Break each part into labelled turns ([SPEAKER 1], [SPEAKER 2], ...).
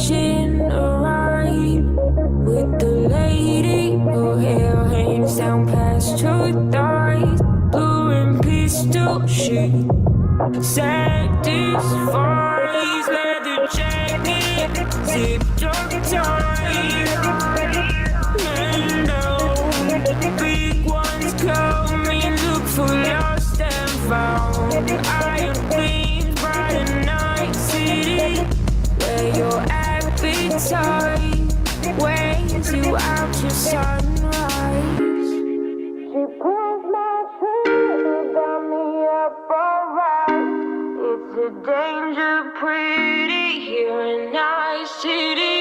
[SPEAKER 1] hitching a ride with the lady. Her hair hangs down past her thighs. Blue and pistol, she satisfies. Leather jacket, zipped up tight. Big ones coming, look for lost and found. Iron gleams, bright and night city, where your appetite weighs you out to sunrise. She pulls my trigger, got me up alright. It's a danger pretty here in night city.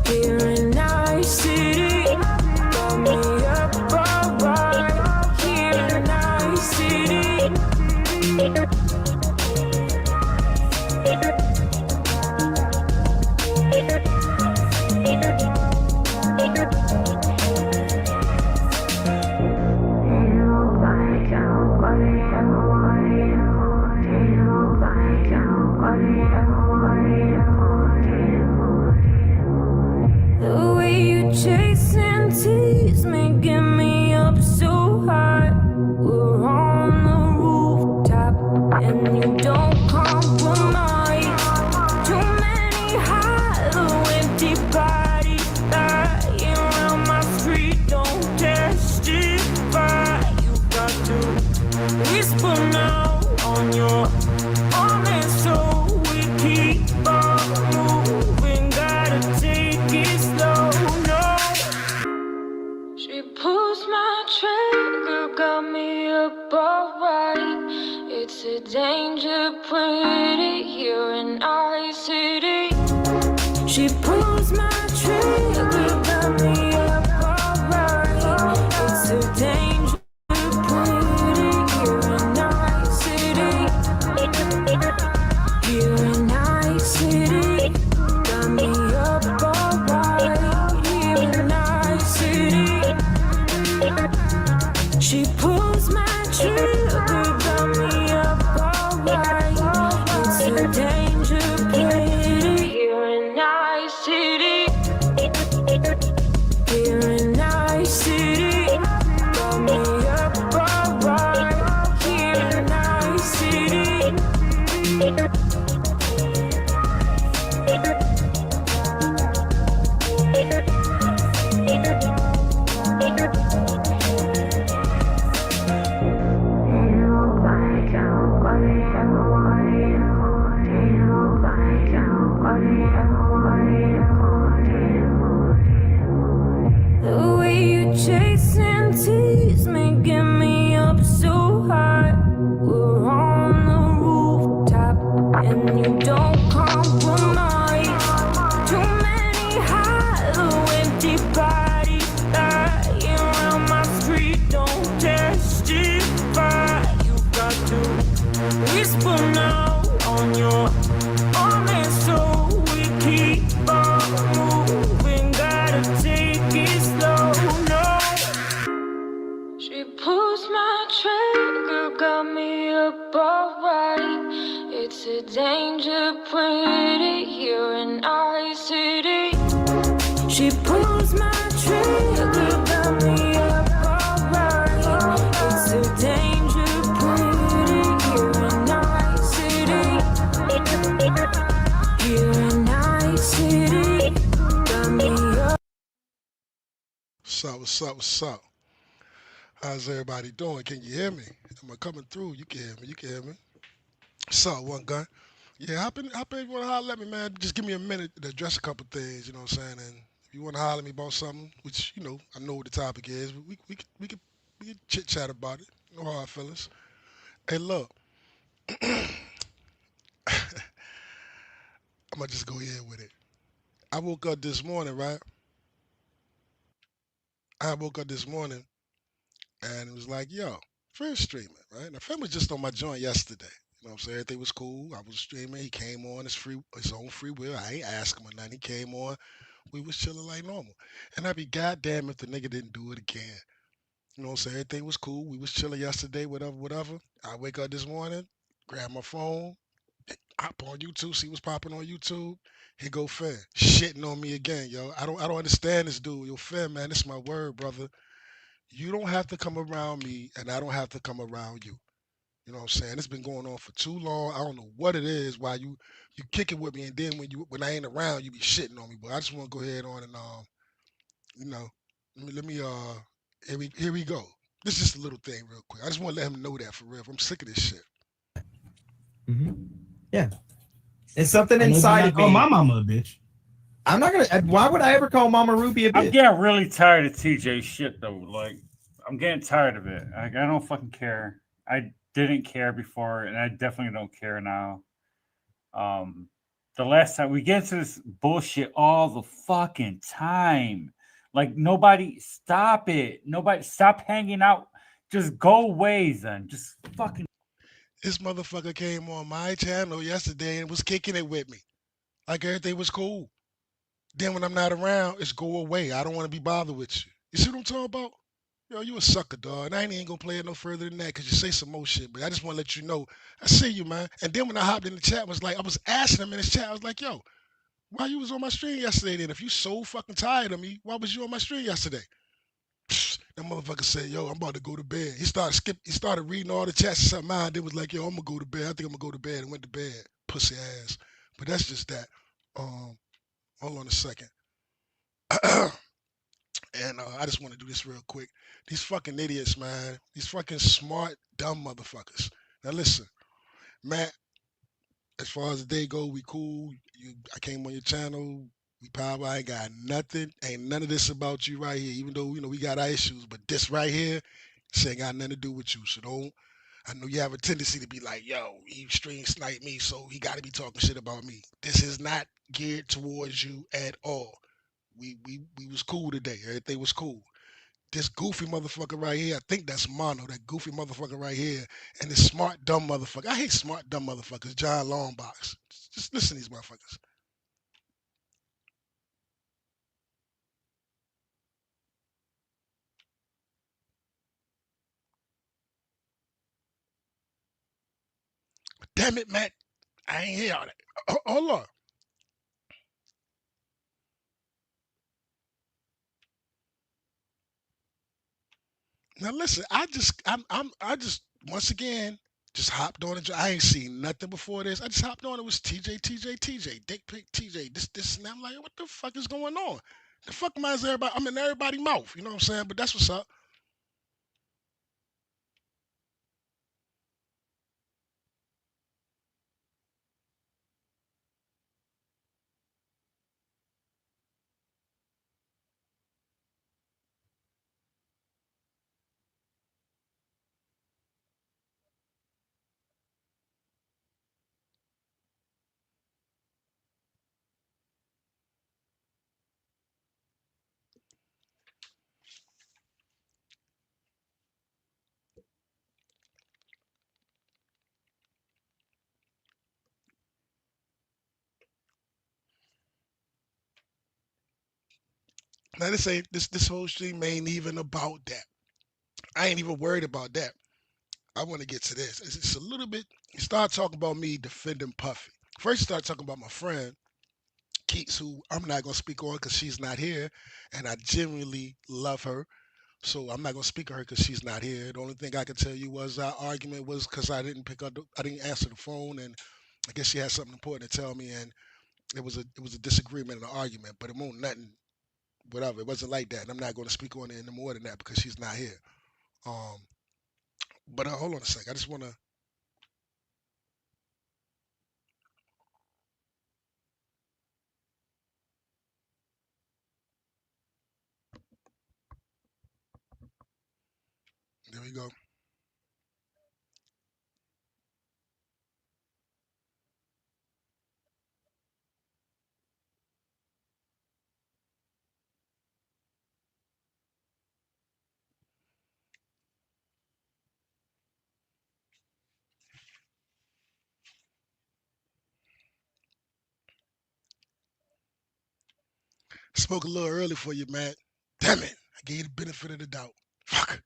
[SPEAKER 1] Here in night city, got me up alright. Here in night city. The way you chase and tease me, get me up so high. We're on the rooftop and you don't compromise. Too many hollow, empty bodies lying around my street. Don't testify. You got to whisper now on your arm, and so we keep on moving. Gotta take it slow, no. She pulls my trigger, got me up alright. It's a danger pretty here in our city. She pulls my trigger, got me up alright. It's a danger pretty here in our city. Here in our city, got me up alright. Here in our city. She pulls my trigger, got me up alright. It's a danger pretty here in our city. Here in our city, got me up alright. Here in our city. The way you chase and tease me, get me up so high. We're on the rooftop and you don't compromise. Too many hollow, empty bodies lying around my street. Don't testify. You got to whisper now on your arm, and so we keep on moving. Gotta take it slow, no. She pulls my trigger, got me up alright. It's a danger pretty here in our city. She pulls my trigger, got me up alright. It's a danger pretty here in our city. Here in our city, got me up.
[SPEAKER 2] What's up? How's everybody doing? Can you hear me? Am I coming through? You can hear me. You can hear me. What's up, one gun? Yeah, hop in if you want to holler at me, man. Just give me a minute to address a couple things, you know what I'm saying? And if you want to holler at me about something, which, I know what the topic is, but we could chit chat about it. No hard feelings. Hey, look, I'm going to just go ahead with it. I woke up this morning, right? I woke up this morning and it was like, yo, Fred's streaming, right? Now, Fred was just on my joint yesterday. You know what I'm saying? Everything was cool. I was streaming. He came on his own free will. I ain't ask him or nothing. He came on. We was chilling like normal. And I'd be goddamn if the nigga didn't do it again. You know what I'm saying? Everything was cool. We was chilling yesterday, whatever. I wake up this morning, grab my phone. Hop on YouTube, see what's popping on YouTube. Here go Finn, shitting on me again, yo. I don't understand this dude. Yo, Finn, man, this is my word, brother. You don't have to come around me, and I don't have to come around you. You know what I'm saying? It's been going on for too long. I don't know what it is. Why you kick it with me, and then when I ain't around, you be shitting on me. But I just want to go ahead on and you know, let me here we go. This is just a little thing, real quick. I just want to let him know that for real. I'm sick of this shit.
[SPEAKER 3] Hmm. Yeah, it's something
[SPEAKER 4] I know do
[SPEAKER 3] inside
[SPEAKER 4] not
[SPEAKER 3] of
[SPEAKER 4] call my
[SPEAKER 3] me.
[SPEAKER 4] mama a bitch.
[SPEAKER 3] I'm not gonna. Why would I ever call Mama Ruby a
[SPEAKER 5] I'm
[SPEAKER 3] bitch?
[SPEAKER 5] getting really tired of TJ shit though. Like, I'm getting tired of it. Like, I don't fucking care. I didn't care before, and I definitely don't care now. Um, the last time we get into this bullshit all the fucking time. Like, nobody stop it. Nobody stop hanging out. Just go away, then. Just fucking.
[SPEAKER 2] This motherfucker came on my channel yesterday and was kicking it with me. Like everything was cool. Then when I'm not around, it's go away. I don't want to be bothered with you. You see what I'm talking about? Yo, you a sucker, dog. And I ain't even gonna play it no further than that because you say some more shit. But I just want to let you know, I see you, man. And then when I hopped in the chat, was like, I was asking him in his chat, I was like, yo, why you was on my stream yesterday then? If you so fucking tired of me, why was you on my stream yesterday? That motherfucker said, yo, I'm about to go to bed. He started reading all the chats and something out, then was like, yo, I'm gonna go to bed. I think I'm gonna go to bed and went to bed. Pussy ass. But that's just that. Um, hold on a second. And I just want to do this real quick. These fucking idiots, man. These fucking smart, dumb motherfuckers. Now listen, Matt. As far as the day go, we cool. I came on your channel. We power. I ain't got nothing. Ain't none of this about you right here. Even though we got our issues, but this right here, this ain't got nothing to do with you. So don't. I know you have a tendency to be like, yo, he stream snipe me, so he got to be talking shit about me. This is not geared towards you at all. We was cool today. Everything was cool. This goofy motherfucker right here, I think that's Mono, that goofy motherfucker right here, and this smart dumb motherfucker. I hate smart dumb motherfuckers. John Longbox. Just listen to these motherfuckers. Damn it, Matt. I ain't hear all that. Hold on. Now listen, I just once again just hopped on it. I ain't seen nothing before this. I just hopped on. It was TJ, Dick Pick TJ. This, and I'm like, what the fuck is going on? The fuck am I everybody? I'm in everybody's mouth. You know what I'm saying? But that's what's up. Now this whole stream ain't even about that. I ain't even worried about that. I want to get to this. It's a little bit. You start talking about me defending Puffy. First, you start talking about my friend Keats, who I'm not gonna speak on because she's not here, and I genuinely love her. So I'm not gonna speak on her because she's not here. The only thing I can tell you was our argument was because I didn't answer the phone, and I guess she had something important to tell me, and it was a disagreement and an argument, but it won't nothing whatever. It wasn't like that, and I'm not going to speak on it any more than that because she's not here. Um, but hold on a sec. I just want to. There we go. Spoke a little early for you, Matt. Damn it! I gave you the benefit of the doubt. Fuck.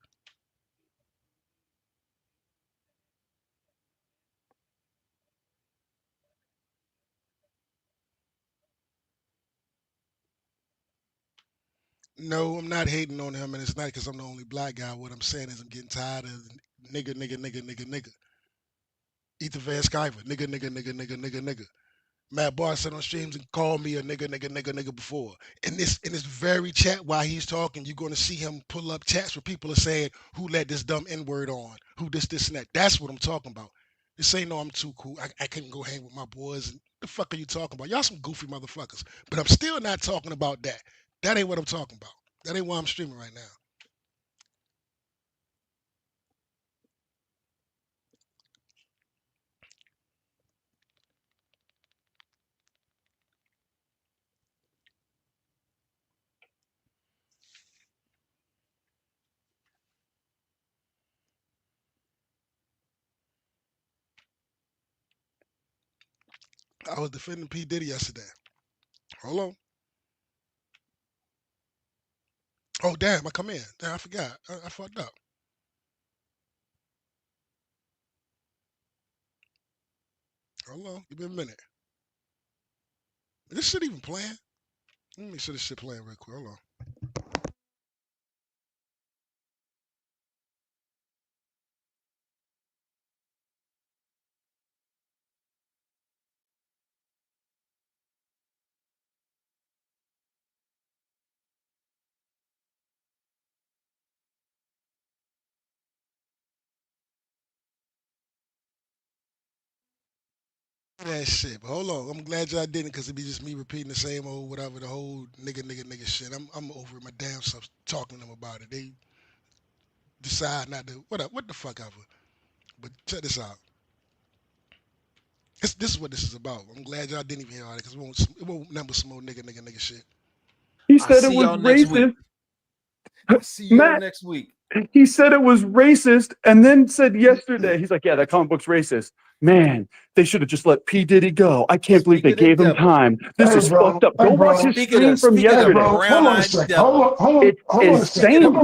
[SPEAKER 2] No, I'm not hating on him, and it's not because I'm the only black guy. What I'm saying is I'm getting tired of nigga. Ether Van Sciver, nigga. Matt Barr said on streams and called me a nigga before. In this very chat while he's talking, you're gonna see him pull up chats where people are saying, who let this dumb N-word on? Who this, and that. That's what I'm talking about. This ain't no I'm too cool. I couldn't go hang with my boys. And the fuck are you talking about? Y'all some goofy motherfuckers. But I'm still not talking about that. That ain't what I'm talking about. That ain't why I'm streaming right now. I was defending P. Diddy yesterday. Hold on. Oh damn, I come in. Damn, I forgot. I fucked up. Hold on. Give me a minute. Is this shit even playing? Let me make sure this shit playing real quick. Hold on. That shit, but hold on. I'm glad y'all didn't, because it'd be just me repeating the same old whatever, the whole nigga shit. I'm over my damn self talking to them about it. They decide not to what the fuck ever. But check this out. This is what this is about. I'm glad y'all didn't even hear all that, because it won't number some more nigga shit.
[SPEAKER 4] He said it was racist.
[SPEAKER 6] See you
[SPEAKER 4] Matt,
[SPEAKER 6] next week.
[SPEAKER 4] he said it was racist and then said yesterday, he's like, yeah, that comic book's racist. Man, they should have just let P. Diddy go. I can't believe they gave him time. This is fucked up. Go watch his stream from yesterday.
[SPEAKER 6] Hold on a second.
[SPEAKER 3] Hold on a second.
[SPEAKER 4] Hold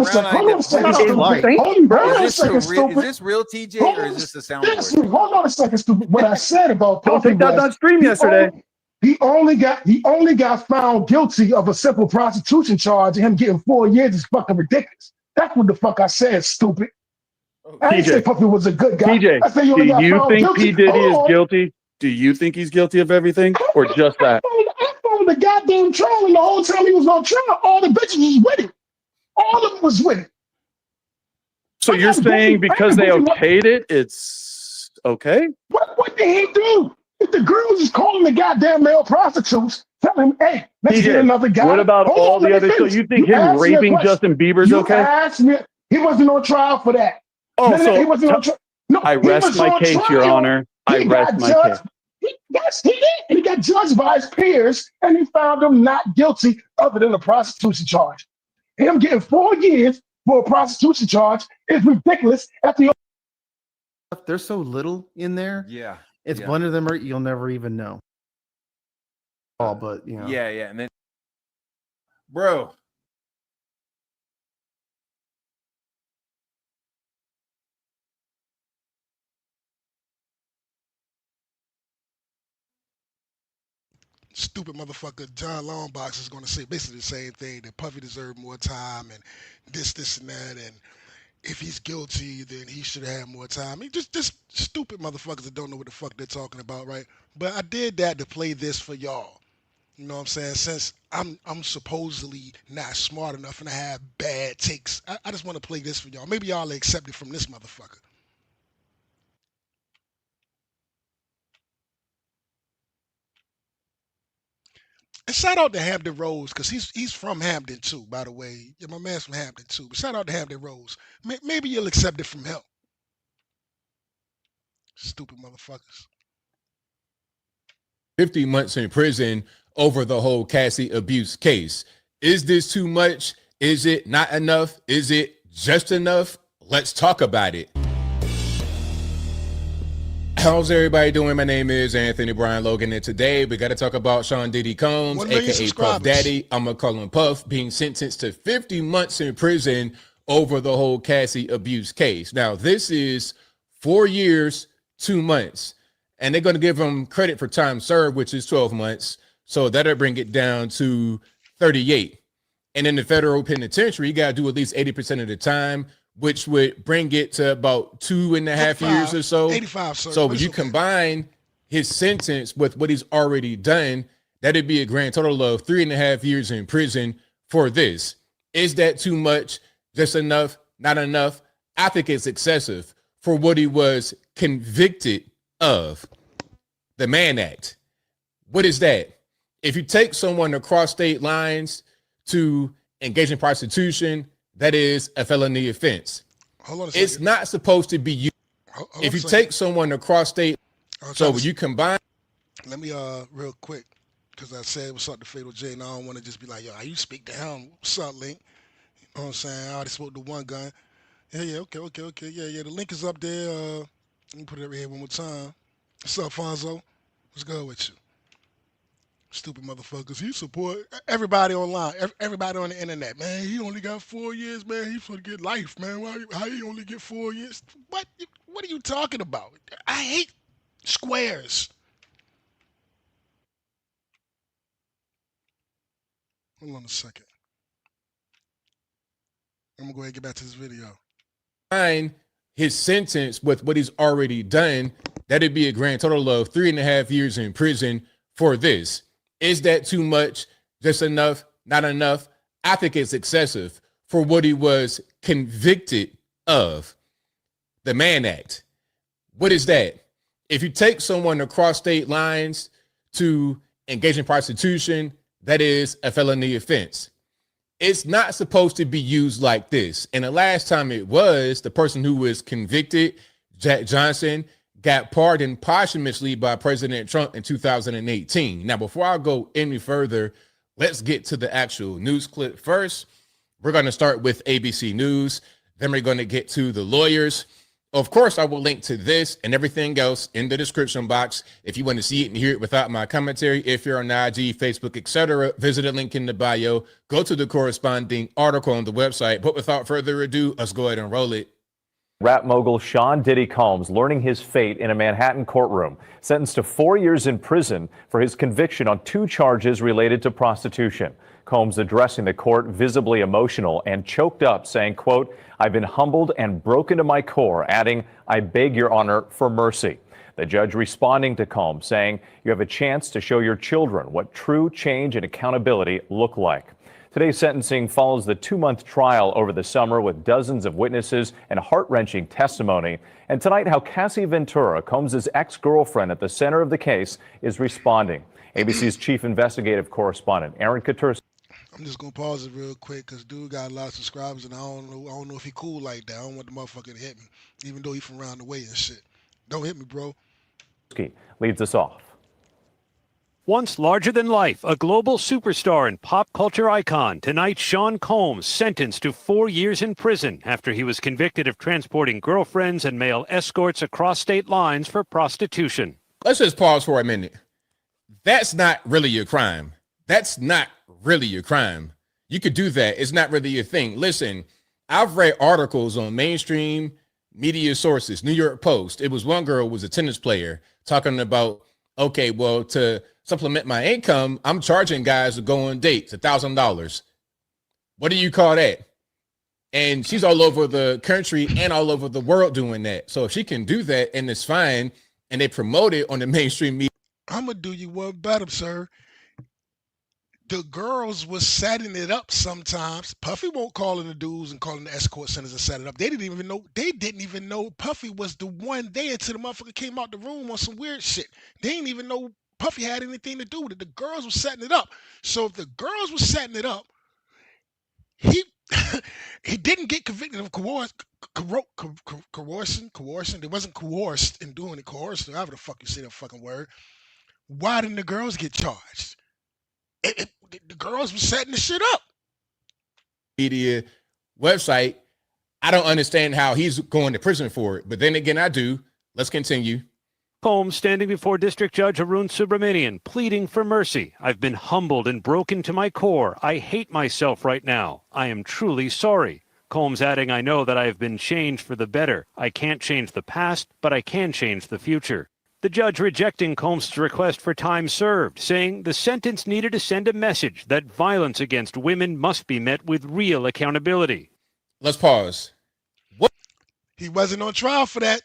[SPEAKER 4] on a second.
[SPEAKER 6] Is this real, TJ, or is this a soundboard?
[SPEAKER 3] Hold on a second, stupid. What I said about
[SPEAKER 4] Don't
[SPEAKER 3] Puffy
[SPEAKER 4] take that
[SPEAKER 3] was
[SPEAKER 4] on stream yesterday.
[SPEAKER 3] he only got found guilty of a simple prostitution charge, and him getting 4 years is fucking ridiculous. That's what the fuck I said, stupid. I didn't say Puffy was a good guy.
[SPEAKER 4] TJ,
[SPEAKER 3] I said
[SPEAKER 4] do you think
[SPEAKER 3] guilty.
[SPEAKER 4] P. Diddy is guilty? Do you think he's guilty of everything, or just that?
[SPEAKER 3] I found the goddamn trial, and the whole time he was on trial, all the bitches was with him. All of them was with him.
[SPEAKER 4] So you're saying because they okayed it, it's okay?
[SPEAKER 3] What did he do? If the girls is calling the goddamn male prostitutes, tell him, hey, let's get another guy.
[SPEAKER 4] What about all the other? So you think him raping Justin Bieber's okay?
[SPEAKER 3] Asked me, he wasn't on trial for that.
[SPEAKER 4] Oh, so
[SPEAKER 3] he wasn't on trial. No,
[SPEAKER 4] I rest my case, Your Honor. I rest my case.
[SPEAKER 3] Yes, he did. And he got judged by his peers, and he found him not guilty other than a prostitution charge. Him getting 4 years for a prostitution charge is ridiculous.
[SPEAKER 7] There's so little in there.
[SPEAKER 6] Yeah.
[SPEAKER 7] It's one of them you'll never even know. Oh, but you know.
[SPEAKER 6] Yeah, and then, bro.
[SPEAKER 2] Stupid motherfucker John Longbox is going to say basically the same thing, that Puffy deserved more time and this and that, and if he's guilty then he should have more time. He just stupid motherfuckers that don't know what the fuck they're talking about, right? But I did that to play this for y'all. You know what I'm saying? Since I'm supposedly not smart enough and I have bad takes, I just want to play this for y'all. Maybe y'all accept it from this motherfucker. And shout out to Hampton Roads, because he's from Hampton too, by the way. Yeah, my man's from Hampton too. But shout out to Hampton Roads. Maybe you'll accept it from him. Stupid motherfuckers.
[SPEAKER 8] 50 months in prison over the whole Cassie abuse case. Is this too much? Is it not enough? Is it just enough? Let's talk about it. How's everybody doing? My name is Anthony Brian Logan, and today we got to talk about Sean Diddy Combs, aka Puff Daddy. I'm gonna call him Puff, being sentenced to 50 months in prison over the whole Cassie abuse case. Now, this is 4 years, 2 months, and they're gonna give him credit for time served, which is 12 months. So that'll bring it down to 38. And in the federal penitentiary, you got to do at least 80% of the time, which would bring it to about 2.5 years or so.
[SPEAKER 2] 85, sir.
[SPEAKER 8] So when you combine his sentence with what he's already done, that'd be a grand total of 3.5 years in prison for this. Is that too much? Just enough? Not enough? I think it's excessive for what he was convicted of. The Mann Act. What is that? If you take someone across state lines to engage in prostitution, that is a felony offense.
[SPEAKER 2] Hold on a second.
[SPEAKER 8] It's not supposed to be used. If you take someone across state, so when you combine.
[SPEAKER 2] Let me real quick, because I said what's up to Fatal J, and I don't want to just be like, yo, how you speak to him? What's up, Link? You know what I'm saying? I already spoke to one guy. Yeah, okay. Yeah, the link is up there. Let me put it over here one more time. What's up, Fonzo? What's good with you? Stupid motherfuckers. He support everybody online, everybody on the internet. Man, he only got 4 years, man. He's supposed to get life, man. How he only get 4 years? What are you talking about? I hate squares. Hold on a second. I'm going to go ahead and get back to this video.
[SPEAKER 8] His sentence with what he's already done, that'd be a grand total of 3.5 years in prison for this. Is that too much? Just enough? Not enough? I think it's excessive for what he was convicted of. The Mann Act. What is that? If you take someone across state lines to engage in prostitution, that is a felony offense. It's not supposed to be used like this. And the last time it was, the person who was convicted, Jack Johnson, got pardoned posthumously by President Trump in 2018. Now, before I go any further, let's get to the actual news clip first. We're going to start with ABC News. Then we're going to get to the lawyers. Of course, I will link to this and everything else in the description box if you want to see it and hear it without my commentary. If you're on IG, Facebook, etc., visit the link in the bio. Go to the corresponding article on the website. But without further ado, let's go ahead and roll it.
[SPEAKER 9] Rap mogul Sean Diddy Combs learning his fate in a Manhattan courtroom, sentenced to 4 years in prison for his conviction on 2 charges related to prostitution. Combs addressing the court visibly emotional and choked up, saying, quote, "I've been humbled and broken to my core," adding, "I beg your honor for mercy." The judge responding to Combs, saying, "You have a chance to show your children what true change and accountability look like." Today's sentencing follows the 2-month trial over the summer with dozens of witnesses and heart-wrenching testimony. And tonight, how Cassie Ventura, Combs' ex-girlfriend at the center of the case, is responding. ABC's chief investigative correspondent, Aaron Katurski.
[SPEAKER 2] I'm just gonna pause it real quick because dude got a lot of subscribers and I don't know if he cool like that. I don't want the motherfucker to hit me, even though he from around the way and shit. Don't hit me, bro.
[SPEAKER 9] Leads us off.
[SPEAKER 10] Once larger than life, a global superstar and pop culture icon, tonight Sean Combs sentenced to 4 years in prison after he was convicted of transporting girlfriends and male escorts across state lines for prostitution.
[SPEAKER 8] Let's just pause for a minute. That's not really a crime. That's not really a crime. You could do that. It's not really a thing. Listen, I've read articles on mainstream media sources, New York Post. It was one girl who was a tennis player talking about, okay, well, to supplement my income, I'm charging guys to go on dates, $1,000. What do you call that? And she's all over the country and all over the world doing that. So if she can do that and it's fine and they promote it on the mainstream media.
[SPEAKER 2] I'm going to do you one better, sir. The girls was setting it up sometimes. Puffy won't call in the dudes and call in the escort centers and set it up. They didn't even know Puffy was the one there until the motherfucker came out the room on some weird shit. They didn't even know Puffy had anything to do with it. The girls were setting it up. So if the girls were setting it up, he he didn't get convicted of coercion. They wasn't coerced in doing it. Coerced, however the fuck you say that fucking word. Why didn't the girls get charged? The girls were setting the shit up.
[SPEAKER 8] Media website. I don't understand how he's going to prison for it. But then again, I do. Let's continue.
[SPEAKER 10] Combs standing before District Judge Arun Subramanian, pleading for mercy. "I've been humbled and broken to my core. I hate myself right now. I am truly sorry." Combs adding, "I know that I have been changed for the better. I can't change the past, but I can change the future." The judge rejecting Combs' request for time served, saying the sentence needed to send a message that violence against women must be met with real accountability.
[SPEAKER 8] Let's pause. What?
[SPEAKER 2] He wasn't on trial for that.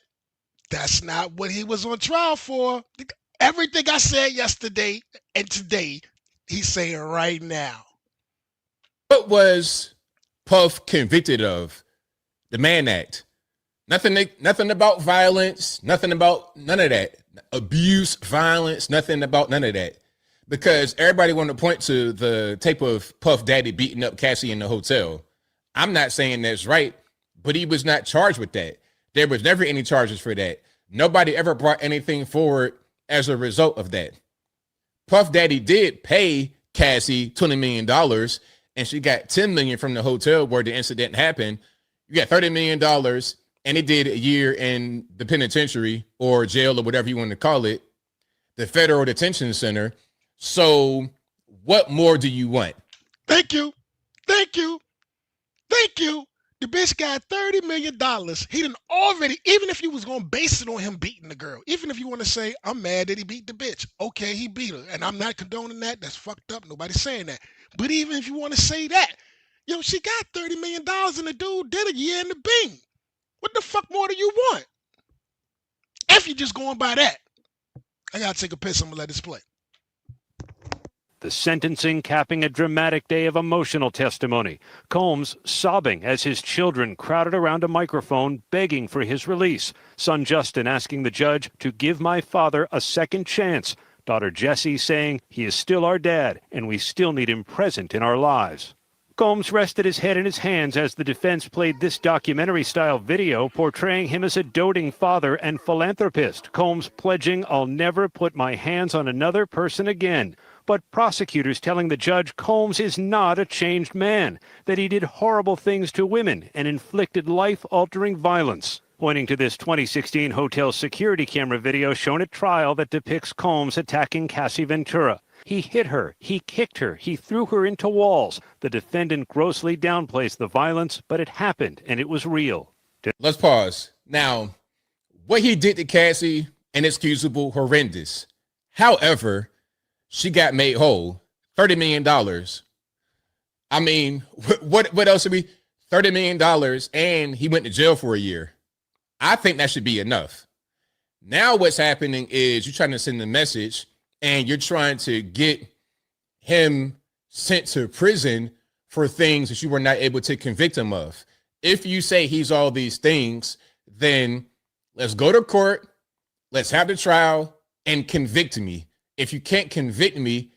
[SPEAKER 2] That's not what he was on trial for. Everything I said yesterday and today, he's saying right now.
[SPEAKER 8] What was Puff convicted of? The Mann Act. Nothing about violence, nothing about none of that. Abuse, violence, nothing about none of that. Because everybody wanted to point to the tape of Puff Daddy beating up Cassie in the hotel. I'm not saying that's right, but he was not charged with that. There was never any charges for that. Nobody ever brought anything forward as a result of that. Puff Daddy did pay Cassie $20 million, and she got $10 million from the hotel where the incident happened. You got $30 million, and he did a year in the penitentiary or jail or whatever you want to call it, the federal detention center. So what more do you want?
[SPEAKER 2] Thank you. Thank you. Thank you. The bitch got $30 million. He didn't already, even if you was going to base it on him beating the girl, even if you want to say, I'm mad that he beat the bitch. Okay, he beat her. And I'm not condoning that. That's fucked up. Nobody's saying that. But even if you want to say that, yo, she got $30 million and the dude did a year in the Bing. What the fuck more do you want? If you're just going by that. I got to take a piss. I'm going to let this play.
[SPEAKER 10] The sentencing capping a dramatic day of emotional testimony. Combs sobbing as his children crowded around a microphone begging for his release. Son Justin asking the judge to give my father a second chance. Daughter Jessie saying he is still our dad and we still need him present in our lives. Combs rested his head in his hands as the defense played this documentary-style video portraying him as a doting father and philanthropist. Combs pledging, I'll never put my hands on another person again. But prosecutors telling the judge Combs is not a changed man, that he did horrible things to women and inflicted life-altering violence. Pointing to this 2016 hotel security camera video shown at trial that depicts Combs attacking Cassie Ventura. He hit her, he kicked her, he threw her into walls. The defendant grossly downplays the violence, but it happened and it was real.
[SPEAKER 8] Let's pause. Now, what he did to Cassie, inexcusable, horrendous. However, she got made whole. $30 million. I mean, what else would be $30 million and he went to jail for a year? I think that should be enough. Now what's happening is you're trying to send a message and you're trying to get him sent to prison for things that you were not able to convict him of. If you say he's all these things, then let's go to court, let's have the trial, and convict me. If you can't convict me,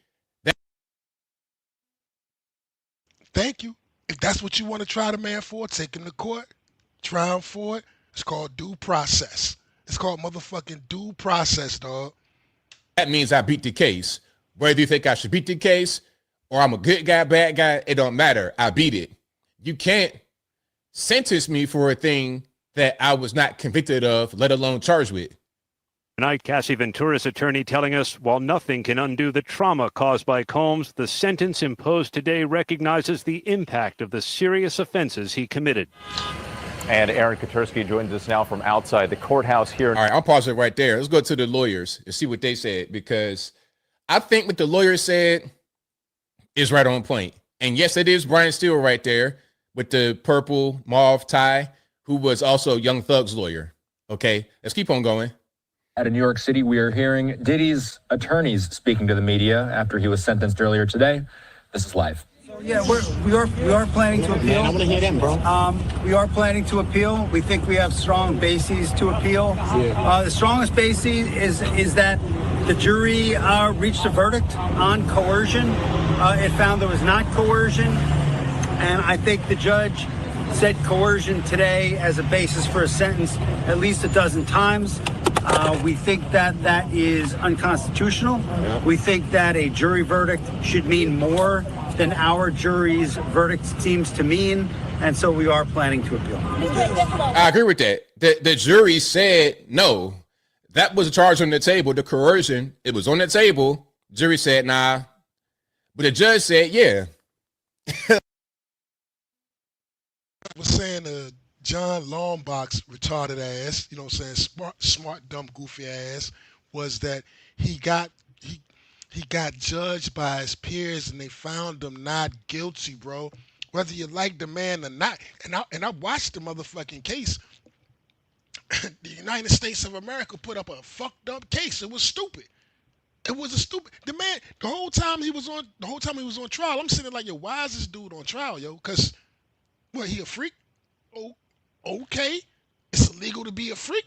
[SPEAKER 2] thank you. If that's what you want to try the man for, take him to court, try him for it. It's called due process. It's called motherfucking due process, dog.
[SPEAKER 8] That means I beat the case. Whether you think I should beat the case or I'm a good guy, bad guy, it don't matter. I beat it. You can't sentence me for a thing that I was not convicted of, let alone charged with.
[SPEAKER 10] Tonight, Cassie Ventura's attorney telling us while nothing can undo the trauma caused by Combs, the sentence imposed today recognizes the impact of the serious offenses he committed.
[SPEAKER 9] And Aaron Katursky joins us now from outside the courthouse here.
[SPEAKER 8] All right, I'll pause it right there. Let's go to the lawyers and see what they said, because I think what the lawyer said is right on point. And yes, it is Brian Steele right there with the purple mauve tie, who was also Young Thug's lawyer. Okay, let's keep on going.
[SPEAKER 11] Out of New York City, we are hearing Diddy's attorneys speaking to the media after he was sentenced earlier today. This is live.
[SPEAKER 12] Yeah, we are planning to appeal. I want to hear them, bro. We are planning to appeal. We think we have strong bases to appeal. The strongest basis is that the jury reached a verdict on coercion. It found there was not coercion, and I think the judge said coercion today as a basis for a sentence at least a dozen times. We think that is unconstitutional. We think that a jury verdict should mean more than our jury's verdict seems to mean, and so we are planning to appeal.
[SPEAKER 8] I agree with that. The jury said no. That was a charge on the table. The coercion, it was on the table. Jury said nah. But the judge said yeah.
[SPEAKER 2] I was saying John Longbox retarded ass, you know what I'm saying, smart, dumb, goofy ass, was that he got he he got judged by his peers and they found him not guilty, bro. Whether you like the man or not, and I watched the motherfucking case. The United States of America put up a fucked up case. It was stupid. It was a stupid. The man, the whole time he was on trial, I'm sitting like, yo, why is this dude on trial, yo? Cause what, he a freak? Oh, okay. It's illegal to be a freak.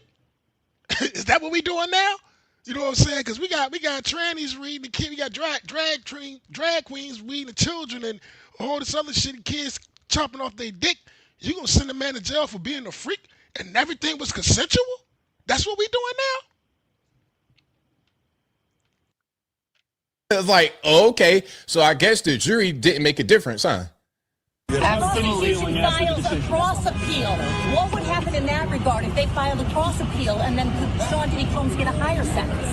[SPEAKER 2] Is that what we doing now? You know what I'm saying? Because we got trannies reading the kid, we got drag queens reading the children and all this other shit. Kids chopping off their dick. You gonna send a man to jail for being a freak and everything was consensual? That's what we doing now?
[SPEAKER 8] It's like, oh, okay, so I guess the jury didn't make a difference, huh?
[SPEAKER 13] Absolutely. Filed a cross appeal. What would happen in that regard if they filed a cross appeal and then Sean Diddy Combs get a higher sentence?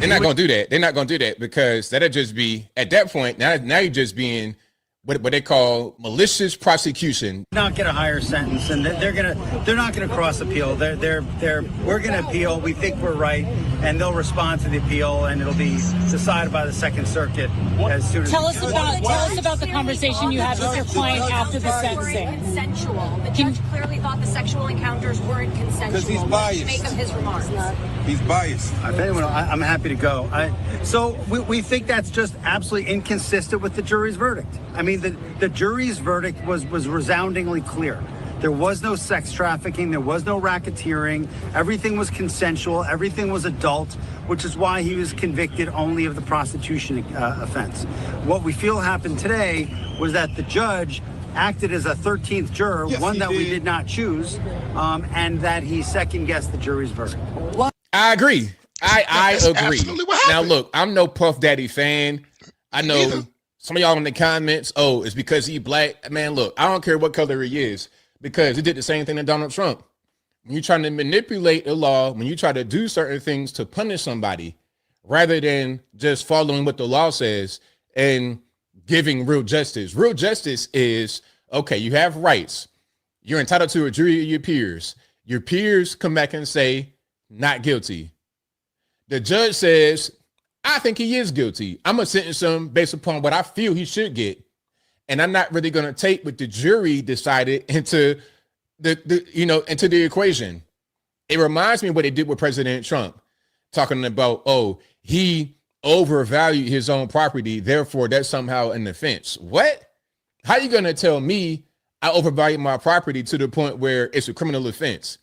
[SPEAKER 8] They're not going to do that. They're not going to do that because that'll just be, at that point, now you're just being what they call malicious prosecution.
[SPEAKER 12] Not get a higher sentence, and they're not gonna cross appeal. We're gonna appeal. We think we're right, and they'll respond to the appeal, and it'll be decided by the Second Circuit as soon as.
[SPEAKER 13] Tell us about the conversation you had with your client after the sentencing. Consensual. The judge clearly thought the sexual encounters weren't consensual.
[SPEAKER 14] Because he's biased.
[SPEAKER 13] Make of his remarks.
[SPEAKER 14] He's biased.
[SPEAKER 12] I'm happy to go. So we think that's just absolutely inconsistent with the jury's verdict. I mean, the jury's verdict was resoundingly clear. There was no sex trafficking. There was no racketeering. Everything was consensual. Everything was adult, which is why he was convicted only of the prostitution offense. What we feel happened today was that the judge acted as a 13th juror, one that we did not choose, and that he second-guessed the jury's verdict.
[SPEAKER 8] I agree. I agree. Now, look, I'm no Puff Daddy fan. I know some of y'all in the comments, oh, it's because he black. Man, look, I don't care what color he is because he did the same thing to Donald Trump. When you're trying to manipulate the law, when you try to do certain things to punish somebody, rather than just following what the law says and giving real justice. Real justice is, okay, you have rights. You're entitled to a jury of your peers. Your peers come back and say, not guilty. The judge says, I think he is guilty. I'm going to sentence him based upon what I feel he should get. And I'm not really going to take what the jury decided into into the equation. It reminds me of what they did with President Trump, talking about, oh, he overvalued his own property. Therefore, that's somehow an offense. What? How are you going to tell me I overvalued my property to the point where it's a criminal offense?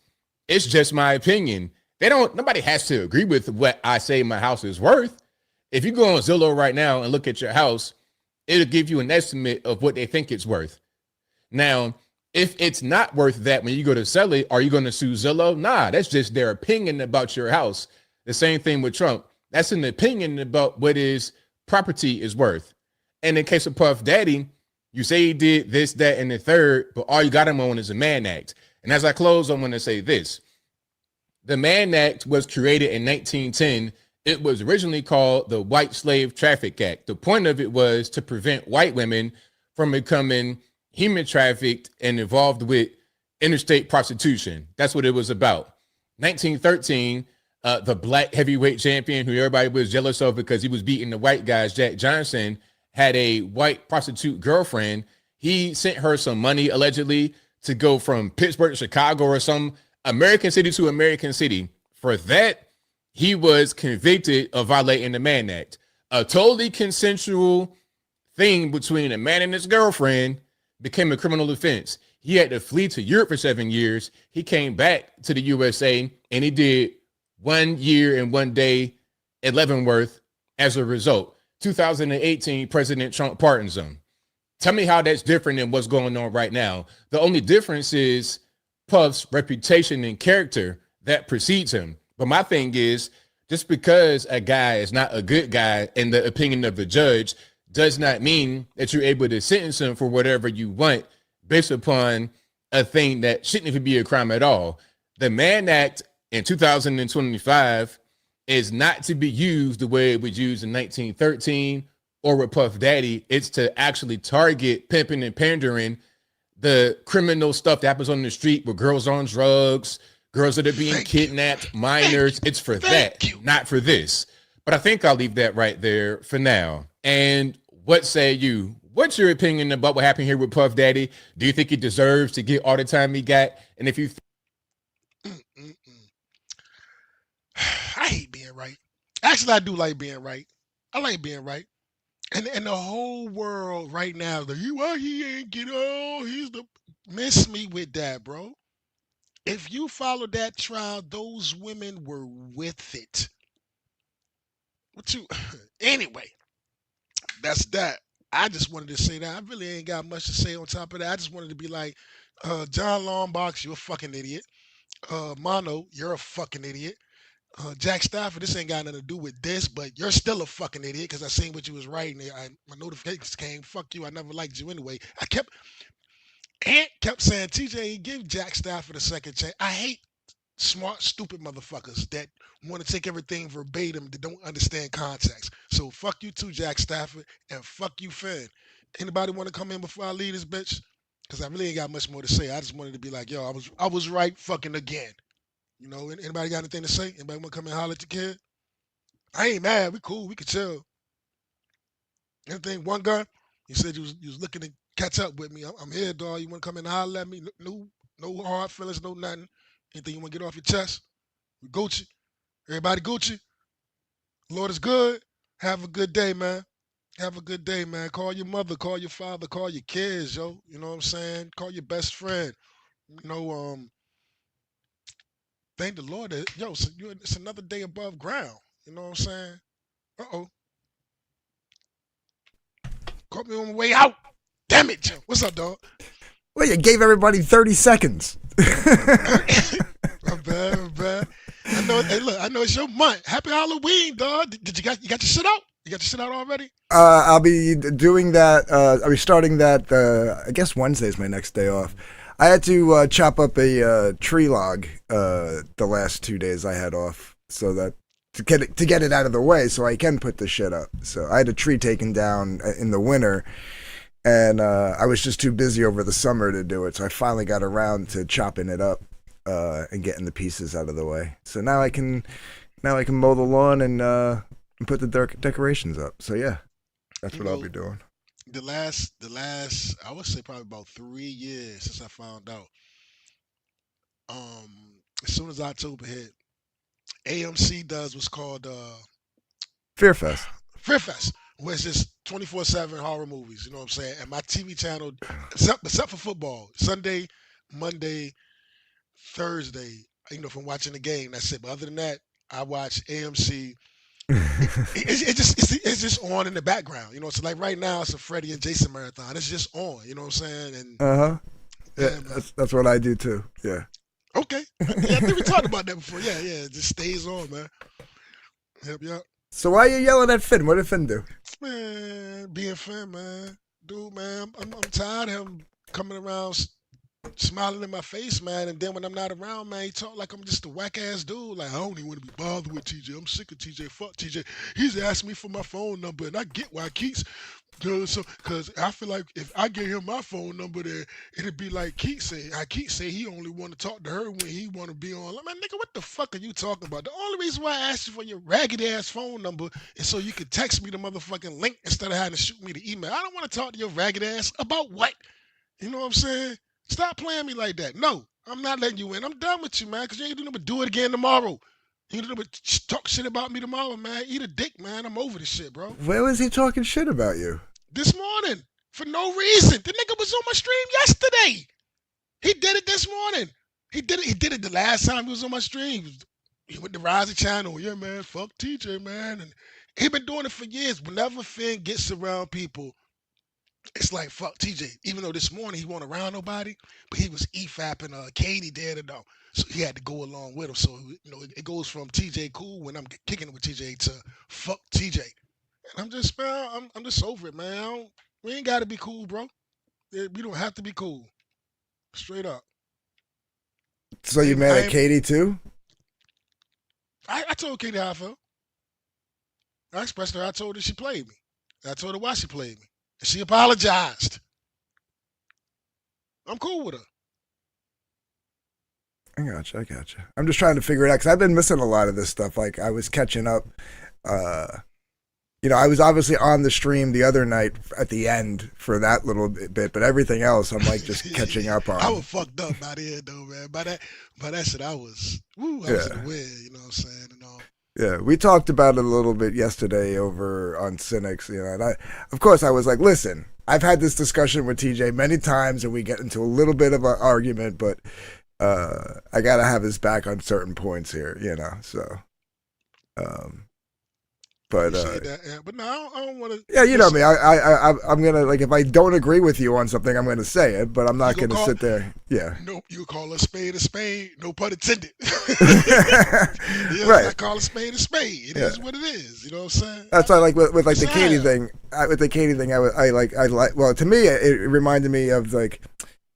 [SPEAKER 8] It's just my opinion. Nobody has to agree with what I say my house is worth. If you go on Zillow right now and look at your house, it'll give you an estimate of what they think it's worth. Now, if it's not worth that when you go to sell it, are you going to sue Zillow? Nah, that's just their opinion about your house. The same thing with Trump. That's an opinion about what his property is worth. And in case of Puff Daddy, you say he did this, that, and the third, but all you got him on is a Mann Act. And as I close, I'm going to say this. The Mann Act was created in 1910. It was originally called the White Slave Traffic Act. The point of it was to prevent white women from becoming human trafficked and involved with interstate prostitution. That's what it was about. 1913, the black heavyweight champion who everybody was jealous of because he was beating the white guys, Jack Johnson, had a white prostitute girlfriend. He sent her some money allegedly to go from Pittsburgh to Chicago or some American city to American city. For that, he was convicted of violating the Mann Act, a totally consensual thing between a man and his girlfriend became a criminal offense. He had to flee to Europe for 7 years. He came back to the USA and he did 1 year and 1 day at Leavenworth as a result. 2018, President Trump pardons him. Tell me how that's different than what's going on right now. The only difference is Puff's reputation and character that precedes him. But my thing is, just because a guy is not a good guy in the opinion of the judge does not mean that you're able to sentence him for whatever you want based upon a thing that shouldn't even be a crime at all. The Mann Act in 2025 is not to be used the way it was used in 1913 or with Puff Daddy. It's to actually target pimping and pandering, the criminal stuff that happens on the street with girls on drugs, Girls that are being kidnapped, minors. It's for that, not for this. But I think I'll leave that right there for now. And what say you? What's your opinion about what happened here with Puff Daddy? Do you think he deserves to get all the time he got? And if you
[SPEAKER 2] I hate being right. Actually, I do like being right. I like being right. And the whole world right now, he ain't get on. He's the miss me with that, bro. If you follow that trial, those women were with it. What you anyway? That's that. I just wanted to say that. I really ain't got much to say on top of that. I just wanted to be like, John Longbox, you're a fucking idiot. Mono, you're a fucking idiot. Jack Stafford, this ain't got nothing to do with this, but you're still a fucking idiot because I seen what you was writing. My notifications came. Fuck you. I never liked you anyway. Ant kept saying, TJ, give Jack Stafford a second chance. I hate smart, stupid motherfuckers that want to take everything verbatim that don't understand context. So fuck you too, Jack Stafford, and fuck you, Finn. Anybody want to come in before I leave this bitch? Because I really ain't got much more to say. I just wanted to be like, yo, I was right fucking again. You know, anybody got anything to say? Anybody want to come and holler at the kid? I ain't mad. We cool. We can chill. Anything? One gun? You said you was looking to catch up with me. I'm here, dog. You want to come in and holler at me? No hard feelings, no nothing. Anything you want to get off your chest? We Gucci. Everybody Gucci. Lord is good. Have a good day, man. Have a good day, man. Call your mother, call your father, call your kids, yo. You know what I'm saying? Call your best friend. You know, thank the Lord that, yo, it's another day above ground. You know what I'm saying? Uh-oh. Caught me on my way out. Damn it, Joe. What's up, dog?
[SPEAKER 15] Well, you gave everybody 30 seconds.
[SPEAKER 2] I'm bad. I know. Hey, look, I know it's your month. Happy Halloween, dog. Did you got your shit out? You got your shit out already?
[SPEAKER 15] I'll be doing that. I'll be starting that. I guess Wednesday's my next day off. I had to chop up a tree log the last 2 days I had off, so that to get it out of the way, so I can put the shit up. So I had a tree taken down in the winter, and I was just too busy over the summer to do it. So I finally got around to chopping it up and getting the pieces out of the way. So now I can mow the lawn and put the decorations up. So yeah, that's what I'll be doing.
[SPEAKER 2] The last, I would say probably about 3 years since I found out. As soon as October hit, AMC does what's called
[SPEAKER 15] Fear Fest.
[SPEAKER 2] Fear Fest, where it's just 24/7 horror movies. You know what I'm saying? And my TV channel, except for football, Sunday, Monday, Thursday, you know, from watching the game, that's it. But other than that, I watch AMC. It's just on in the background, you know. So like right now, it's a Freddie and Jason marathon. It's just on, you know what I'm saying? And
[SPEAKER 15] Yeah, that's what I do too. Yeah.
[SPEAKER 2] Okay. Yeah, I think we talked about that before. Yeah, it just stays on, man. Yep.
[SPEAKER 15] So why are you yelling at Finn? What did Finn do?
[SPEAKER 2] Man, being Finn, man. Dude, man, I'm tired of him coming around smiling in my face, man, and then when I'm not around, man, he talk like I'm just a whack ass dude. Like, I don't even want to be bothered with TJ. I'm sick of TJ. Fuck TJ. He's asking me for my phone number, and I get why Keats does so, because I feel like if I gave him my phone number, there it'd be like Keats say. Keats say he only want to talk to her when he want to be on. Like, man, nigga, what the fuck are you talking about? The only reason why I asked you for your ragged ass phone number is so you could text me the motherfucking link instead of having to shoot me the email. I don't want to talk to your ragged ass about what. You know what I'm saying? Stop playing me like that. No, I'm not letting you in. I'm done with you, man, because you ain't doing nothing but do it again tomorrow. You ain't doing nothing but talk shit about me tomorrow, man. Eat a dick, man. I'm over this shit, bro.
[SPEAKER 15] Where was he talking shit about you?
[SPEAKER 2] This morning, for no reason. The nigga was on my stream yesterday. He did it this morning. He did it the last time he was on my stream. He went to Rise Channel. Yeah, man, fuck TJ, man. And he been doing it for years. Whenever Finn gets around people, it's like, fuck TJ. Even though this morning he wasn't around nobody, but he was EFAPing Katie there to know. So he had to go along with him. So, you know, it goes from TJ cool when I'm kicking it with TJ to fuck TJ. And I'm just, man, I'm just over it, man. We ain't got to be cool, bro. We don't have to be cool. Straight up.
[SPEAKER 15] So you mad at Katie too?
[SPEAKER 2] I told Katie how I felt. I expressed her. I told her she played me. I told her why she played me. And she apologized. I'm cool with her.
[SPEAKER 15] I gotcha. I'm just trying to figure it out because I've been missing a lot of this stuff. Like I was catching up. I was obviously on the stream the other night at the end for that little bit, but everything else I'm like just catching up on.
[SPEAKER 2] I was fucked up by the end though, man. By that shit, I was in the wind. You know what I'm saying? And all.
[SPEAKER 15] Yeah, we talked about it a little bit yesterday over on Cynics. And of course, I was like, listen, I've had this discussion with TJ many times, and we get into a little bit of an argument, but I gotta have his back on certain points here. So. But
[SPEAKER 2] but no, I don't want to.
[SPEAKER 15] Yeah, you know me. I'm gonna like if I don't agree with you on something, I'm gonna say it, but I'm not gonna sit there. Yeah.
[SPEAKER 2] Nope. You call a spade. No pun intended.
[SPEAKER 15] Right.
[SPEAKER 2] I call a spade a spade. It is what it is. You know what I'm saying?
[SPEAKER 15] That's why, like with like the Katie thing. With the Katie thing, I like. Well, to me, it reminded me of like,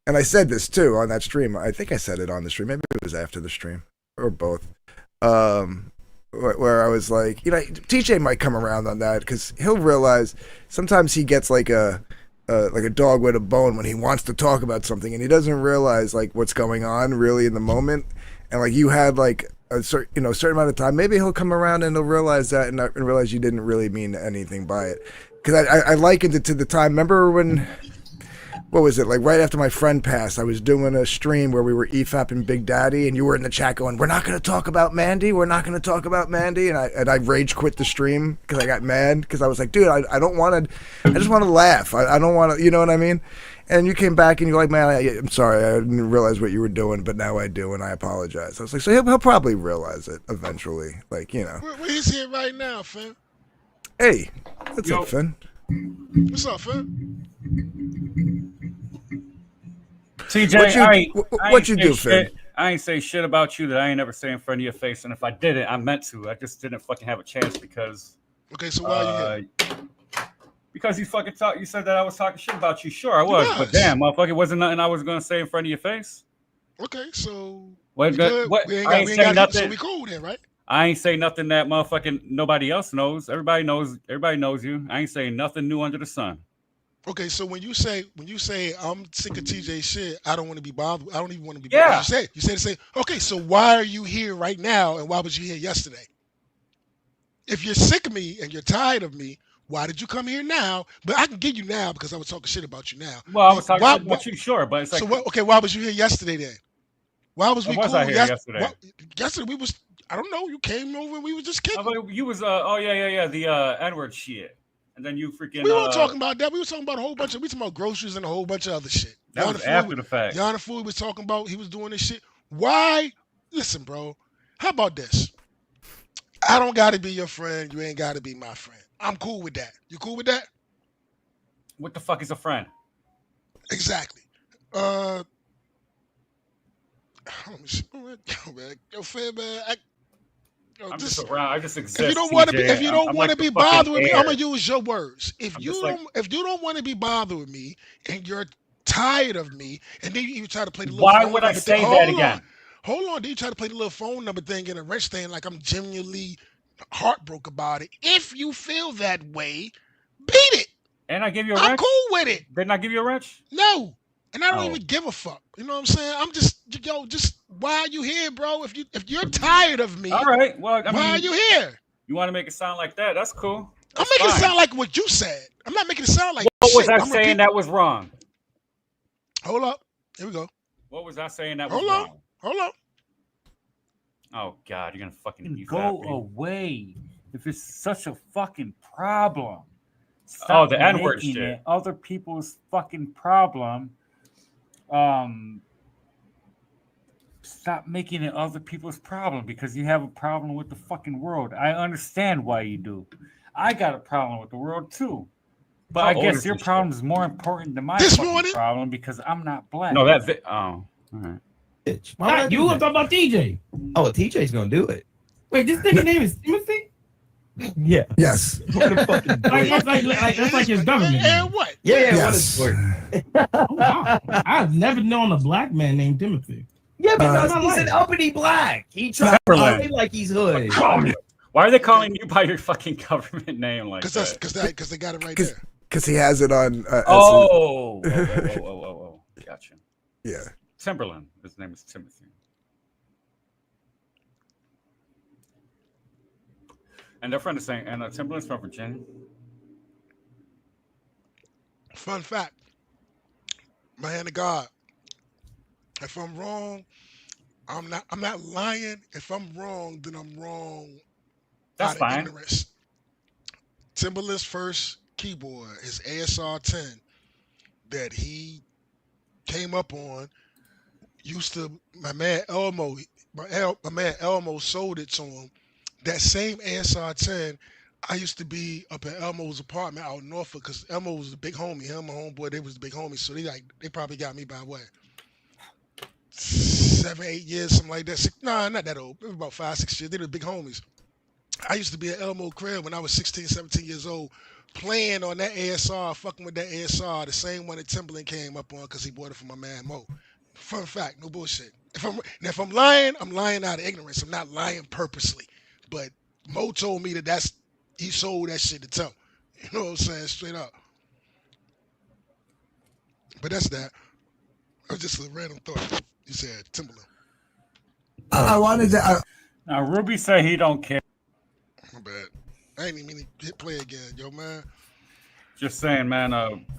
[SPEAKER 15] and I said this too on that stream. I think I said it on the stream. Maybe it was after the stream or both. Where I was like, TJ might come around on that because he'll realize sometimes he gets like a dog with a bone when he wants to talk about something and he doesn't realize like what's going on really in the moment. And like you had like a certain amount of time, maybe he'll come around and he'll realize that and realize you didn't really mean anything by it. Because I likened it to the time. Remember when? What was it, like right after my friend passed, I was doing a stream where we were EFAPing Big Daddy, and you were in the chat going, we're not going to talk about Mandy, and I rage quit the stream because I got mad, because I was like, dude, I don't want to, I just want to laugh, I don't want to, you know what I mean? And you came back and you're like, man, I'm sorry, I didn't realize what you were doing, but now I do, and I apologize. I was like, so he'll probably realize it eventually, like,
[SPEAKER 2] Where he's here right now, fam.
[SPEAKER 15] Hey, what's up, Finn?
[SPEAKER 2] What's up, fam?
[SPEAKER 5] TJ,
[SPEAKER 15] what you do, Finn?
[SPEAKER 5] I ain't say shit about you that I ain't never say in front of your face, and if I did it, I meant to. I just didn't fucking have a chance because.
[SPEAKER 2] Okay, so why are you here?
[SPEAKER 5] Because you fucking talk. You said that I was talking shit about you. Sure, I was, but damn, motherfucker, wasn't nothing I was gonna say in front of your face.
[SPEAKER 2] Okay, so
[SPEAKER 5] what?
[SPEAKER 2] We ain't got nothing. So we cool then, right?
[SPEAKER 5] I ain't say nothing that motherfucking nobody else knows. Everybody knows you. I ain't saying nothing new under the sun.
[SPEAKER 2] Okay, so when you say I'm sick of TJ shit, I don't want to be bothered. I don't even want to be bothered.
[SPEAKER 5] Yeah.
[SPEAKER 2] You said the same. Okay, so why are you here right now, and why was you here yesterday? If you're sick of me and you're tired of me, why did you come here now? But I can get you now because I was talking shit about you now.
[SPEAKER 5] Well, I was talking shit about you, sure, but it's like.
[SPEAKER 2] So okay, why was you here yesterday then? Why was we cool?
[SPEAKER 5] I here yesterday?
[SPEAKER 2] Yesterday we was. I don't know. You came over and we were just kicking.
[SPEAKER 5] You was the N-word shit. And then you freaking.
[SPEAKER 2] We weren't talking about that. We were talking about a whole bunch of. We talking about groceries and a whole bunch of other shit.
[SPEAKER 5] That was after the fact.
[SPEAKER 2] Yana Food was talking about. He was doing this shit. Why? Listen, bro. How about this? I don't got to be your friend. You ain't got to be my friend. I'm cool with that. You cool with that?
[SPEAKER 5] What the fuck is a friend?
[SPEAKER 2] Exactly. Let me see. Yo, fam, man.
[SPEAKER 5] I'm just around. I just exist.
[SPEAKER 2] If you don't want to be bothered with me, I'm gonna use your words. If you don't want to be bothered with me, and you're tired of me, and then you try to play the little.
[SPEAKER 5] Why would I say that again?
[SPEAKER 2] Hold on. Then you try to play the little phone number thing and a wrench thing, like I'm genuinely heartbroken about it. If you feel that way, beat it.
[SPEAKER 5] And I give you a wrench.
[SPEAKER 2] I'm cool with it.
[SPEAKER 5] Didn't I give you a wrench?
[SPEAKER 2] No. And I don't even give a fuck. You know what I'm saying? I'm just why are you here, bro? If you're tired of me,
[SPEAKER 5] all right. Well,
[SPEAKER 2] why are you here?
[SPEAKER 5] You want to make it sound like that? That's cool.
[SPEAKER 2] I'm making it sound like what you said. I'm not making it sound like.
[SPEAKER 5] What was I saying that was wrong?
[SPEAKER 2] Hold up. Here we go.
[SPEAKER 5] What was I saying that was wrong?
[SPEAKER 2] Hold on.
[SPEAKER 5] Oh God, you're gonna fucking go away. If it's such a fucking problem, stop the N-word shit. Other people's fucking problem. Stop making it other people's problem because you have a problem with the fucking world. I understand why you do. I got a problem with the world too. But I guess your problem is more important than my fucking problem because I'm not black. No, all right.
[SPEAKER 16] Why you talking about TJ? Oh, TJ's gonna do it. Wait, this nigga name is Timothy?
[SPEAKER 7] Yeah.
[SPEAKER 15] Yes.
[SPEAKER 16] That's like his government.
[SPEAKER 2] And what?
[SPEAKER 16] Yeah.
[SPEAKER 15] Yes.
[SPEAKER 16] What is wow. I've never known a black man named Timothy.
[SPEAKER 7] Yeah, because he's an uppity black. He tries to play like he's hood.
[SPEAKER 5] Why are they calling you by your fucking government name like that?
[SPEAKER 2] Because they got it right there.
[SPEAKER 15] Because he has it on.
[SPEAKER 5] Whoa. Gotcha.
[SPEAKER 15] Yeah.
[SPEAKER 5] Timberland. His name is Timothy. And they're from the same. And Timberland's from Virginia.
[SPEAKER 2] Fun fact, my hand to God. If I'm wrong, I'm not. I'm not lying. If I'm wrong, then I'm wrong
[SPEAKER 5] That's
[SPEAKER 2] out of
[SPEAKER 5] fine.
[SPEAKER 2] ignorance. Timberland's first keyboard is ASR 10 that he came up on. Used to my man Elmo, my man Elmo sold it to him. That same ASR 10, I used to be up at Elmo's apartment out in Norfolk because Elmo was the big homie. Him and my homeboy, they was the big homies. So they probably got me by what 7, 8 years, something like that. Nah, not that old. It was about 5, 6 years. They were the big homies. I used to be at Elmo crib when I was 16, 17 years old, playing on that ASR, fucking with that ASR, the same one that Timberland came up on because he bought it for my man Mo. Fun fact, no bullshit. If I'm lying, I'm lying out of ignorance. I'm not lying purposely. But Mo told me that he sold that shit to Tim. You know what I'm saying? Straight up. But that's that. That was just a random thought. You said Timberland.
[SPEAKER 15] I wanted to.
[SPEAKER 5] Now Ruby said he don't care.
[SPEAKER 2] My bad. I ain't even mean to hit play again, yo man.
[SPEAKER 5] Just saying, man.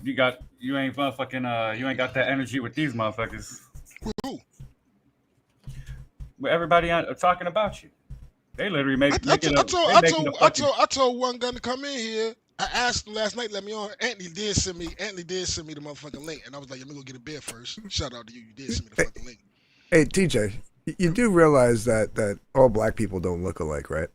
[SPEAKER 5] You ain't motherfucking. You ain't got that energy with these motherfuckers.
[SPEAKER 2] Who?
[SPEAKER 5] With everybody talking about you. They literally
[SPEAKER 2] I told one gun to come in here. I asked him last night, let me on. Anthony did send me the motherfucking link. And I was like, let me go get a beer first. Shout out to you. You did send me the fucking link.
[SPEAKER 15] Hey, TJ, you do realize that all black people don't look alike, right?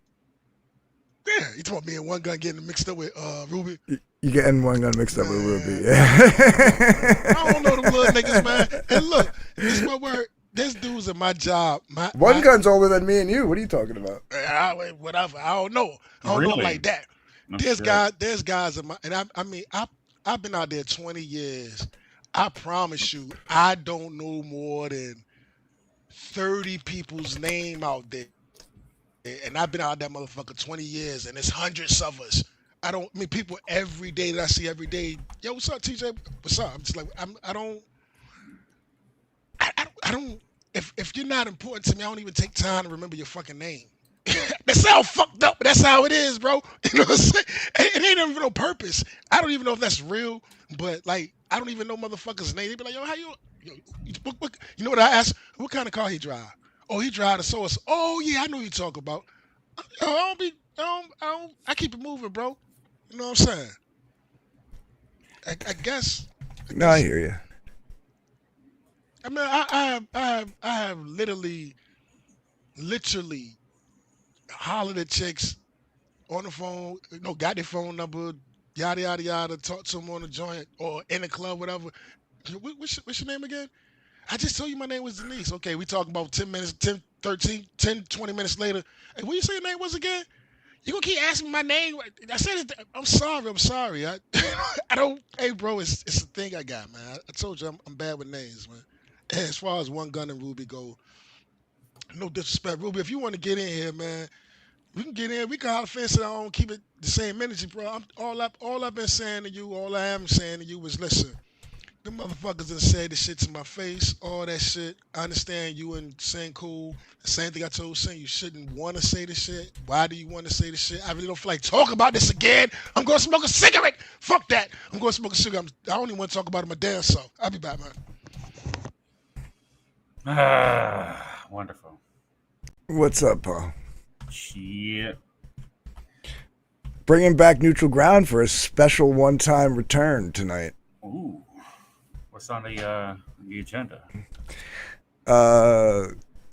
[SPEAKER 2] Yeah, you talking about me and one gun getting mixed up with Ruby?
[SPEAKER 15] You getting one gun mixed up with Ruby.
[SPEAKER 2] Yeah. I don't know them little niggas, man. And look, this is my word. There's dudes in my job.
[SPEAKER 15] One gun's older than me and you. What are you talking about?
[SPEAKER 2] Whatever. I don't know. I don't know like that. There's guys in my, and I've been out there 20 years. I promise you, I don't know more than 30 people's name out there. And I've been out that motherfucker 20 years, and there's hundreds of us. People every day that I see every day. Yo, what's up, TJ? What's up? I'm just like, I don't. If you're not important to me, I don't even take time to remember your fucking name. That sounds fucked up, but that's how it is, bro. You know what I'm saying? It ain't even no purpose. I don't even know if that's real, but like, I don't even know motherfuckers' name. They be like, yo, how you? You know what I asked? What kind of car he drive? Oh, he drive the Source. Oh yeah, I know you talk about. I keep it moving, bro. You know what I'm saying? I guess.
[SPEAKER 15] No, I hear you.
[SPEAKER 2] I mean, I have literally hollered at chicks on the phone, got their phone number, yada, yada, yada, talk to them on the joint or in the club, whatever. What's your name again? I just told you my name was Denise. Okay, we talking about 10 minutes, 10, 13, 10, 20 minutes later. Hey, what you say your name was again? You gonna keep asking me my name? I said it. I'm sorry. I don't. Hey, bro, it's a thing I got, man. I told you I'm bad with names, man. And as far as one gun and Ruby go, no disrespect, Ruby. If you want to get in here, man, we can get in. We can holler fence it on, keep it the same energy, bro. All I've been saying to you, all I am saying to you is, listen. The motherfuckers that said the shit to my face, all that shit. I understand you and Sin cool. The same thing I told Sin, you shouldn't want to say the shit. Why do you want to say the shit? I really don't feel like talking about this again. I'm going to smoke a cigarette. Fuck that. I'm going to smoke a cigarette. I don't even want to talk about it in my damn self. I'll be back, man.
[SPEAKER 5] Wonderful.
[SPEAKER 15] What's up, Paul?
[SPEAKER 5] Shit.
[SPEAKER 15] Bringing back Neutral Ground for a special one-time return tonight.
[SPEAKER 5] Ooh. What's on the agenda?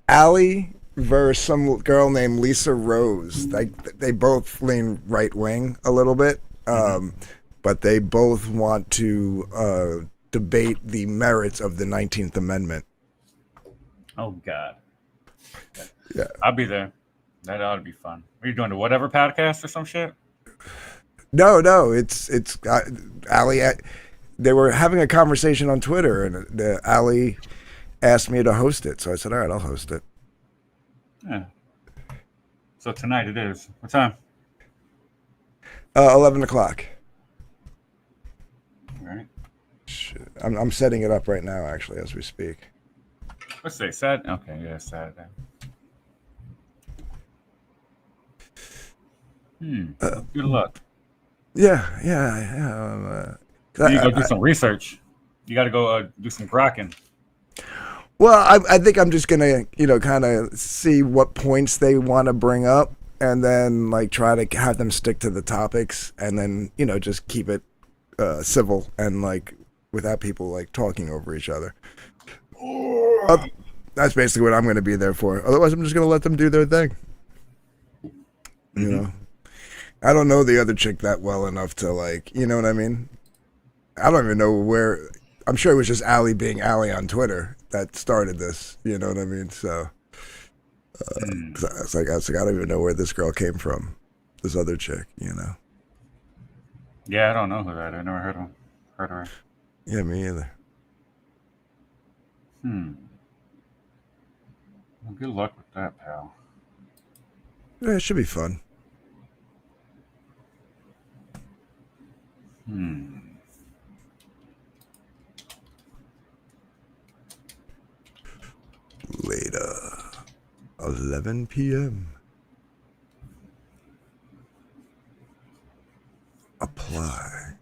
[SPEAKER 15] Allie versus some girl named Lisa Rose. They both lean right wing a little bit, but they both want to debate the merits of the 19th Amendment.
[SPEAKER 5] Oh God.
[SPEAKER 15] Yeah,
[SPEAKER 5] I'll be there. That ought to be fun. Are you doing the whatever podcast or some shit?
[SPEAKER 15] No, it's Allie. They were having a conversation on Twitter, and Ali asked me to host it. So I said, all right, I'll host it.
[SPEAKER 5] Yeah. So tonight it is. What time?
[SPEAKER 15] 11 o'clock.
[SPEAKER 5] All right.
[SPEAKER 15] Shit. I'm setting it up right now, actually, as we speak.
[SPEAKER 5] Let's say Saturday. Okay, yeah, Saturday. Good luck.
[SPEAKER 15] Yeah.
[SPEAKER 5] You go do some research. You got to go do some grokking.
[SPEAKER 15] Well, I think I'm just gonna, kind of see what points they want to bring up, and then like try to have them stick to the topics, and then just keep it civil and like without people like talking over each other. That's basically what I'm going to be there for. Otherwise, I'm just going to let them do their thing. I don't know the other chick that well enough to like, you know what I mean? I don't even know where. I'm sure it was just Allie being Allie on Twitter that started this. You know what I mean? So it's like I don't even know where this girl came from. This other chick,
[SPEAKER 5] Yeah, I don't know who that is. I never heard of her.
[SPEAKER 15] Yeah, me either.
[SPEAKER 5] Well, good luck with that, pal.
[SPEAKER 15] Yeah, it should be fun. Later. 11 p.m. Apply.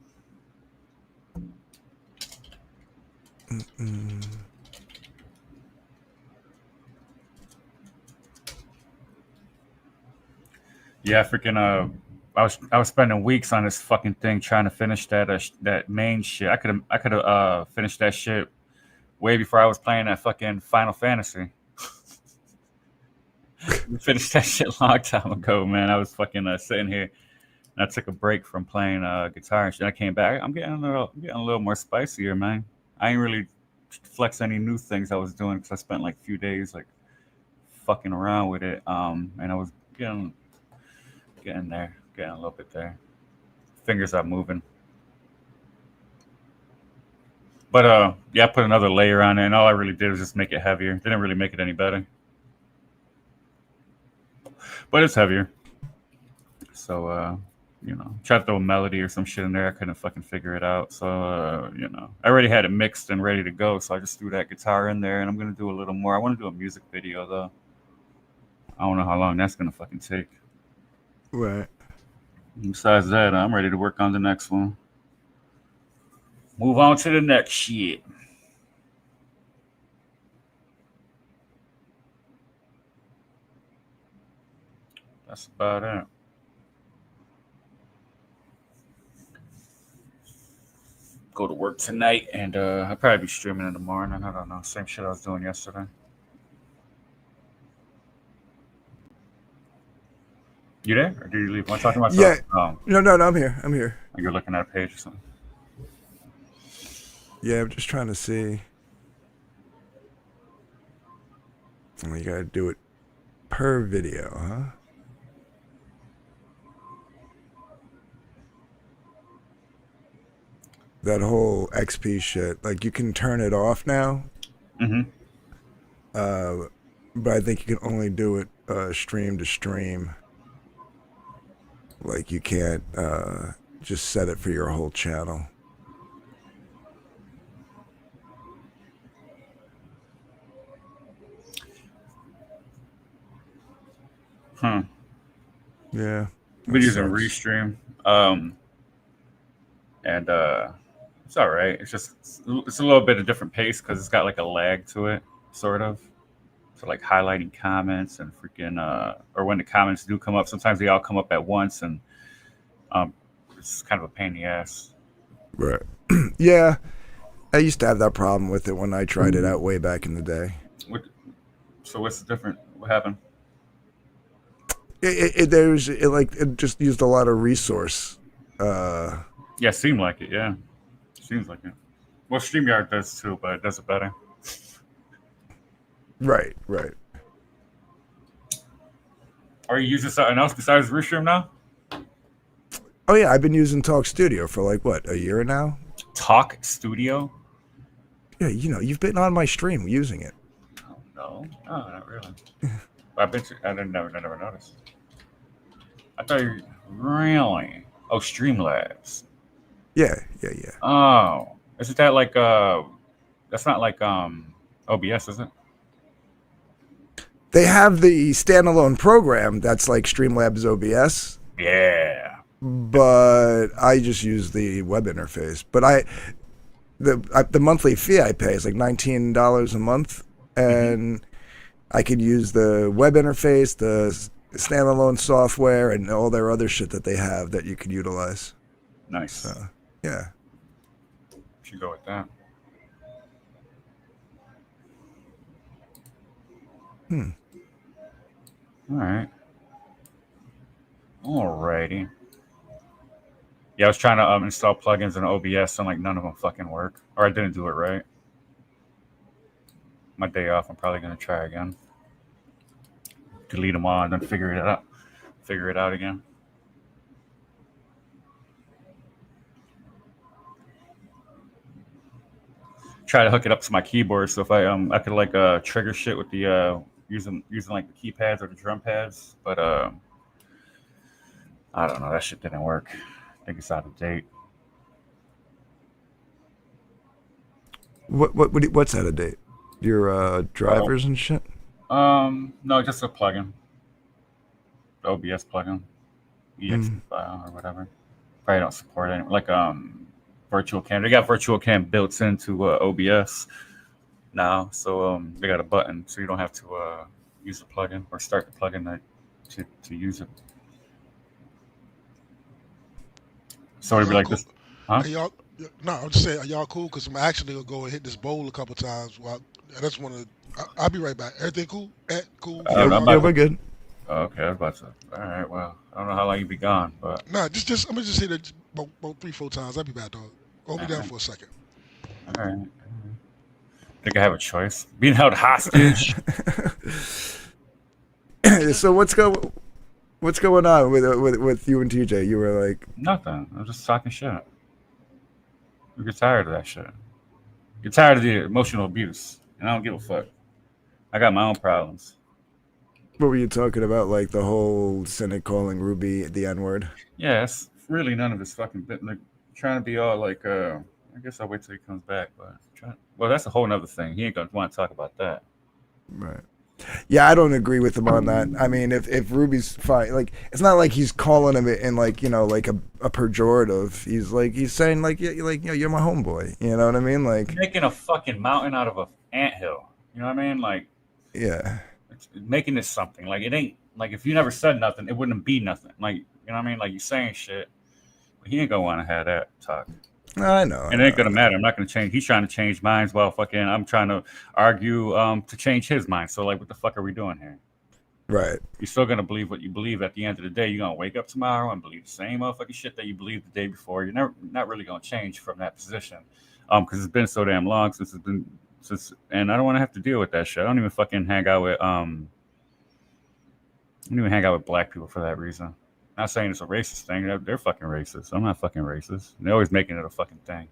[SPEAKER 5] Yeah, freaking I was spending weeks on this fucking thing trying to finish that main shit. I could have finished that shit way before I was playing that fucking Final Fantasy. We finished that shit a long time ago, man. I was fucking sitting here, and I took a break from playing guitar and shit. I came back. I'm getting a little more spicier, man. I ain't really flex any new things I was doing because I spent like a few days like fucking around with it. And I was getting there, getting a little bit there. Fingers are moving. But yeah, I put another layer on it, and all I really did was just make it heavier. Didn't really make it any better. But it's heavier. So try to throw a melody or some shit in there. I couldn't fucking figure it out. So I already had it mixed and ready to go. So I just threw that guitar in there, and I'm gonna do a little more. I want to do a music video though. I don't know how long that's gonna fucking take.
[SPEAKER 15] Right.
[SPEAKER 5] Besides that, I'm ready to work on the next one. Move on to the next shit. That's about it. Go to work tonight, and I'll probably be streaming in the morning. I don't know. Same shit I was doing yesterday. You there? Or did you leave? Am I talking about
[SPEAKER 15] Yeah.
[SPEAKER 5] something?
[SPEAKER 15] No, I'm here.
[SPEAKER 5] You're looking at a page or something.
[SPEAKER 15] Yeah, I'm just trying to see. Oh, you gotta do it per video, huh? That whole XP shit, like you can turn it off now. But I think you can only do it stream to stream. Like you can't just set it for your whole channel. Yeah.
[SPEAKER 5] I've been using Restream. And it's all right. It's a little bit of different pace because it's got like a lag to it, sort of. So like highlighting comments and freaking or when the comments do come up, sometimes they all come up at once, and it's kind of a pain in the ass.
[SPEAKER 15] Right. Yeah. I used to have that problem with it when I tried it out way back in the day.
[SPEAKER 5] So what's the difference? What happened?
[SPEAKER 15] It just used a lot of resource.
[SPEAKER 5] Yeah, it seemed like it. Yeah, seems like it. Well, StreamYard does too, but it does it better.
[SPEAKER 15] Right.
[SPEAKER 5] Are you using something else besides Restream now?
[SPEAKER 15] Oh yeah, I've been using Talk Studio for like what, a year now?
[SPEAKER 5] Talk Studio?
[SPEAKER 15] Yeah, you've been on my stream using it.
[SPEAKER 5] Oh, no, not really. I never noticed. I thought you really. Oh, Streamlabs.
[SPEAKER 15] Yeah.
[SPEAKER 5] Oh, isn't that like that's not like OBS, is it?
[SPEAKER 15] They have the standalone program that's like Streamlabs OBS,
[SPEAKER 5] Yeah.
[SPEAKER 15] But I just use the web interface. But the monthly fee I pay is like $19 a month, and I could use the web interface, the standalone software, and all their other shit that they have that you could utilize.
[SPEAKER 5] Nice.
[SPEAKER 15] So, yeah.
[SPEAKER 5] Should go with that. All right. Alrighty. Yeah, I was trying to install plugins in OBS, and like none of them fucking work, or I didn't do it right. My day off, I'm probably gonna try again. Delete them all and then figure it out. Figure it out again. Try to hook it up to my keyboard, so if I could like trigger shit with the using like the keypads or the drum pads, but I don't know, that shit didn't work. I think it's out of date.
[SPEAKER 15] What's out of date? Your drivers and shit?
[SPEAKER 5] No, just a plugin. The OBS plugin. EXE file or whatever. Probably don't support it. Like virtual cam. They got virtual cam built into OBS now, so they got a button, so you don't have to use the plugin or start the plugin to use it. So it'd be like
[SPEAKER 2] cool?
[SPEAKER 5] this. Huh?
[SPEAKER 2] Are y'all, no, I'm just saying, are y'all cool? Because I'm actually gonna go and hit this bowl a couple times. Well, I just want to. I'll be right back. Everything cool? Cool.
[SPEAKER 15] Yeah, we're good.
[SPEAKER 5] Okay, I was about to. All right, well, I don't know how long you be gone, but
[SPEAKER 2] nah, just I'm gonna just hit it about 3-4 times. I'll be back, dog. Hold me down for a second.
[SPEAKER 5] All right. Think I have a choice? Being held hostage.
[SPEAKER 15] So what's going on with you and TJ? You were like
[SPEAKER 5] nothing. I'm just talking shit. We get tired of that shit. Get tired of the emotional abuse, and I don't give a fuck. I got my own problems.
[SPEAKER 15] What were you talking about? Like the whole Cynic calling Ruby the N-word?
[SPEAKER 5] Yeah, it's really none of his fucking bit. Like, trying to be all like, I guess I'll wait till he comes back. But well, that's a whole nother thing. He ain't gonna want to talk about that.
[SPEAKER 15] Right. Yeah, I don't agree with him on that. I mean, if Ruby's fine, like it's not like he's calling him in like like a pejorative. He's saying like you're my homeboy. You know what I mean? Like
[SPEAKER 5] making a fucking mountain out of a anthill. You know what I mean? Like
[SPEAKER 15] yeah,
[SPEAKER 5] it's making this something. Like it ain't like if you never said nothing, it wouldn't be nothing. Like you know what I mean? Like you saying shit, but he ain't gonna want to have that talk.
[SPEAKER 15] I know.
[SPEAKER 5] And it ain't gonna matter. I'm not gonna change. He's trying to change minds while fucking I'm trying to argue to change his mind. So like, what the fuck are we doing here?
[SPEAKER 15] Right.
[SPEAKER 5] You're still gonna believe what you believe. At the end of the day, you're gonna wake up tomorrow and believe the same motherfucking shit that you believed the day before. You're not really gonna change from that position, because it's been so damn long since and I don't want to have to deal with that shit. I don't even fucking hang out with I don't even hang out with black people for that reason. Not saying it's a racist thing. They're fucking racist. I'm not fucking racist. They're always making it a fucking thing.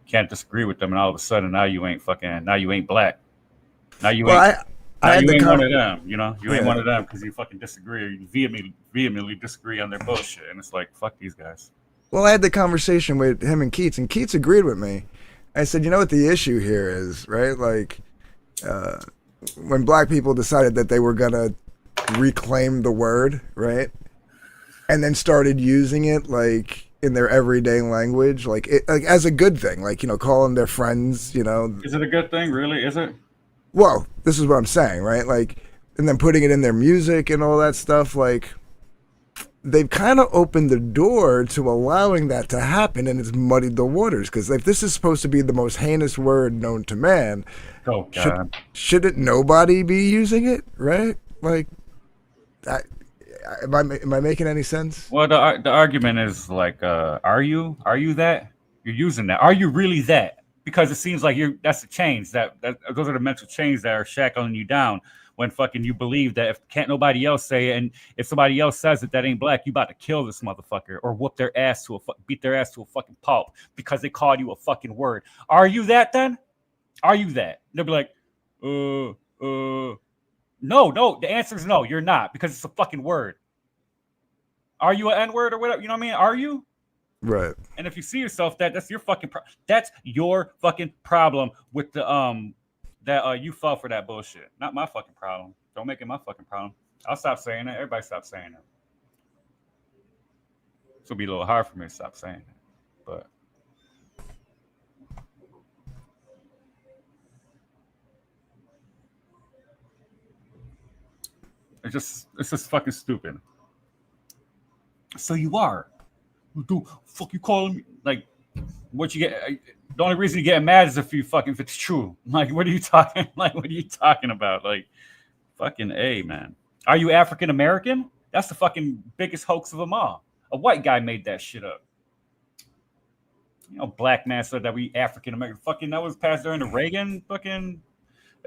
[SPEAKER 5] Can't disagree with them, and all of a sudden now you ain't black. Now you ain't. You ain't one of them. You know, you ain't one of them because you fucking disagree. Or you vehemently disagree on their bullshit, and it's like fuck these guys.
[SPEAKER 15] Well, I had the conversation with him and Keats agreed with me. I said, you know what the issue here is, right? Like, when black people decided that they were gonna reclaim the word, right? And then started using it like in their everyday language, like as a good thing, like calling their friends,
[SPEAKER 5] Is it a good thing, really? Is it?
[SPEAKER 15] Well, this is what I'm saying, right? Like, and then putting it in their music and all that stuff, like they've kind of opened the door to allowing that to happen, and it's muddied the waters. Because if this is supposed to be the most heinous word known to man, shouldn't nobody be using it, right? Like, am I making any sense?
[SPEAKER 5] Well, the argument is like, are you that? You're using that. Are you really that? Because it seems like that's the chains that those are the mental chains that are shackling you down when fucking you believe that if can't nobody else say it, and if somebody else says it that ain't black, you about to kill this motherfucker or whoop their ass beat their ass to a fucking pulp because they called you a fucking word. Are you that then? Are you that? They'll be like, no. The answer is no, you're not, because it's a fucking word. Are you an N-word or whatever? You know what I mean? Are you?
[SPEAKER 15] Right.
[SPEAKER 5] And if you see yourself that's your fucking that's your fucking problem with the that you fell for that bullshit. Not my fucking problem. Don't make it my fucking problem. I'll stop saying it. Everybody stop saying it. it'll be a little hard for me to stop saying it. But it's just fucking stupid. So you are. Do fuck you calling me like what you get? The only reason you get mad is if it's true. Like what are you talking? Like what are you talking about? Like fucking A, man. Are you African American? That's the fucking biggest hoax of them all. A white guy made that shit up. You know, black man said that we African American. Fucking that was passed during the Reagan fucking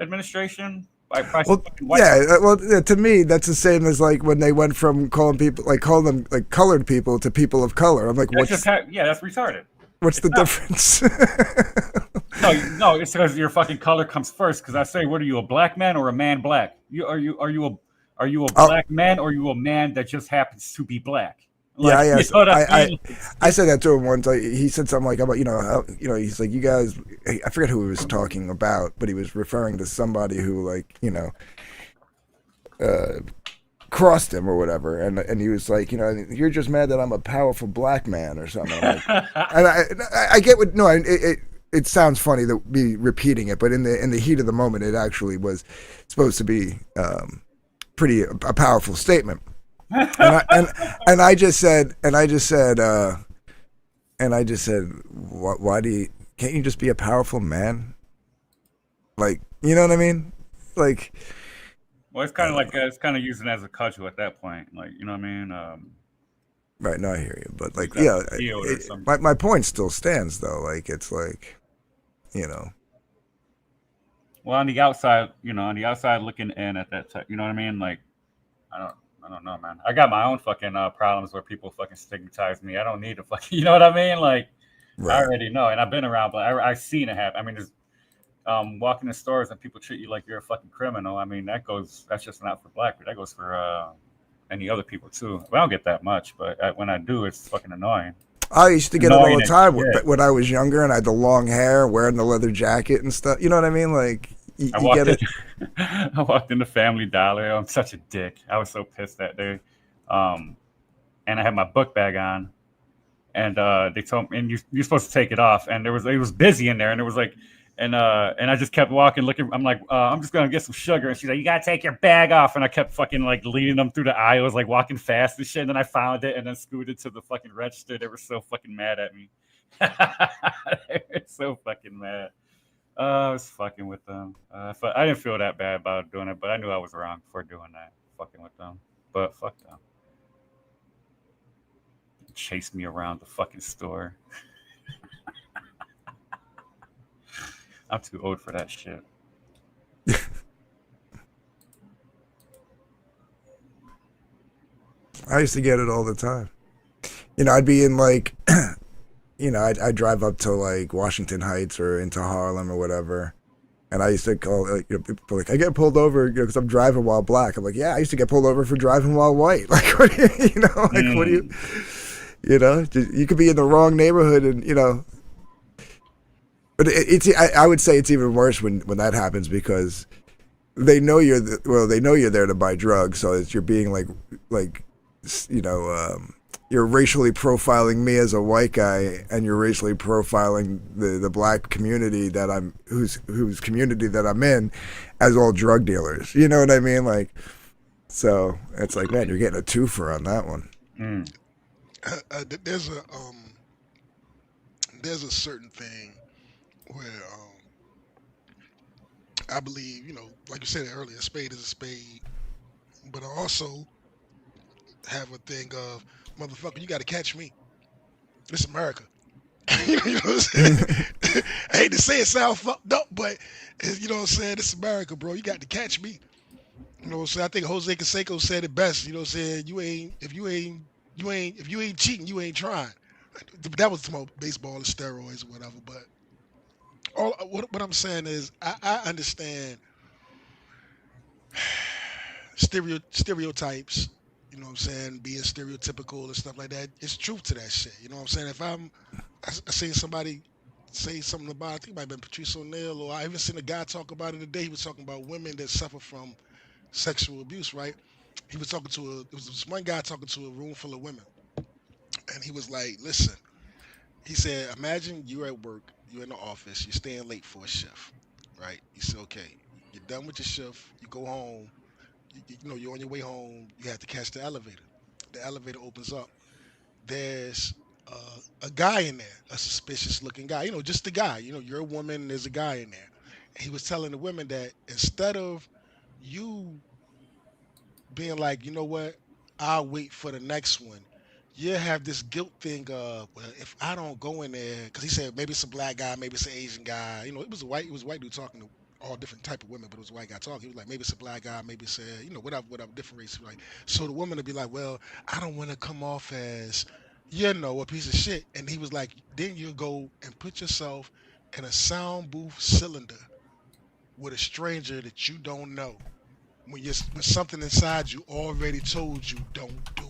[SPEAKER 5] administration.
[SPEAKER 15] Well, to me, that's the same as like when they went from calling them like colored people to people of color. I'm like,
[SPEAKER 5] that's retarded.
[SPEAKER 15] What's the difference?
[SPEAKER 5] No, it's because your fucking color comes first. Because I say, what are you, a black man or a man black? Are you a black man or are you a man that just happens to be black? Like,
[SPEAKER 15] yeah,
[SPEAKER 5] you know what I mean?
[SPEAKER 15] I said that to him once. He said something like about he's like, you guys. I forget who he was talking about, but he was referring to somebody who crossed him or whatever, and he was like, you're just mad that I'm a powerful black man or something. Like, and I get what it sounds funny that me repeating it, but in the heat of the moment, it actually was supposed to be a powerful statement. And I just said, why can't you just be a powerful man? Like, you know what I mean? Like,
[SPEAKER 5] well, it's kind of it's kind of using it as a cudgel at that point. Like, you know what I mean?
[SPEAKER 15] Right. No, I hear you, but like, yeah, my point still stands though. Like, it's like,
[SPEAKER 5] Well, on the outside, looking in at that time, you know what I mean? Like, I don't know, man. I got my own fucking problems where people fucking stigmatize me. I don't need to fucking, you know what I mean? Like, right. I already know, and I've been around, but I've seen it happen. I mean, there's walking in stores and people treat you like you're a fucking criminal. I mean, that's just not for black people. That goes for any other people too. I don't get that much, but when I do, it's fucking annoying.
[SPEAKER 15] I used to get it all the time when I was younger and I had the long hair, wearing the leather jacket and stuff. You know what I mean? Like, you get it.
[SPEAKER 5] I walked into Family Dollar. I'm such a dick. I was so pissed that day. And I had my book bag on, and they told me, and you're supposed to take it off. And it was busy in there, and it was like, and I just kept walking, looking. I'm like, I'm just gonna get some sugar. And she's like, you gotta take your bag off. And I kept fucking like leading them through the aisles, like walking fast and shit. And then I found it, and then scooted to the fucking register. They were so fucking mad at me. They were so fucking mad. I was fucking with them. I didn't feel that bad about doing it, but I knew I was wrong for doing that, fucking with them. But fuck them. Chase me around the fucking store. I'm too old for that shit.
[SPEAKER 15] I used to get it all the time. I'd be in like, I'd drive up to like Washington Heights or into Harlem or whatever. And I used to call people like, I get pulled over because I'm driving while black. I'm like, yeah, I used to get pulled over for driving while white. Like, what do you could be in the wrong neighborhood and, but I would say it's even worse when that happens because they know you're there to buy drugs. So you're being you're racially profiling me as a white guy, and you're racially profiling the black community whose community that I'm in as all drug dealers. You know what I mean? Like, so it's like, man, you're getting a twofer on that one.
[SPEAKER 2] There's a certain thing where I believe, like you said earlier, a spade is a spade, but I also have a thing of, motherfucker, you got to catch me. It's America. You know what I'm saying? I hate to say it, sound fucked up, but you know what I'm saying? It's America, bro. You got to catch me. You know what I'm saying? I think Jose Canseco said it best. You know what I'm saying? If you ain't cheating, you ain't trying. That was about baseball and steroids or whatever. But what I'm saying is, I understand stereotypes. You know what I'm saying? Being stereotypical and stuff like that. It's truth to that shit. You know what I'm saying? If I seen somebody say something about, I think it might have been Patrice O'Neal, or I even seen a guy talk about it today. He was talking about women that suffer from sexual abuse, right? He was talking to there was this one guy talking to a room full of women. and he was like, "Listen," he said, "Imagine you're at work, you're in the office, you're staying late for a shift, right?" He said, "Okay, you're done with your shift, you go home, you know, you're on your way home, you have to catch the elevator. The elevator opens up. There's a guy in there, a suspicious looking guy, you know, just a guy. You know, you're a woman, and there's a guy in there." And he was telling the women that instead of you being like, you know what, I'll wait for the next one, you have this guilt thing of, well, if I don't go in there, because he said maybe it's a black guy, maybe it's an Asian guy. You know, it was a white dude talking to all different type of women, but it was a white guy talking. He was like, maybe it's a black guy, maybe it's a, you know, whatever different race. Like, so the woman would be like, well, I don't want to come off as, you know, a piece of shit. And he was like, then you go and put yourself in a sound booth cylinder with a stranger that you don't know, when something inside you already told you don't do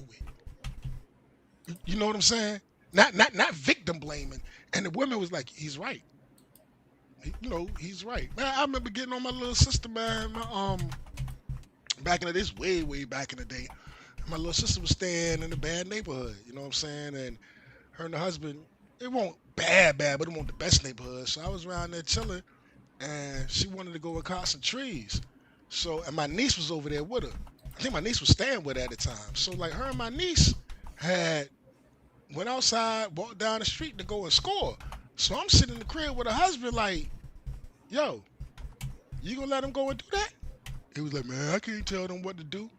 [SPEAKER 2] it. You know what I'm saying? Not victim blaming. And the woman was like, he's right. You know, he's right. Man, I remember getting on my little sister, man. Back in the days, way back in the day, my little sister was staying in a bad neighborhood. You know what I'm saying? And her and the husband, it won't bad, but it won't the best neighborhood. So I was around there chilling, and she wanted to go and cut some trees. So, and my niece was over there with her. I think my niece was staying with her at the time. So, like, her and my niece went outside, walked down the street to go and score. So I'm sitting in the crib with her husband, like, yo, you gonna let him go and do that? He was like, man, I can't tell them what to do.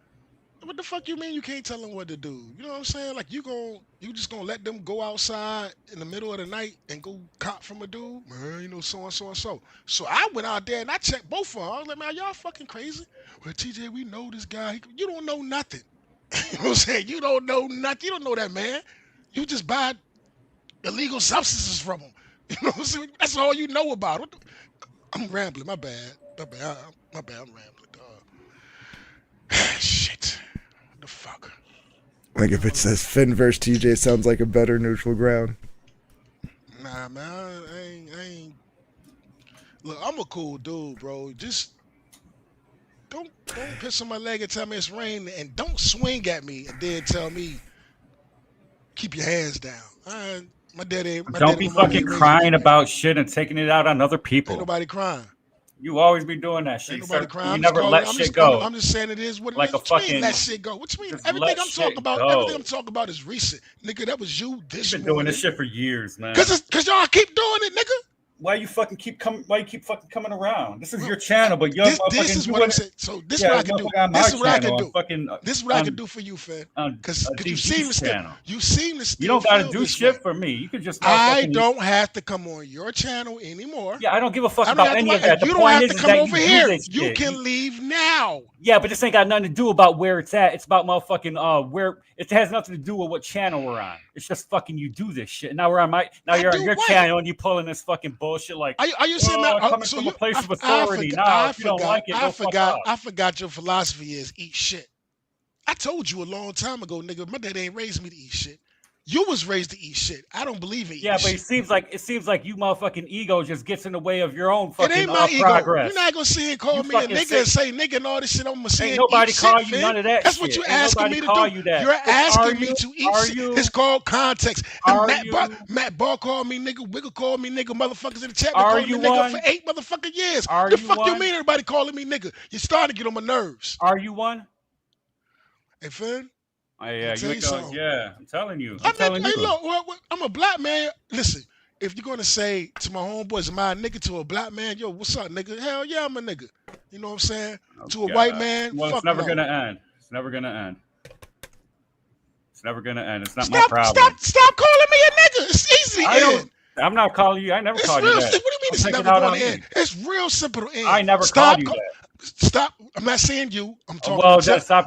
[SPEAKER 2] What the fuck you mean you can't tell them what to do? You know what I'm saying? Like, you just gonna let them go outside in the middle of the night and go cop from a dude? Man, you know, so and so and so. So I went out there and I checked both of them. I was like, man, y'all fucking crazy? Well, TJ, we know this guy. You don't know nothing. You know what I'm saying? You don't know nothing. You don't know that man. You just buy illegal substances from him. You know what I'm saying? That's all you know about. I'm rambling. My bad. I'm rambling, dog. Shit. What the fuck?
[SPEAKER 15] Like if it says Finn versus TJ, sounds like a better neutral ground.
[SPEAKER 2] Nah, man, I ain't. Look, I'm a cool dude, bro. Just don't piss on my leg and tell me it's raining, and don't swing at me and then tell me keep your hands down. My daddy.
[SPEAKER 5] Don't be fucking crying about shit and taking it out on other people.
[SPEAKER 2] Ain't nobody crying.
[SPEAKER 5] You always be doing that shit.
[SPEAKER 2] Ain't nobody crying.
[SPEAKER 5] You never let shit go.
[SPEAKER 2] I'm just saying it is what it
[SPEAKER 5] like
[SPEAKER 2] is.
[SPEAKER 5] A fucking,
[SPEAKER 2] let shit go. What you mean? Everything I'm talking about is recent, nigga. That was you this
[SPEAKER 5] You've been
[SPEAKER 2] morning.
[SPEAKER 5] doing this shit for years, man.
[SPEAKER 2] Cause y'all keep doing it, nigga.
[SPEAKER 5] Why you keep fucking coming around? This is your channel, but you're
[SPEAKER 2] this is what I'm saying. So this is what I can do. This is what I can do. This is what I can do for you, Finn. Because you seem to still.
[SPEAKER 5] You don't gotta do shit for me. You can just.
[SPEAKER 2] I don't have to come on your channel anymore.
[SPEAKER 5] Yeah, I don't give a fuck about any of that.
[SPEAKER 2] You don't have to come over here. You can leave now.
[SPEAKER 5] Yeah, but this ain't got nothing to do about where it's at. It's about motherfucking where it has nothing to do with what channel we're on. It's just fucking you do this shit. Now you're on your channel and you pulling this fucking bullshit like.
[SPEAKER 2] Are you saying that?
[SPEAKER 5] Coming from a place of authority? Now, if you don't like it,
[SPEAKER 2] I forgot your philosophy is eat shit. I told you a long time ago, nigga. My dad ain't raised me to eat shit. You was raised to eat shit. I don't believe in eating shit.
[SPEAKER 5] it seems like you motherfucking ego just gets in the way of your own fucking
[SPEAKER 2] it ain't my ego.
[SPEAKER 5] Progress.
[SPEAKER 2] You're not gonna see and call me a nigga and say nigga and all this shit. I'm gonna say
[SPEAKER 5] ain't nobody call you none of that.
[SPEAKER 2] That's what you're asking me to do. You're asking me to eat shit. It's called context. Matt Ball called me nigga. Wiggle called me nigga. Motherfuckers in the chat been calling me nigga for 8 motherfucking years. The fuck you mean everybody calling me nigga? You're starting to get on my nerves.
[SPEAKER 5] Are you one?
[SPEAKER 2] Hey Finn.
[SPEAKER 5] Yeah, I'm telling you.
[SPEAKER 2] Look, I'm a black man. Listen, if you're gonna say to my homeboys, am I a nigga to a black man? Yo, what's up, nigga? Hell yeah, I'm a nigga. You know what I'm saying? To a white man,
[SPEAKER 5] well,
[SPEAKER 2] fuck
[SPEAKER 5] it's never gonna end. It's never gonna end. It's never gonna end. It's not my problem.
[SPEAKER 2] Stop calling me a nigga. It's easy.
[SPEAKER 5] I'm not calling you. I never called you that.
[SPEAKER 2] What do you mean it's never going to end? It's real simple to end.
[SPEAKER 5] I never called you that.
[SPEAKER 2] Stop. I'm not saying you. I'm talking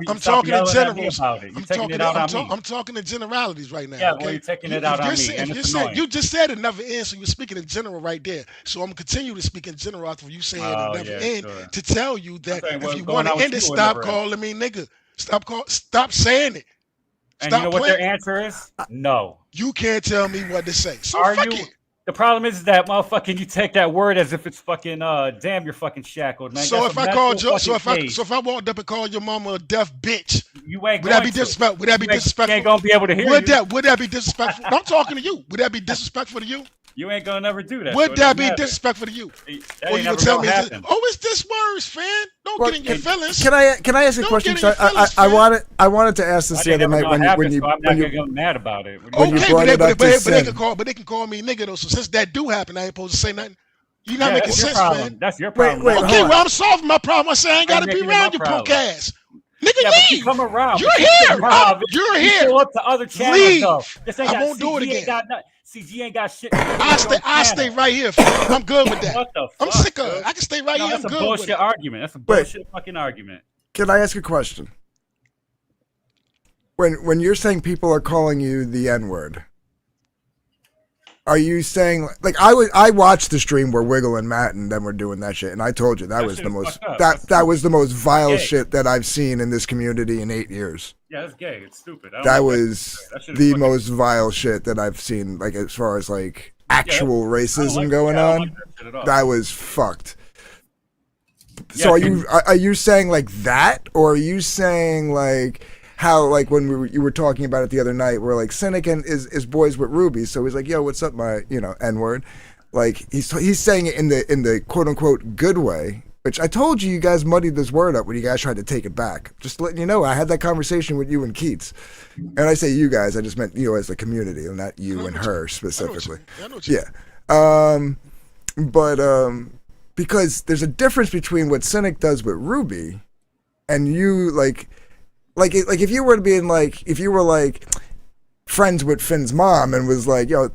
[SPEAKER 2] I'm talking in generals. I'm talking in generalities right now.
[SPEAKER 5] Yeah, well, you're taking it out on me. And
[SPEAKER 2] you just said it never ends, so you're speaking in general right there. So I'm going to continue to speak in general after you saying it never ends to tell you that if you want to end it, stop calling me nigga. Stop saying it.
[SPEAKER 5] And you know what their answer is? No.
[SPEAKER 2] You can't tell me what to say. So
[SPEAKER 5] are
[SPEAKER 2] fuck
[SPEAKER 5] you?
[SPEAKER 2] it.
[SPEAKER 5] The problem is that motherfucking you take that word as if it's fucking damn you're fucking shackled, man.
[SPEAKER 2] So
[SPEAKER 5] That's
[SPEAKER 2] if
[SPEAKER 5] a
[SPEAKER 2] I called
[SPEAKER 5] mental
[SPEAKER 2] you, so
[SPEAKER 5] fucking
[SPEAKER 2] if I walked up and called your mama a deaf bitch,
[SPEAKER 5] you ain't
[SPEAKER 2] would that
[SPEAKER 5] going
[SPEAKER 2] be
[SPEAKER 5] to.
[SPEAKER 2] disrespectful? Would that be
[SPEAKER 5] You
[SPEAKER 2] disrespectful?
[SPEAKER 5] ain't gonna be able to hear
[SPEAKER 2] Would
[SPEAKER 5] you.
[SPEAKER 2] that be disrespectful? I'm talking to you. Would that be disrespectful to you?
[SPEAKER 5] You ain't gonna never do that. so
[SPEAKER 2] Would
[SPEAKER 5] it
[SPEAKER 2] that
[SPEAKER 5] don't
[SPEAKER 2] be
[SPEAKER 5] matter.
[SPEAKER 2] disrespectful to you?
[SPEAKER 5] That
[SPEAKER 2] Or
[SPEAKER 5] ain't
[SPEAKER 2] you gonna
[SPEAKER 5] never
[SPEAKER 2] tell
[SPEAKER 5] gonna
[SPEAKER 2] me,
[SPEAKER 5] happen.
[SPEAKER 2] oh, it's this words, fan. Don't
[SPEAKER 15] Well,
[SPEAKER 2] get in your feelings.
[SPEAKER 15] Can I ask a
[SPEAKER 2] Don't
[SPEAKER 15] question?
[SPEAKER 2] get in your feelings,
[SPEAKER 15] I
[SPEAKER 2] man.
[SPEAKER 15] wanted to ask this
[SPEAKER 5] That
[SPEAKER 15] the
[SPEAKER 5] ain't
[SPEAKER 15] other
[SPEAKER 5] never
[SPEAKER 15] night
[SPEAKER 5] gonna happen, so I'm not
[SPEAKER 15] when
[SPEAKER 5] gonna
[SPEAKER 15] you
[SPEAKER 5] get mad about it. What do you mean?
[SPEAKER 2] Okay,
[SPEAKER 15] brought it up to
[SPEAKER 2] they
[SPEAKER 15] sin.
[SPEAKER 2] can call me nigga though. So since that do happen, I ain't supposed to say nothing. You're not
[SPEAKER 5] Yeah,
[SPEAKER 2] making
[SPEAKER 5] that's your
[SPEAKER 2] sense,
[SPEAKER 5] problem.
[SPEAKER 2] man.
[SPEAKER 5] That's your problem.
[SPEAKER 15] Wait,
[SPEAKER 5] not
[SPEAKER 2] Okay,
[SPEAKER 15] hold
[SPEAKER 2] well
[SPEAKER 15] on.
[SPEAKER 2] I'm solving my problem. I say I ain't
[SPEAKER 5] Why you
[SPEAKER 2] gotta be
[SPEAKER 5] making it my
[SPEAKER 2] around your punk
[SPEAKER 5] problem?
[SPEAKER 2] ass. Nigga,
[SPEAKER 5] Yeah, but you
[SPEAKER 2] leave.
[SPEAKER 5] come around.
[SPEAKER 2] You're
[SPEAKER 5] but you sit
[SPEAKER 2] here.
[SPEAKER 5] around,
[SPEAKER 2] You're
[SPEAKER 5] you
[SPEAKER 2] here.
[SPEAKER 5] show up to other channels though.
[SPEAKER 2] Leave.
[SPEAKER 5] This ain't
[SPEAKER 2] I
[SPEAKER 5] got
[SPEAKER 2] won't do it
[SPEAKER 5] CG
[SPEAKER 2] again.
[SPEAKER 5] ain't got nothing. CG ain't got shit. To do with
[SPEAKER 2] I
[SPEAKER 5] your
[SPEAKER 2] stay
[SPEAKER 5] channel.
[SPEAKER 2] right here, fam. I'm good with that.
[SPEAKER 5] What the fuck?
[SPEAKER 2] I'm sick of it.
[SPEAKER 5] dude?
[SPEAKER 2] I can stay right
[SPEAKER 5] No,
[SPEAKER 2] here.
[SPEAKER 5] that's
[SPEAKER 2] I'm
[SPEAKER 5] a
[SPEAKER 2] good with
[SPEAKER 5] bullshit
[SPEAKER 2] it.
[SPEAKER 5] argument. That's a
[SPEAKER 15] Wait.
[SPEAKER 5] bullshit fucking argument.
[SPEAKER 15] Can I ask a question? When you're saying people are calling you the N-word, are you saying like I watched the stream where Wiggle and Matt and them were doing that shit, and I told you that was
[SPEAKER 5] shit
[SPEAKER 15] the
[SPEAKER 5] is
[SPEAKER 15] most
[SPEAKER 5] fucked up.
[SPEAKER 15] that was the most vile
[SPEAKER 5] gay.
[SPEAKER 15] shit that I've seen in this community in 8 years.
[SPEAKER 5] Yeah, that's gay. It's stupid.
[SPEAKER 15] That was
[SPEAKER 5] that shit is
[SPEAKER 15] the
[SPEAKER 5] fucking-
[SPEAKER 15] most vile shit that I've seen, like as far as like actual
[SPEAKER 5] I
[SPEAKER 15] racism
[SPEAKER 5] don't like-
[SPEAKER 15] going
[SPEAKER 5] yeah, I don't
[SPEAKER 15] on.
[SPEAKER 5] like that shit at all.
[SPEAKER 15] That was fucked.
[SPEAKER 5] Yeah,
[SPEAKER 15] So are you saying like that, or are you saying like how like when you were talking about it the other night, where like Cynic is boys with Ruby, so he's like, yo, what's up, my N-word? Like he's saying it in the quote unquote good way, which I told you guys muddied this word up when you guys tried to take it back. Just letting you know, I had that conversation with you and Keats, and I say you guys, I just meant as the community, and not you and her specifically. Because there's a difference between what Cynic does with Ruby, and you like if you were if you were like friends with Finn's mom and was like, yo,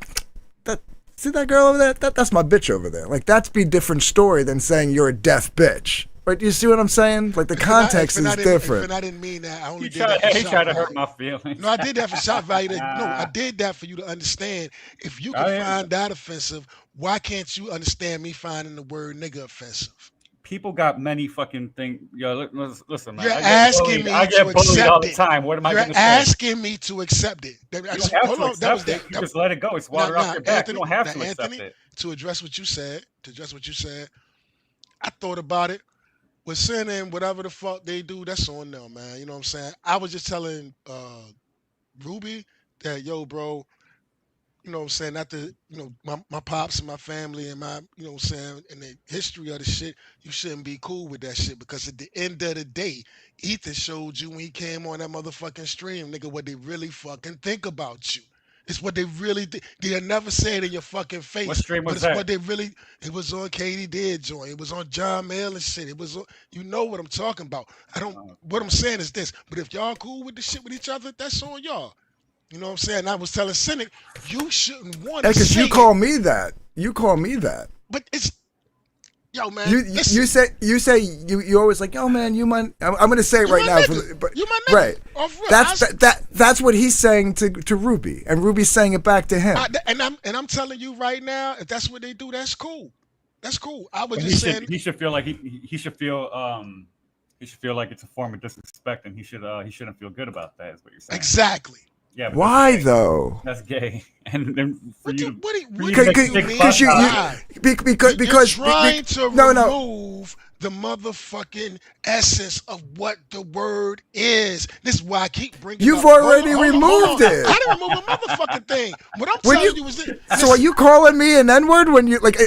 [SPEAKER 15] see that girl over there? That's my bitch over there. Like that'd be a different story than saying you're a deaf bitch. Right? You see what I'm saying? Like the context is different.
[SPEAKER 2] I didn't mean that. I only did
[SPEAKER 5] try,
[SPEAKER 2] that for
[SPEAKER 5] he
[SPEAKER 2] shock
[SPEAKER 5] tried to
[SPEAKER 2] value.
[SPEAKER 5] hurt my feelings.
[SPEAKER 2] No, I did that for shock value. No, I did that for you to understand. If you can find that offensive, why can't you understand me finding the word nigga offensive?
[SPEAKER 5] People got many fucking things. Yo, listen, man.
[SPEAKER 2] You're asking me
[SPEAKER 5] I get
[SPEAKER 2] to
[SPEAKER 5] bullied
[SPEAKER 2] accept
[SPEAKER 5] all the
[SPEAKER 2] it.
[SPEAKER 5] time. What am I
[SPEAKER 2] You're
[SPEAKER 5] going to say?
[SPEAKER 2] asking me to accept it.
[SPEAKER 5] You don't have to accept it. You just let it go. It's water off your back. You don't have to accept it.
[SPEAKER 2] To address what you said, I thought about it. With sin and whatever the fuck they do, that's on them, man. You know what I'm saying? I was just telling Ruby that, yo, bro, you know what I'm saying, not the, my pops and my family and my, you know what I'm saying, and the history of the shit, you shouldn't be cool with that shit, because at the end of the day, Ethan showed you when he came on that motherfucking stream, nigga, what they really fucking think about you. It's what they really think. They'll never say it in your fucking face.
[SPEAKER 5] What stream was
[SPEAKER 2] but it's
[SPEAKER 5] that?
[SPEAKER 2] what they really, it was on Katie Did joint. It was on JOR-EL and shit. It was on, you know what I'm talking about. What I'm saying is this, but if y'all cool with the shit with each other, that's on y'all. You know what I'm saying? I was telling Cynic, you shouldn't want to say
[SPEAKER 15] because you call me that. You call me that.
[SPEAKER 2] But it's, yo, man.
[SPEAKER 15] You say you always like, yo, man, you mind? I'm going to say it right now.
[SPEAKER 2] You my nigga.
[SPEAKER 15] Right. That's what he's saying to Ruby, and Ruby's saying it back to him.
[SPEAKER 2] I'm telling you right now, if that's what they do, that's cool. That's cool. I was
[SPEAKER 5] But
[SPEAKER 2] just saying
[SPEAKER 5] he should feel like he should feel like it's a form of disrespect, and he shouldn't feel good about that. Is what you're saying?
[SPEAKER 2] Exactly.
[SPEAKER 5] Yeah.
[SPEAKER 15] Why though?
[SPEAKER 5] That's gay. And then for you,
[SPEAKER 15] because
[SPEAKER 2] you're trying to remove the motherfucking essence of what the word is. This is why I keep bringing.
[SPEAKER 15] You've already removed it.
[SPEAKER 2] I didn't remove a motherfucking thing. What I'm telling you is this.
[SPEAKER 15] So are you calling me an N-word when you like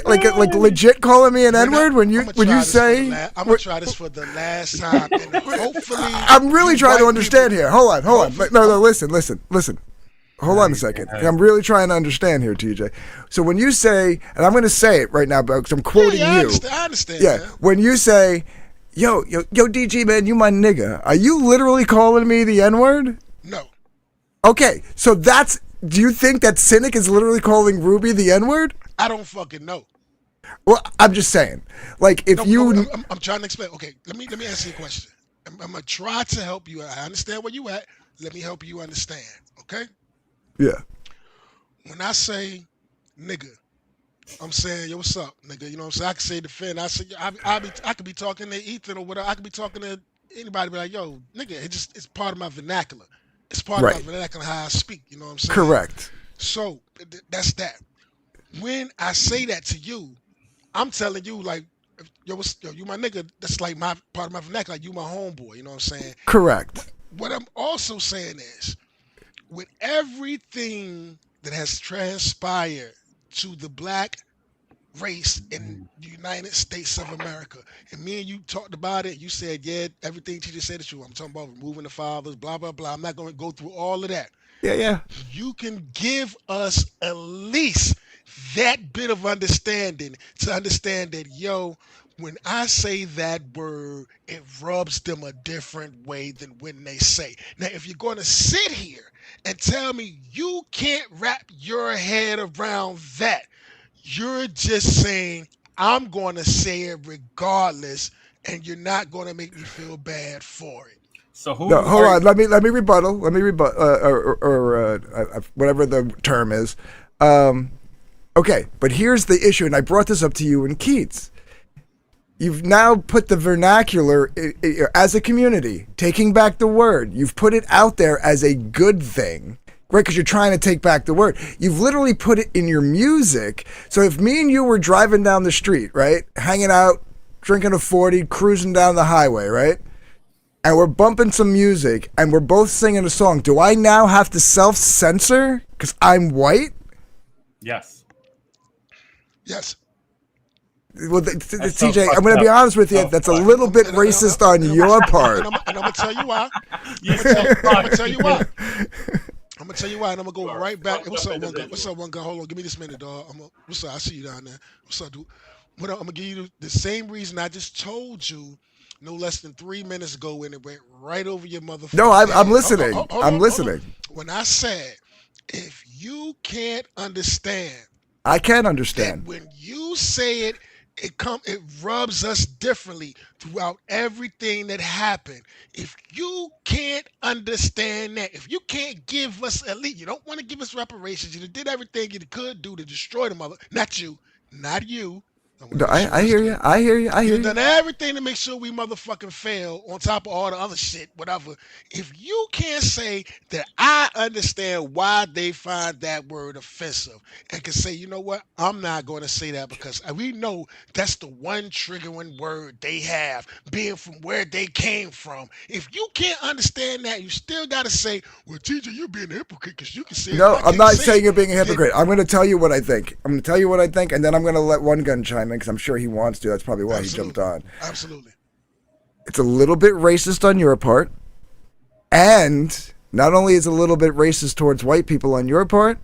[SPEAKER 15] legit calling me an N-word when you say?
[SPEAKER 2] I'm gonna try this for the last time, and hopefully.
[SPEAKER 15] I'm really trying to understand here. Hold on. No. Listen. Hold on a second. I'm really trying to understand here, TJ. So when you say, and I'm going to say it right now, because I'm quoting you.
[SPEAKER 2] I understand.
[SPEAKER 15] Yeah.
[SPEAKER 2] Man.
[SPEAKER 15] When you say, yo, DG, man, you my nigga, are you literally calling me the N-word?
[SPEAKER 2] No.
[SPEAKER 15] Okay. So do you think that Cynic is literally calling Ruby the N-word?
[SPEAKER 2] I don't fucking know.
[SPEAKER 15] Well, I'm just saying. Like, if
[SPEAKER 2] I'm trying to explain. Okay, let me answer your question. I'm going to try to help you. I understand where you at. Let me help you understand. Okay?
[SPEAKER 15] Yeah.
[SPEAKER 2] When I say nigga, I'm saying, yo, what's up, nigga? You know what I'm saying? I can say defend. I could be talking to Ethan or whatever. I could be talking to anybody, be like, yo, nigga, it's part of my vernacular. It's part of my vernacular, how I speak. You know what I'm saying?
[SPEAKER 15] Correct.
[SPEAKER 2] So that's that. when I say that to you, I'm telling you like, yo, you my nigga. That's like my part of my vernacular. Like you my homeboy. You know what I'm saying?
[SPEAKER 15] Correct.
[SPEAKER 2] What I'm also saying is, with everything that has transpired to the black race in the United States of America, and me and you talked about it. You said, yeah, everything she just said is true. I'm talking about removing the fathers, blah blah blah. I'm not going to go through all of that.
[SPEAKER 15] Yeah.
[SPEAKER 2] You can give us at least that bit of understanding to understand that, yo, when I say that word, it rubs them a different way than when they say. Now, if you're going to sit here and tell me you can't wrap your head around that, you're just saying, I'm going to say it regardless, and you're not going to make me feel bad for it.
[SPEAKER 5] So who?
[SPEAKER 15] No, hold on. Let me rebuttal. Let me rebut or whatever the term is. Okay, but here's the issue, and I brought this up to you and Keats. You've now put the vernacular as a community, taking back the word. You've put it out there as a good thing, right? Because you're trying to take back the word. You've literally put it in your music. So if me and you were driving down the street, right, hanging out, drinking a 40, cruising down the highway, right? And we're bumping some music and we're both singing a song, do I now have to self-censor because I'm white?
[SPEAKER 5] Yes.
[SPEAKER 2] Yes.
[SPEAKER 15] Well, TJ, I'm going to be honest with you. That's a little bit racist on your part.
[SPEAKER 2] And I'm going to tell you why. I'm going to tell you why. I'm going to tell you why, and I'm going to go right back. What's up, one guy? What's up, one guy? Hold on. Give me this minute, dog. What's up? I see you down there. What's up, dude? I'm going to give you the same reason I just told you no less than 3 minutes ago when it went right over your motherfucker.
[SPEAKER 15] No, I'm listening. I'm listening.
[SPEAKER 2] When I said, if you can't understand.
[SPEAKER 15] I can understand.
[SPEAKER 2] When you say it, it rubs us differently throughout everything that happened. If you can't understand that, if you can't give us at least, you don't want to give us reparations, you did everything you could do to destroy the mother. Not you.
[SPEAKER 15] No, I hear you. I hear you.
[SPEAKER 2] You've done everything to make sure we motherfucking fail on top of all the other shit, whatever. If you can't say that I understand why they find that word offensive and can say, you know what, I'm not going to say that because we know that's the one triggering word they have, being from where they came from. If you can't understand that, you still got to say, well, TJ, you're being a hypocrite because you can say
[SPEAKER 15] no,
[SPEAKER 2] it.
[SPEAKER 15] I'm not saying you're being a hypocrite. I'm going to tell you what I think. I'm going to tell you what I think, and then I'm going to let One Gun chime in because I'm sure he wants to. That's probably why he jumped on.
[SPEAKER 2] Absolutely.
[SPEAKER 15] It's a little bit racist on your part, and not only is it a little bit racist towards white people on your part,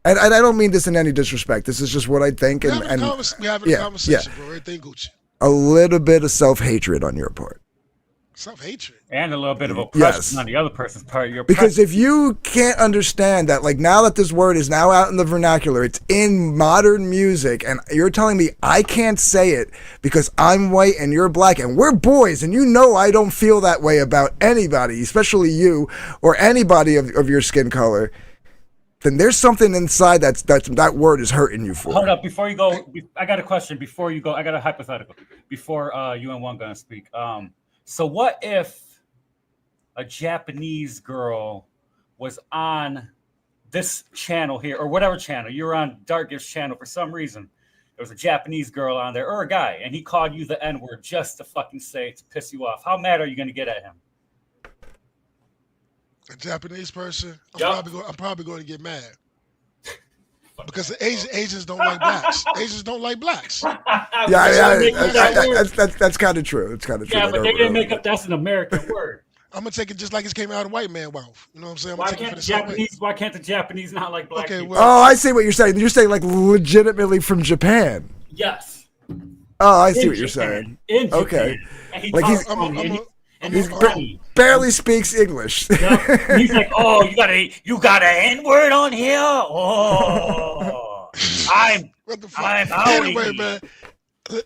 [SPEAKER 15] and I don't mean this in any disrespect. This is just what I think.
[SPEAKER 2] We're having a conversation, bro. Everything Gucci.
[SPEAKER 15] A little bit of self-hatred on your part.
[SPEAKER 2] Self-hatred.
[SPEAKER 5] And a little bit of oppression on the other person's part.
[SPEAKER 15] Because if you can't understand that, like now that this word is now out in the vernacular, it's in modern music, and you're telling me I can't say it because I'm white and you're black and we're boys, and you know I don't feel that way about anybody, especially you or anybody of your skin color, then there's something inside that word is hurting you for.
[SPEAKER 5] Hold up, before you go, I got a question. Before you go, I got a hypothetical. Before you and One Gonna speak. So what if a Japanese girl was on this channel here, or whatever channel, you're on Darkest channel for some reason. There was a Japanese girl on there, or a guy, and he called you the N-word just to fucking say it, to piss you off. How mad are you going to get at him?
[SPEAKER 2] A Japanese person? I'm probably going to get mad. Because the Asians don't like blacks. Asians don't like blacks.
[SPEAKER 15] That's kind of true. It's kind of true.
[SPEAKER 5] Yeah, but they didn't make up that's an American word.
[SPEAKER 2] I'm gonna take it just like it came out of the white man mouth. You know what I'm saying?
[SPEAKER 5] Why can't the Japanese not like black people?
[SPEAKER 15] Well, oh, I see what you're saying. You're saying like legitimately from Japan.
[SPEAKER 5] Yes.
[SPEAKER 15] Oh, I see what you're saying.
[SPEAKER 5] In Japan.
[SPEAKER 15] Okay.
[SPEAKER 5] Like
[SPEAKER 15] he's barely speaks English.
[SPEAKER 5] Yep. He's like, oh, you got an N-word on here? Oh, I'm
[SPEAKER 2] anyway, man.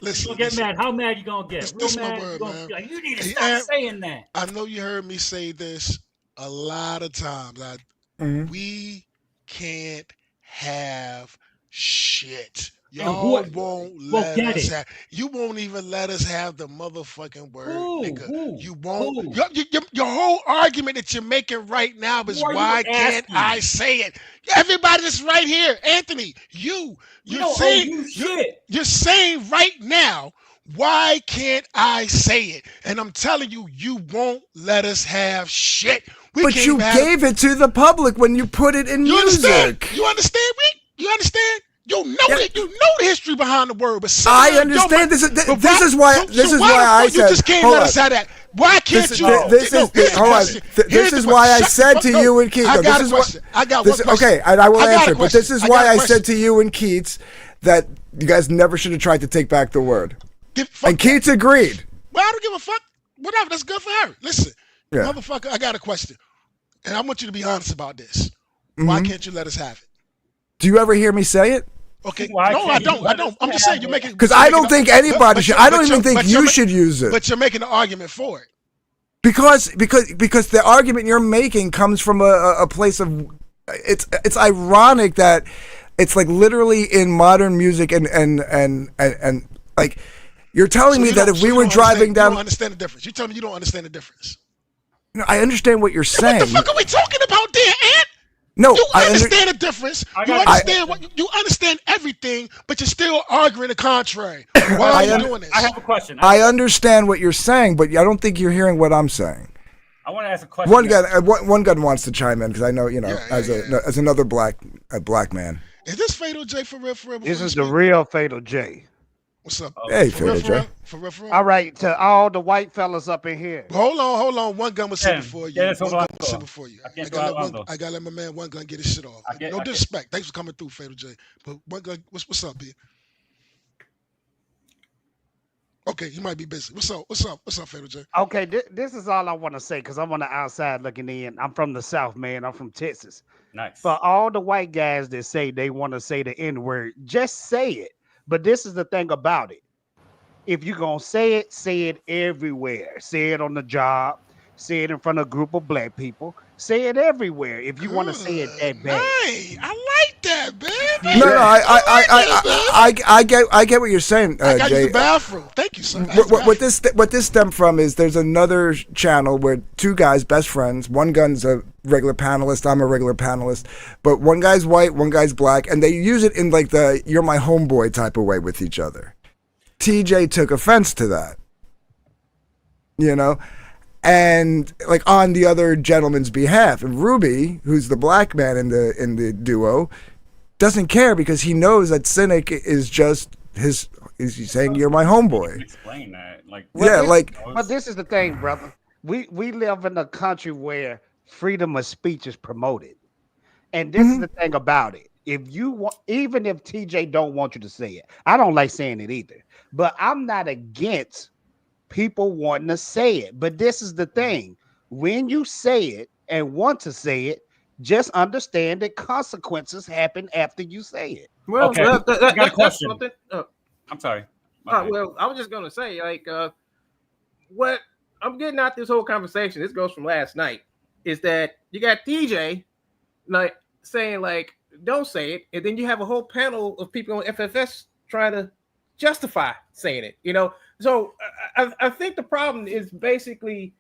[SPEAKER 2] Listen,
[SPEAKER 5] get mad. How mad you gonna get?
[SPEAKER 2] This my word, man.
[SPEAKER 5] Like, you need to stop saying that.
[SPEAKER 2] I know you heard me say this a lot of times. We can't have shit. Y'all won't let us have. You won't even let us have the motherfucking word, nigga. You won't. Your whole argument that you're making right now is why can't I say it? Everybody that's right here, Anthony, you're saying right now, why can't I say it? And I'm telling you, you won't let us have shit.
[SPEAKER 15] But you gave it to the public when you put it in music.
[SPEAKER 2] You understand me? You understand? You know that you know the history behind the word, but
[SPEAKER 15] I understand. This is why I said.
[SPEAKER 2] You just can't let us have that. Why can't you?
[SPEAKER 15] This is why I said to you and Keith.
[SPEAKER 2] I got a question.
[SPEAKER 15] Okay, and I will answer. But this is why I said to you and Keats that you guys never should have tried to take back the word. And Keats agreed.
[SPEAKER 2] Well, I don't give a fuck. Whatever. That's good for her. Listen, motherfucker. I got a question, and I want you to be honest about this. Why can't you let us have it?
[SPEAKER 15] Do you ever hear me say it?
[SPEAKER 2] Okay. No, I don't. I'm just saying you're making.
[SPEAKER 15] Because I don't think anybody should. I don't even think you should use it.
[SPEAKER 2] But you're making an argument for it.
[SPEAKER 15] Because the argument you're making comes from a place of. It's ironic that it's like literally in modern music and like you're telling me that if we were driving down.
[SPEAKER 2] You don't understand the difference. You're telling me you don't understand the difference.
[SPEAKER 15] No, I understand what you're saying.
[SPEAKER 2] What the fuck are we talking about there, Ant?
[SPEAKER 15] No,
[SPEAKER 2] you understand the difference. You understand you understand everything, but you're still arguing the contrary. Why are you doing this?
[SPEAKER 5] I have a question.
[SPEAKER 15] I understand what you're saying, but I don't think you're hearing what I'm saying.
[SPEAKER 5] I want to ask a question.
[SPEAKER 15] One guy wants to chime in because I know as another black man.
[SPEAKER 2] Is this Fatal J for real?
[SPEAKER 17] This is the real Fatal J.
[SPEAKER 2] What's up?
[SPEAKER 15] Hey, Fatal J.
[SPEAKER 2] For real?
[SPEAKER 17] All right, to all the white fellas up in here.
[SPEAKER 2] Hold on. One gun was sitting before you.
[SPEAKER 5] I
[SPEAKER 2] gotta let my man One Gun get his shit off. No disrespect. Thanks for coming through, Fatal J. But One Gun, what's up, B? Okay, you might be busy. What's up, Fatal J?
[SPEAKER 17] Okay, this is all I want to say because I'm on the outside looking in. I'm from the South, man. I'm from Texas.
[SPEAKER 5] Nice.
[SPEAKER 17] For all the white guys that say they want to say the N-word, just say it. But this is the thing about it. If you're going to say it everywhere. Say it on the job. Say it in front of a group of black people. Say it everywhere if you want to say it that bad.
[SPEAKER 2] Hey, I like that, man.
[SPEAKER 15] No, I get what you're saying,
[SPEAKER 2] I got
[SPEAKER 15] Jay.
[SPEAKER 2] to the bathroom. Thank you, sir.
[SPEAKER 15] What this stemmed from is there's another channel where two guys, best friends. One gun's a regular panelist. I'm a regular panelist. But one guy's white, one guy's black, and they use it in like the "you're my homeboy" type of way with each other. TJ took offense to that. You know. And like on the other gentleman's behalf, and Ruby, who's the black man in the duo, doesn't care because he knows that Cynic is just he's saying you're my homeboy.
[SPEAKER 5] Explain that,
[SPEAKER 17] But this is the thing, brother. We live in a country where freedom of speech is promoted, and this is the thing about it. If you want, even if TJ don't want you to say it, I don't like saying it either. But I'm not against people wanting to say it, but this is the thing: when you say it and want to say it, just understand that consequences happen after you say it.
[SPEAKER 5] Well, okay. I got a question. I'm sorry.
[SPEAKER 18] Well, I was just gonna say, what I'm getting out this whole conversation. This goes from last night. Is that you got DJ saying don't say it, and then you have a whole panel of people on FFS trying to justify saying it. So I think the problem is basically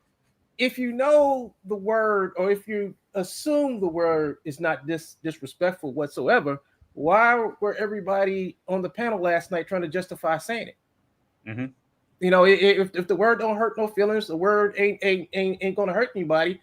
[SPEAKER 18] if you know the word or if you assume the word is not disrespectful whatsoever, why were everybody on the panel last night trying to justify saying it?
[SPEAKER 5] Mm-hmm.
[SPEAKER 18] If the word don't hurt no feelings, the word ain't gonna hurt anybody.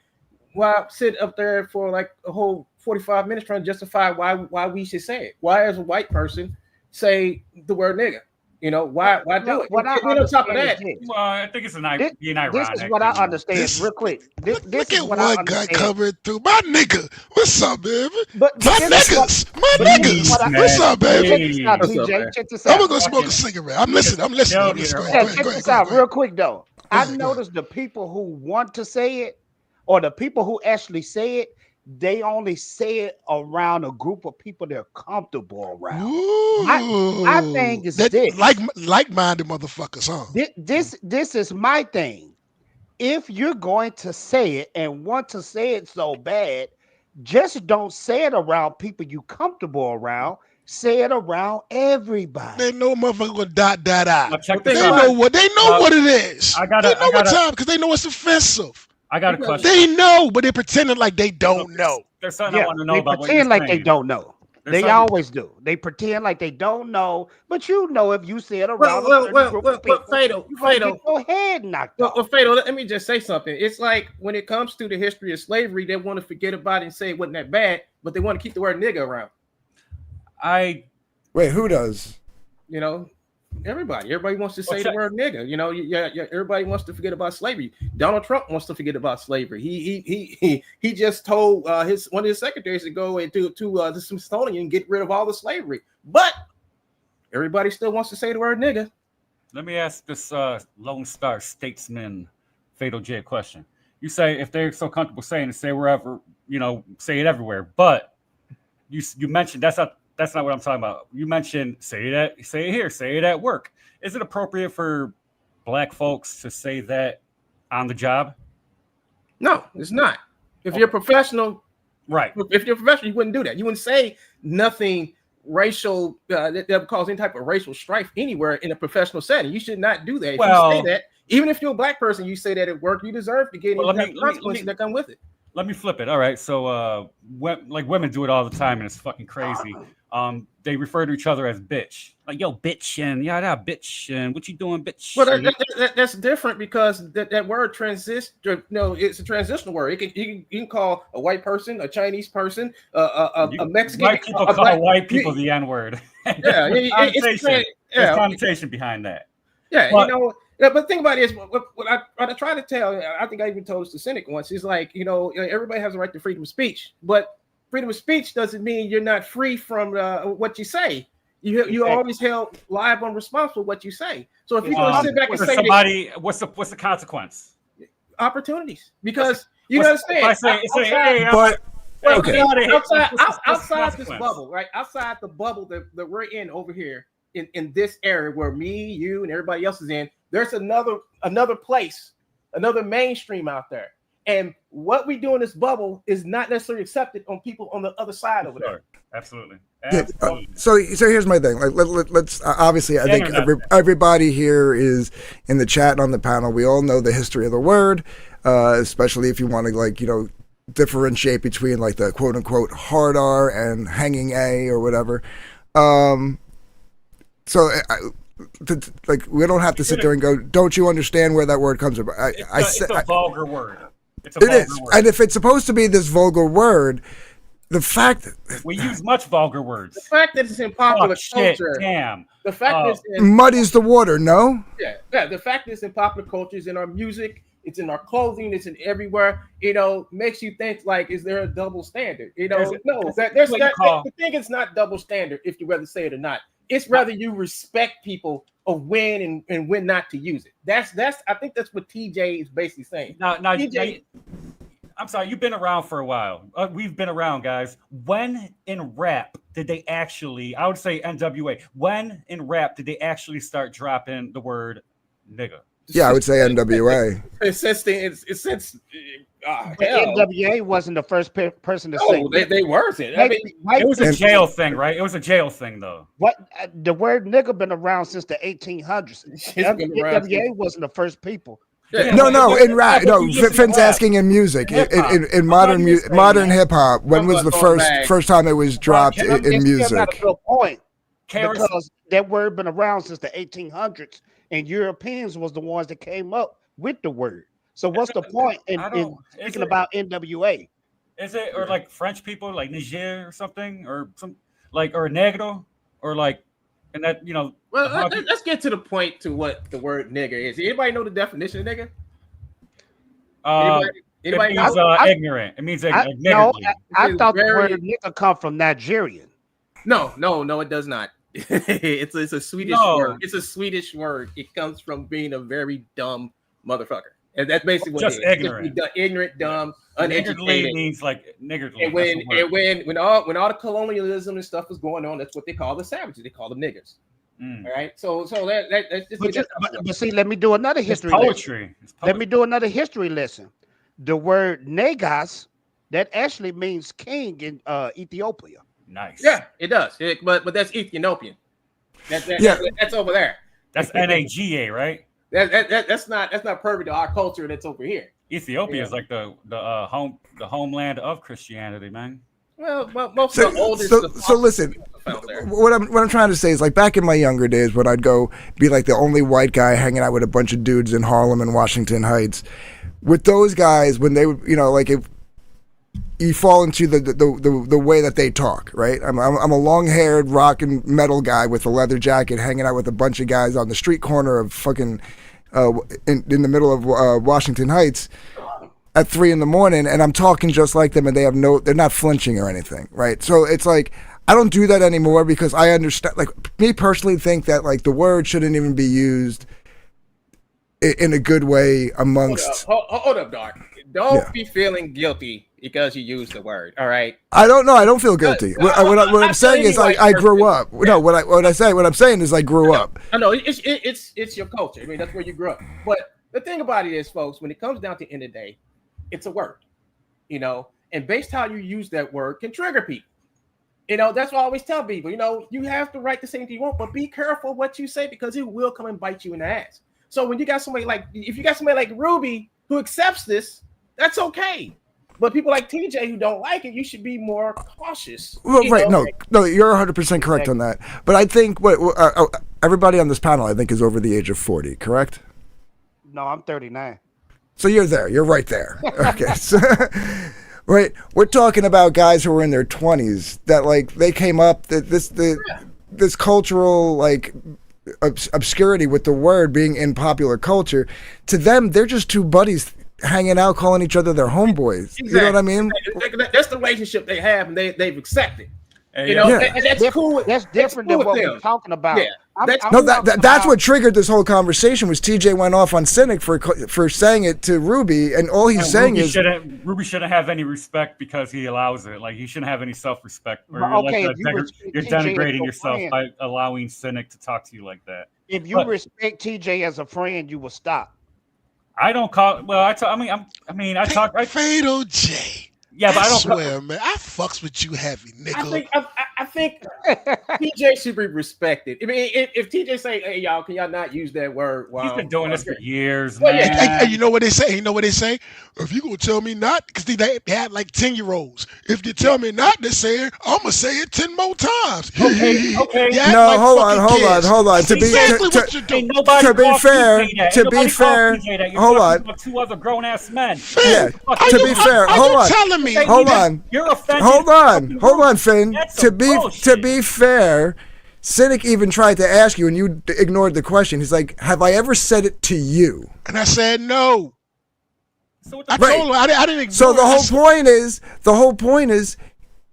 [SPEAKER 18] Why sit up there for like a whole 45 minutes trying to justify why we should say it? Why, as a white person, say the word nigga? Why do it?
[SPEAKER 17] What I
[SPEAKER 18] on top of that,
[SPEAKER 5] I think it's being ironic.
[SPEAKER 17] This is what I understand. Real quick, this
[SPEAKER 2] look
[SPEAKER 17] is
[SPEAKER 2] at
[SPEAKER 17] what I
[SPEAKER 2] One Gun
[SPEAKER 17] understand.
[SPEAKER 2] coming through. My nigga, what's up, baby?
[SPEAKER 17] My
[SPEAKER 2] niggas. What's up, baby?
[SPEAKER 17] Check this out.
[SPEAKER 2] I'm gonna smoke a cigarette. I'm listening.
[SPEAKER 17] Check this out real quick though. I noticed the people who want to say it, or the people who actually say it, they only say it around a group of people they're comfortable around. My thing is this:
[SPEAKER 2] like-minded motherfuckers, huh?
[SPEAKER 17] This is my thing. If you're going to say it and want to say it so bad, just don't say it around people you comfortable around. say it around everybody.
[SPEAKER 2] They know motherfucker gonna dot that out.
[SPEAKER 5] Now check
[SPEAKER 2] They
[SPEAKER 5] this out.
[SPEAKER 2] know what what it is.
[SPEAKER 5] I
[SPEAKER 2] They know what time because they know it's offensive.
[SPEAKER 5] I got a question.
[SPEAKER 2] They know, but they're pretending like they don't know.
[SPEAKER 5] There's something I want to know
[SPEAKER 17] they
[SPEAKER 5] about what
[SPEAKER 17] pretend
[SPEAKER 5] you're
[SPEAKER 17] like they
[SPEAKER 5] saying.
[SPEAKER 17] don't know.
[SPEAKER 5] There's
[SPEAKER 17] They
[SPEAKER 5] something-
[SPEAKER 17] always do. They pretend like they don't know, but you know if you say it around a certain group of people,
[SPEAKER 18] Fatal,
[SPEAKER 17] you're gonna
[SPEAKER 18] Fatal.
[SPEAKER 17] get your head knocked off.
[SPEAKER 18] Well, Fatal, let me just say something. It's like when it comes to the history of slavery, they want to forget about it and say it wasn't that bad, but they want to keep the word nigga around.
[SPEAKER 15] Wait, who does?
[SPEAKER 18] You know, everybody wants to say the word nigga. You know, yeah, everybody wants to forget about slavery. Donald Trump wants to forget about slavery. He just told one of his secretaries to go into the Smithsonian and get rid of all the slavery, but everybody still wants to say the word nigga.
[SPEAKER 5] Let me ask this Lone Star Statesman Fatal J a question. You say if they're so comfortable saying it, say wherever, say it everywhere. But you mentioned that's not what I'm talking about. You mentioned say it here, say it at work. Is it appropriate for Black folks to say that on the job?
[SPEAKER 18] No, it's not. If you're a professional,
[SPEAKER 5] right?
[SPEAKER 18] If you're a professional, you wouldn't do that. You wouldn't say nothing racial that would cause any type of racial strife anywhere in a professional setting. You should not do that. If you say that, even if you're a Black person, you say that at work, you deserve to get any consequences that come with it.
[SPEAKER 5] Let me flip it. All right. So like women do it all the time and it's fucking crazy. They refer to each other as bitch. Like, yo, bitch, and yeah, bitch, and what you doing, bitch?
[SPEAKER 18] Well, that's different because that word it's a transitional word. You can call a white person, a Chinese person, a Mexican.
[SPEAKER 5] White people call white people the N-word.
[SPEAKER 18] Yeah,
[SPEAKER 5] there's connotation behind that.
[SPEAKER 18] Yeah, but think about it is what I try to tell. I think I even told this to Cynic once. Is like, everybody has a right to freedom of speech, but freedom of speech doesn't mean you're not free from what you say. You always held liable and responsible for what you say. So if you're going to sit back and say
[SPEAKER 5] somebody, what's the consequence?
[SPEAKER 18] Opportunities, because you understand.
[SPEAKER 5] Outside
[SPEAKER 18] this bubble, right? Outside the bubble that we're in over here in this area where me, you, and everybody else is in, there's another place, another mainstream out there. And what we do in this bubble is not necessarily accepted on people on the other side over there.
[SPEAKER 5] Absolutely.
[SPEAKER 15] So here's my thing. Like, let's obviously, I think everybody here is in the chat and on the panel. We all know the history of the word, especially if you want to differentiate between like the quote unquote hard R and hanging A or whatever. We don't have to sit there and go, don't you understand where that word comes from?
[SPEAKER 5] It's a vulgar word.
[SPEAKER 15] It is. And if it's supposed to be this vulgar word, the fact that
[SPEAKER 5] we use much vulgar words.
[SPEAKER 18] The fact that it's in popular culture.
[SPEAKER 5] Damn.
[SPEAKER 18] The fact that
[SPEAKER 15] muddies the water, no?
[SPEAKER 18] Yeah. The fact that it's in popular culture, it's in our music, it's in our clothing, it's in everywhere. Makes you think like, is there a double standard? The thing is not double standard if you rather say it or not. It's rather you respect people of when and when not to use it. I think that's what TJ is basically saying.
[SPEAKER 5] Now, TJ, I'm sorry, you've been around for a while. We've been around, guys. When in rap did they actually, I would say NWA, when in rap did they actually start dropping the word nigga?
[SPEAKER 15] Yeah, I would say NWA.
[SPEAKER 17] NWA wasn't the first person to say.
[SPEAKER 18] They weren't.
[SPEAKER 5] It was a jail thing, right? It was a jail thing, though.
[SPEAKER 17] What the word nigga been around since the 1800s. NWA wasn't the first people.
[SPEAKER 15] No, in rap. No, Finn's asking in music, in modern hip hop. When was the first time it was dropped in music?
[SPEAKER 17] Point, because that word been around since the 1800s, and Europeans was the ones that came up with the word. So what's the point in thinking about NWA?
[SPEAKER 5] Is it or like French people like Niger or something or or Negro or like and that
[SPEAKER 18] Well, let's get to the point to what the word nigger is. Anybody know the definition of nigger?
[SPEAKER 5] Anybody know? Ignorant. It means ignorant.
[SPEAKER 17] No, I thought the word nigger come from Nigerian.
[SPEAKER 18] No, it does not. It's a Swedish word. It's a Swedish word. It comes from being a very dumb motherfucker. And that's basically what
[SPEAKER 5] just
[SPEAKER 18] it is.
[SPEAKER 5] Ignorant.
[SPEAKER 18] Ignorant, dumb, uneducated.
[SPEAKER 5] Niggardly means like niggardly.
[SPEAKER 18] And when all the colonialism and stuff was going on, that's what they call the savages. They call them niggers. All right. So that's just.
[SPEAKER 17] But see, let me do another history.
[SPEAKER 5] Poetry.
[SPEAKER 17] Let me do another history lesson. The word negas that actually means king in Ethiopia.
[SPEAKER 5] Nice.
[SPEAKER 18] Yeah, it does. But that's Ethiopian. That's over there.
[SPEAKER 5] That's NAGA, right?
[SPEAKER 18] That's not perfect to our culture. That's over here.
[SPEAKER 5] Ethiopia is like the homeland of Christianity, man.
[SPEAKER 18] Well, most of the oldest.
[SPEAKER 15] So listen, what I'm trying to say is, like, back in my younger days when I'd go be like the only white guy hanging out with a bunch of dudes in Harlem and Washington Heights, with those guys, when they would, like, if you fall into the way that they talk, right? I'm a long-haired rock and metal guy with a leather jacket hanging out with a bunch of guys on the street corner of fucking in the middle of Washington Heights at 3 a.m, and I'm talking just like them, and they're not flinching or anything, right? So it's like, I don't do that anymore because I understand, like, me personally think that, like, the word shouldn't even be used in a good way amongst.
[SPEAKER 18] Hold up, Doc. Don't be feeling guilty because you used the word. All right.
[SPEAKER 15] I don't know. I don't feel guilty. What I'm saying is I grew up. No, what I'm saying is I grew up.
[SPEAKER 18] I know it's your culture. I mean, that's where you grew up. But the thing about it is, folks, when it comes down to the end of the day, it's a word, and based how you use that word can trigger people. That's why I always tell people, you have the right to say what you want, but be careful what you say because it will come and bite you in the ass. So when you got somebody like Ruby who accepts this, that's okay. But people like TJ who don't like it, you should be more cautious.
[SPEAKER 15] Well, right? No, you're 100% correct on that. But I think everybody on this panel, I think, is over the age of 40. Correct?
[SPEAKER 17] No, I'm 39.
[SPEAKER 15] So you're there. You're right there. Okay. So, right. We're talking about guys who are in their 20s that, like, they came up this cultural, like, obscurity with the word being in popular culture. To them, they're just two buddies hanging out, calling each other their homeboys. Exactly. You know what I mean?
[SPEAKER 18] That's the relationship they have, and they've accepted.
[SPEAKER 17] That's cool. That's different than what we're talking about.
[SPEAKER 18] Yeah.
[SPEAKER 15] That's what triggered this whole conversation. Was TJ went off on Cynic for saying it to Ruby, and all he's saying is
[SPEAKER 5] Ruby shouldn't have any respect because he allows it. Like, he shouldn't have any self-respect. You're denigrating yourself by allowing Cynic to talk to you like that.
[SPEAKER 17] If you respect TJ as a friend, you will stop.
[SPEAKER 5] I don't call. Well, I talk.
[SPEAKER 2] Fatal J.
[SPEAKER 5] Yeah, but I don't
[SPEAKER 2] swear, man. I fucks with you heavy, nigga.
[SPEAKER 18] I think TJ should be respected. I mean, if TJ say, "Hey, y'all, can y'all not use that word?"
[SPEAKER 5] He's been doing this for years, man.
[SPEAKER 2] Hey, you know what they say? If you gonna tell me not, because they had like 10-year-olds. If they tell me not to say it, I'm gonna say it 10 more times.
[SPEAKER 5] Okay.
[SPEAKER 15] No, like hold on. To be fair, hold on.
[SPEAKER 5] Two other grown ass men.
[SPEAKER 15] Yeah. To be fair, hold on.
[SPEAKER 2] Telling me.
[SPEAKER 15] Hold on.
[SPEAKER 5] You're offended.
[SPEAKER 15] Hold on, Finn. To be fair, Cynic even tried to ask you, and you ignored the question. He's like, "Have I ever said it to you?"
[SPEAKER 2] And I said no.
[SPEAKER 5] So
[SPEAKER 2] I told him I didn't ignore.
[SPEAKER 15] So the whole point is,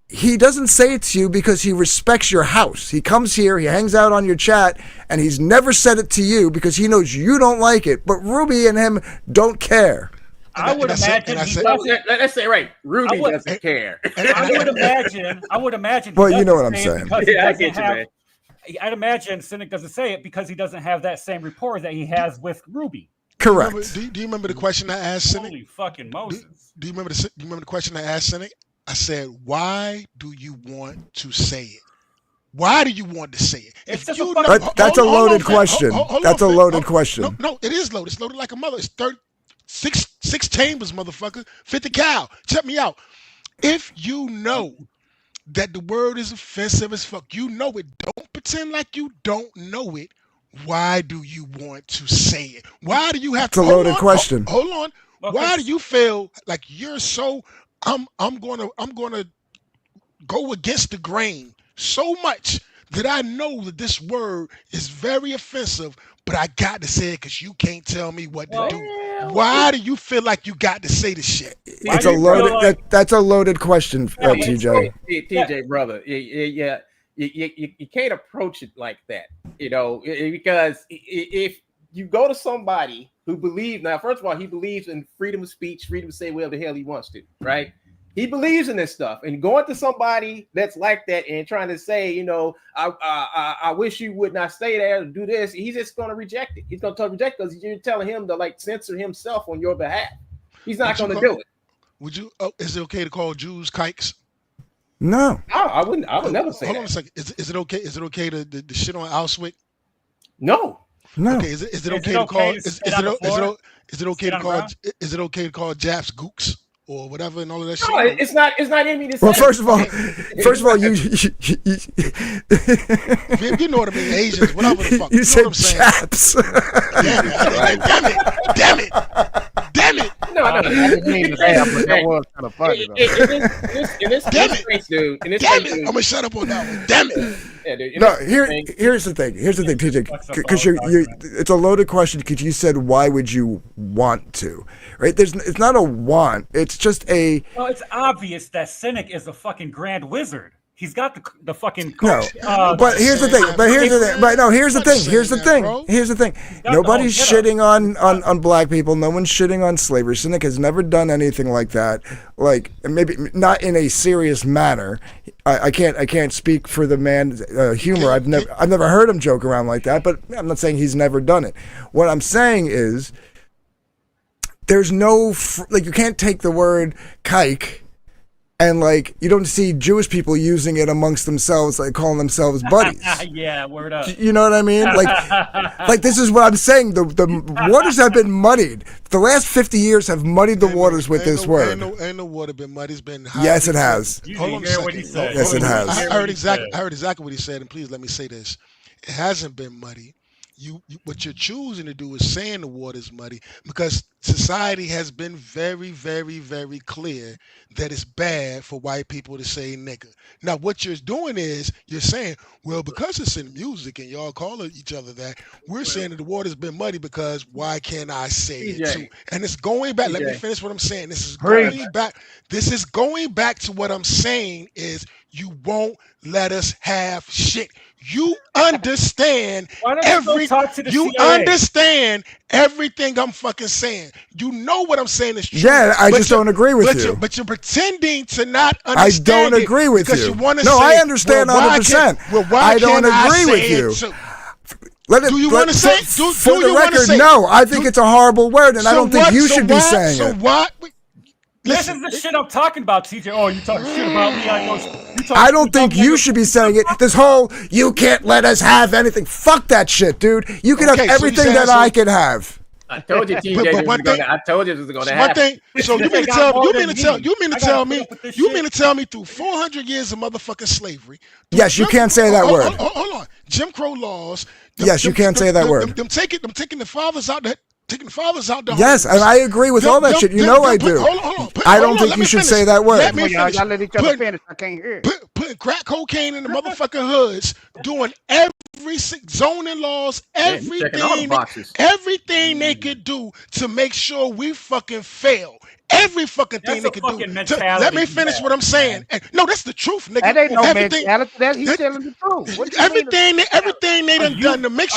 [SPEAKER 15] he doesn't say it to you because he respects your house. He comes here, he hangs out on your chat, and he's never said it to you because he knows you don't like it. But Ruby and him don't care.
[SPEAKER 5] I would imagine.
[SPEAKER 18] Let's say right. Ruby doesn't care.
[SPEAKER 5] I would imagine.
[SPEAKER 15] Well, you know what I'm saying.
[SPEAKER 18] Yeah, I get you, man.
[SPEAKER 5] I'd imagine Cynic doesn't say it because he doesn't have that same rapport that he has with Ruby.
[SPEAKER 15] Correct.
[SPEAKER 2] Do you remember the question I asked Cynic?
[SPEAKER 5] Holy fucking Moses.
[SPEAKER 2] Do you remember the question I asked Cynic? I said, "Why do you want to say it? Why do you want to say it?"
[SPEAKER 15] That's a loaded question. That's a loaded question.
[SPEAKER 2] No, it is loaded. It's loaded like a mother. It's 6 chambers, motherfucker. 50 cal. Check me out. If you know that the word is offensive as fuck, you know it. Don't pretend like you don't know it. Why do you want to say it? Why do you have to?
[SPEAKER 15] It's a loaded question.
[SPEAKER 2] Hold on. Why do you feel like you're so? I'm gonna go against the grain so much that I know that this word is very offensive, but I got to say it because you can't tell me what to do. Why do you feel like you got to say the shit?
[SPEAKER 15] It's a loaded. That's a loaded question, TJ.
[SPEAKER 18] TJ, brother, yeah, you can't approach it like that, because if you go to somebody who believes, now, first of all, he believes in freedom of speech, freedom to say whatever the hell he wants to, right? He believes in this stuff, and going to somebody that's like that and trying to say, I wish you would not say that or do this, he's just going to reject it. He's going to reject because you're telling him to like censor himself on your behalf. He's not going to do it.
[SPEAKER 2] Would you? Is it okay to call Jews kikes?
[SPEAKER 15] No.
[SPEAKER 18] I would never say
[SPEAKER 2] Hold
[SPEAKER 18] that.
[SPEAKER 2] on a second. Is it okay? Is it okay to shit on Auschwitz?
[SPEAKER 18] No.
[SPEAKER 15] No.
[SPEAKER 2] Okay. Is it okay to call? Is it okay to call Japs gooks or whatever and all of that shit?
[SPEAKER 18] No, it's not in me to say.
[SPEAKER 15] Well, first of all, you
[SPEAKER 2] you know what I mean, Asians, whatever the fuck.
[SPEAKER 15] You said
[SPEAKER 2] know what I'm saying?
[SPEAKER 15] chaps.
[SPEAKER 2] Damn it.
[SPEAKER 18] No.
[SPEAKER 17] I didn't mean to say that, but that was kind of funny, though.
[SPEAKER 18] In this case, dude. In this
[SPEAKER 2] Damn
[SPEAKER 18] case,
[SPEAKER 2] it.
[SPEAKER 18] dude.
[SPEAKER 2] I'm gonna shut up on that one. Damn it.
[SPEAKER 18] Yeah, dude.
[SPEAKER 15] No, here's the thing. Here's the thing, TJ. Because it's a loaded question. Because you said, why would you want to? Right? It's not a want. It's just a.
[SPEAKER 5] Well, it's obvious that Cynic is a fucking grand wizard. He's got the fucking.
[SPEAKER 15] No, but here's the thing. Here's the thing. Nobody's shitting on black people. No one's shitting on slavery. Cynic has never done anything like that. Like, maybe not in a serious manner. I can't speak for the man's humor. I've never heard him joke around like that. But I'm not saying he's never done it. What I'm saying is, there's no you can't take the word kike. And like you don't see Jewish people using it amongst themselves, like calling themselves buddies.
[SPEAKER 5] Yeah, word up.
[SPEAKER 15] You know what I mean? Like this is what I'm saying. The waters have been muddied. The last 50 years have muddied the waters with this word.
[SPEAKER 2] Ain't no water been muddied. It's been.
[SPEAKER 15] Yes, it has.
[SPEAKER 2] Hold on a second.
[SPEAKER 15] Yes, it has.
[SPEAKER 2] I heard exactly what he said, and please let me say this: it hasn't been muddy. You what you're choosing to do is saying the water's muddy because society has been very, very, very clear that it's bad for white people to say nigga. Now, what you're doing is you're saying, well, because it's in music and y'all call each other that, we're saying that the water's been muddy because why can't I say it too? And it's going back. Let me finish what I'm saying. This is going back. This is going back to what I'm saying is you won't let us have shit. You understand understand everything I'm fucking saying. You know what I'm saying is true.
[SPEAKER 15] Yeah, I just don't agree with you.
[SPEAKER 2] But you're pretending to not understand.
[SPEAKER 15] I don't agree with you.
[SPEAKER 2] You want to
[SPEAKER 15] no,
[SPEAKER 2] say,
[SPEAKER 15] I understand 100%. I don't agree with you.
[SPEAKER 2] Do you want to say it?
[SPEAKER 15] For the record, no. I think it's a horrible word, and I don't think you should be saying it.
[SPEAKER 2] So what?
[SPEAKER 5] This is the shit I'm talking about, TJ. Oh, you talking shit about me?
[SPEAKER 15] I don't think you should be saying it. This whole, you can't let us have anything. Fuck that shit, dude. You can have everything that I can have.
[SPEAKER 18] I told you, TJ. I told you this was going to happen.
[SPEAKER 2] So you mean to tell me through 400 years of motherfucking slavery?
[SPEAKER 15] Yes, you can't say that word.
[SPEAKER 2] Hold on. Jim Crow laws.
[SPEAKER 15] Yes, you can't say that word.
[SPEAKER 2] Them taking the fathers out there. Taking the fathers out the
[SPEAKER 15] yes, and I agree with all that shit. You know I do. I don't think you should say that word.
[SPEAKER 2] Let me finish.
[SPEAKER 17] Y'all let each other finish. I can't hear.
[SPEAKER 2] Putting crack cocaine in the motherfucking hoods, doing every zoning laws, everything they could do to make sure we fucking fail. Every fucking thing they could do. Let me finish what I'm saying. No, that's the truth, nigga.
[SPEAKER 17] That ain't no mentality. He's telling the truth.
[SPEAKER 2] Everything they done to make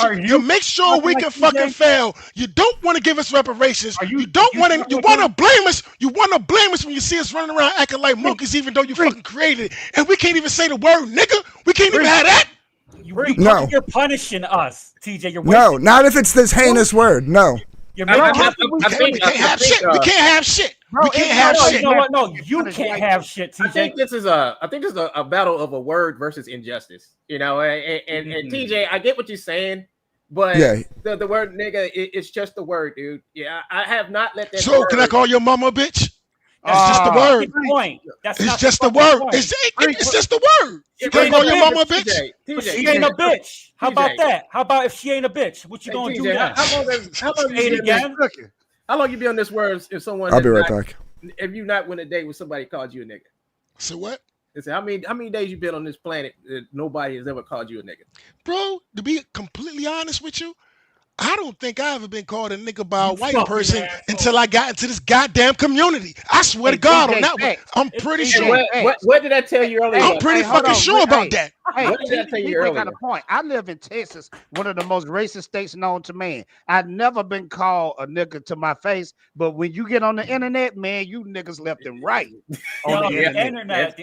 [SPEAKER 2] sure we can fucking fail. You don't want to give us reparations. You want to blame us. You want to blame us when you see us running around acting like monkeys, even though you fucking created it. And we can't even say the word nigga. We can't even have that.
[SPEAKER 5] You're punishing us, TJ.
[SPEAKER 15] No, not if it's this heinous word. No.
[SPEAKER 2] We can't have shit. We can't have shit. We can't have shit.
[SPEAKER 5] No, you can't have shit, TJ.
[SPEAKER 18] I think this is a battle of a word versus injustice. You know, and TJ, I get what you're saying, but the word nigga, it's just the word, dude. Yeah, I have not let that.
[SPEAKER 2] So can I call your mama a bitch? It's just the word. It's just the word. It's just the word. You can't call your mama a bitch.
[SPEAKER 5] She ain't a bitch. How about that? How about if she ain't a bitch? What you gonna do now?
[SPEAKER 18] How long you be on this word if someone?
[SPEAKER 15] I'll be right back.
[SPEAKER 18] If you not win a date with somebody called you a nigga.
[SPEAKER 2] So what?
[SPEAKER 18] Listen, how many days you been on this planet that nobody has ever called you a nigga?
[SPEAKER 2] Bro, to be completely honest with you, I don't think I ever been called a nigga by a white person until I got into this goddamn community. I swear to God on that one. I'm pretty sure.
[SPEAKER 18] What did I tell you earlier?
[SPEAKER 2] I'm pretty fucking sure about that.
[SPEAKER 18] What did I tell you earlier?
[SPEAKER 17] Got a point. I live in Texas, one of the most racist states known to man. I've never been called a nigga to my face, but when you get on the internet, man, you niggas left and right.
[SPEAKER 5] The internet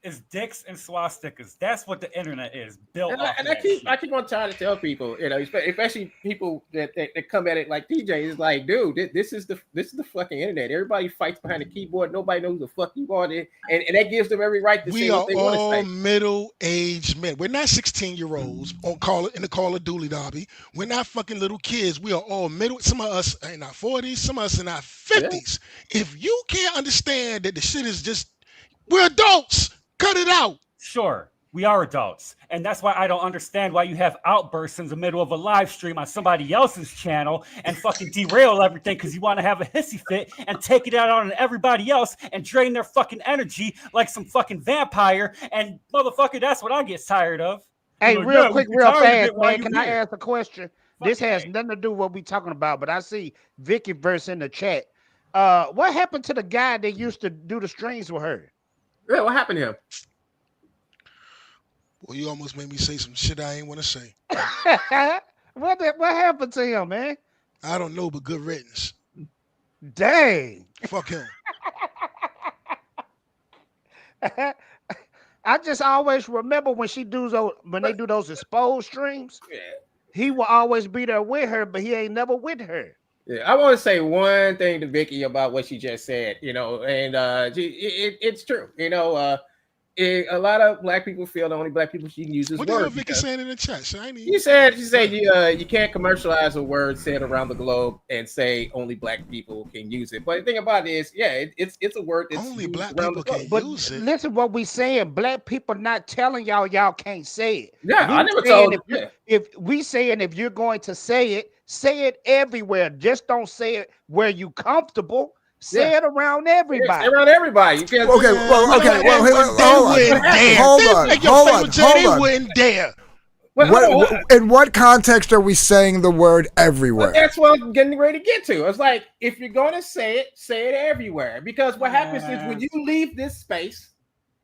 [SPEAKER 5] is dicks and swastikas. That's what the internet is built
[SPEAKER 18] And,
[SPEAKER 5] off.
[SPEAKER 18] I keep on trying to tell people, especially people that come at it like DJ is like, dude, this is the fucking internet. Everybody fights behind the keyboard. Nobody knows who the fuck you are, and that gives them every right to say what they want to say.
[SPEAKER 2] We are all middle-aged men. We're not 16-year-olds in the Call of Duty derby. We're not fucking little kids. We are all middle. Some of us in our 40s. Some of us in our 50s. Yeah. If you can't understand that the shit is just, we're adults. Cut it out.
[SPEAKER 5] Sure, we are adults. And that's why I don't understand why you have outbursts in the middle of a live stream on somebody else's channel and fucking derail everything because you want to have a hissy fit and take it out on everybody else and drain their fucking energy like some fucking vampire. And motherfucker, that's what I get tired of.
[SPEAKER 17] Hey, real quick, real fast, man. Can I ask a question? This has nothing to do with what we're talking about, but I see Vicky verse in the chat. What happened to the guy that used to do the strings with her?
[SPEAKER 18] Yeah, what happened to him?
[SPEAKER 2] Well, you almost made me say some shit I ain't want to say.
[SPEAKER 17] What happened to him, man?
[SPEAKER 2] I don't know, but good riddance.
[SPEAKER 17] Dang.
[SPEAKER 2] Fuck him.
[SPEAKER 17] I just always remember when they do those exposed streams, he will always be there with her, but he ain't never with her.
[SPEAKER 18] Yeah, I want to say one thing to Vicky about what she just said, and it's true. A lot of black people feel the only black people she can use this word.
[SPEAKER 2] What the hell Vicky saying in the chat?
[SPEAKER 18] She said you can't commercialize a word said around the globe and say only black people can use it. But the thing about it is, it's a word that's
[SPEAKER 2] only black people can use it.
[SPEAKER 17] Listen, what we saying, black people not telling y'all can't say it.
[SPEAKER 18] Yeah, I never told.
[SPEAKER 17] If we saying if you're going to say it everywhere. Just don't say it where you comfortable. Say it around everybody.
[SPEAKER 18] Say around everybody. You can't.
[SPEAKER 2] Hold on. They wouldn't dare.
[SPEAKER 15] In what context are we saying the word everywhere?
[SPEAKER 18] Well, that's what I'm getting ready to get to. It's like, if you're going to say it everywhere. Because what happens is when you leave this space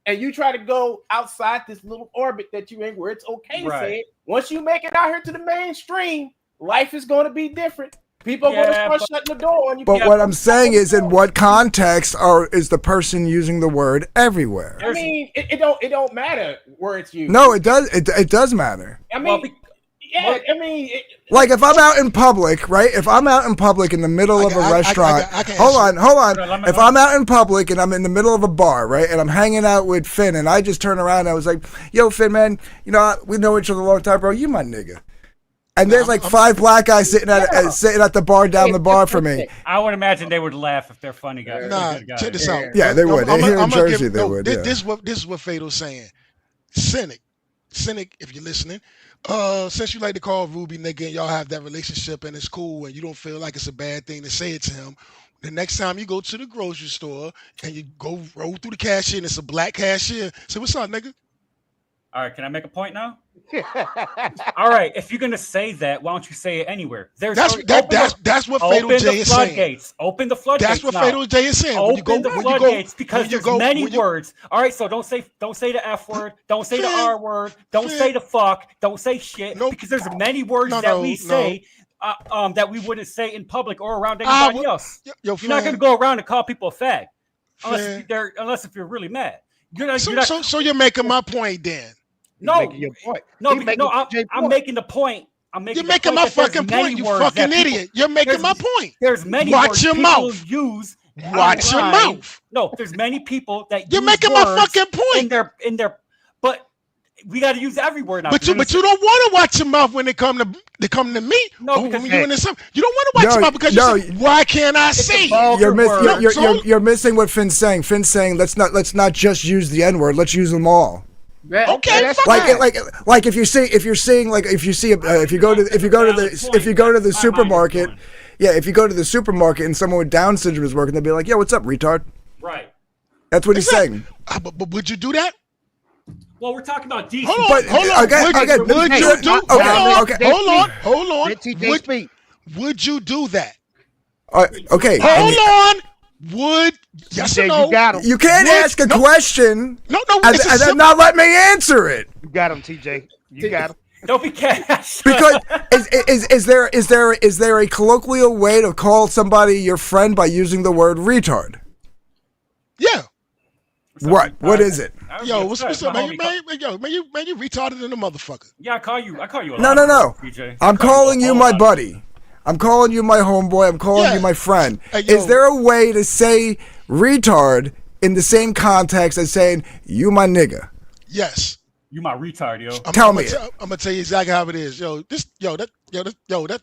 [SPEAKER 18] and you try to go outside this little orbit that you're in where it's okay to say it, once you make it out here to the mainstream, life is going to be different. People are going to start shutting the door on you.
[SPEAKER 15] But what I'm saying is, in what context is the person using the word everywhere?
[SPEAKER 18] I mean, it don't matter where it's used.
[SPEAKER 15] No, it does. It does matter.
[SPEAKER 18] I mean,
[SPEAKER 15] like if I'm out in public, right? If I'm out in public in the middle of a restaurant, hold on. If I'm out in public and I'm in the middle of a bar, right, and I'm hanging out with Finn, and I just turn around and I was like, "Yo, Finn, man, we know each other a long time, bro. You my nigga." And there's like 5 black guys sitting at the bar down the bar for me.
[SPEAKER 5] I would imagine they would laugh if they're funny guys.
[SPEAKER 2] Nah, check this out.
[SPEAKER 15] Yeah, they would. Here in Jersey, they would.
[SPEAKER 2] This is what Fato's saying. Cynic, if you're listening. Since you like to call Ruby nigga and y'all have that relationship and it's cool and you don't feel like it's a bad thing to say it to him, the next time you go to the grocery store and you go roll through the cashier and it's a black cashier, say, "What's up, nigga?"
[SPEAKER 5] All right, can I make a point now? All right, if you're gonna say that, why don't you say it anywhere?
[SPEAKER 2] That's what Fatal J is saying.
[SPEAKER 5] Open the floodgates.
[SPEAKER 2] That's what Fatal J is saying.
[SPEAKER 5] Open the floodgates because there's many words. All right, so don't say the F word, don't say the R word, don't say the fuck, don't say shit, because there's many words that we say that we wouldn't say in public or around anybody else. You're not gonna go around and call people a fag unless if you're really mad.
[SPEAKER 2] So you're making my point then.
[SPEAKER 5] No, I'm making the point.
[SPEAKER 2] You're making my fucking point, you fucking idiot. You're making my point.
[SPEAKER 5] There's many
[SPEAKER 2] Watch
[SPEAKER 5] words
[SPEAKER 2] your
[SPEAKER 5] people
[SPEAKER 2] mouth.
[SPEAKER 5] use.
[SPEAKER 2] Watch your mouth.
[SPEAKER 5] No, there's many people that
[SPEAKER 2] you're
[SPEAKER 5] use
[SPEAKER 2] making my
[SPEAKER 5] words
[SPEAKER 2] fucking point.
[SPEAKER 5] In their, but we got to use every word now.
[SPEAKER 2] But you don't want to watch your mouth when they come to me.
[SPEAKER 5] No, because
[SPEAKER 2] you don't want to watch your mouth because you say, why can't I see?
[SPEAKER 15] You're missing what Finn's saying. Finn's saying let's not just use the N-word. Let's use them all.
[SPEAKER 2] Okay,
[SPEAKER 15] like if you see if you go to the supermarket, if you go to the supermarket and someone with Down syndrome is working, they'll be like, "Yo, what's up, retard?"
[SPEAKER 5] Right.
[SPEAKER 15] That's what he's saying.
[SPEAKER 2] But would you do that?
[SPEAKER 5] Well, we're talking about DC.
[SPEAKER 2] Hold on. Would you do that?
[SPEAKER 15] Okay.
[SPEAKER 2] Hold on. Would yes or no?
[SPEAKER 15] You can't ask a question.
[SPEAKER 2] No,
[SPEAKER 15] and then not let me answer it.
[SPEAKER 17] You got him, TJ. You got him.
[SPEAKER 5] Don't be cash.
[SPEAKER 15] Because is there a colloquial way to call somebody your friend by using the word retard?
[SPEAKER 2] Yeah.
[SPEAKER 15] What? What is it?
[SPEAKER 2] Yo, what's up, man? You retarded in a motherfucker.
[SPEAKER 5] Yeah, I call you.
[SPEAKER 15] No. I'm calling you my buddy. I'm calling you my homeboy. I'm calling you my friend.
[SPEAKER 2] Hey, yo.
[SPEAKER 15] Is there a way to say retard in the same context as saying you my nigga?
[SPEAKER 2] Yes.
[SPEAKER 5] You my retard, yo.
[SPEAKER 15] Tell me.
[SPEAKER 2] I'm gonna tell you exactly how it is. That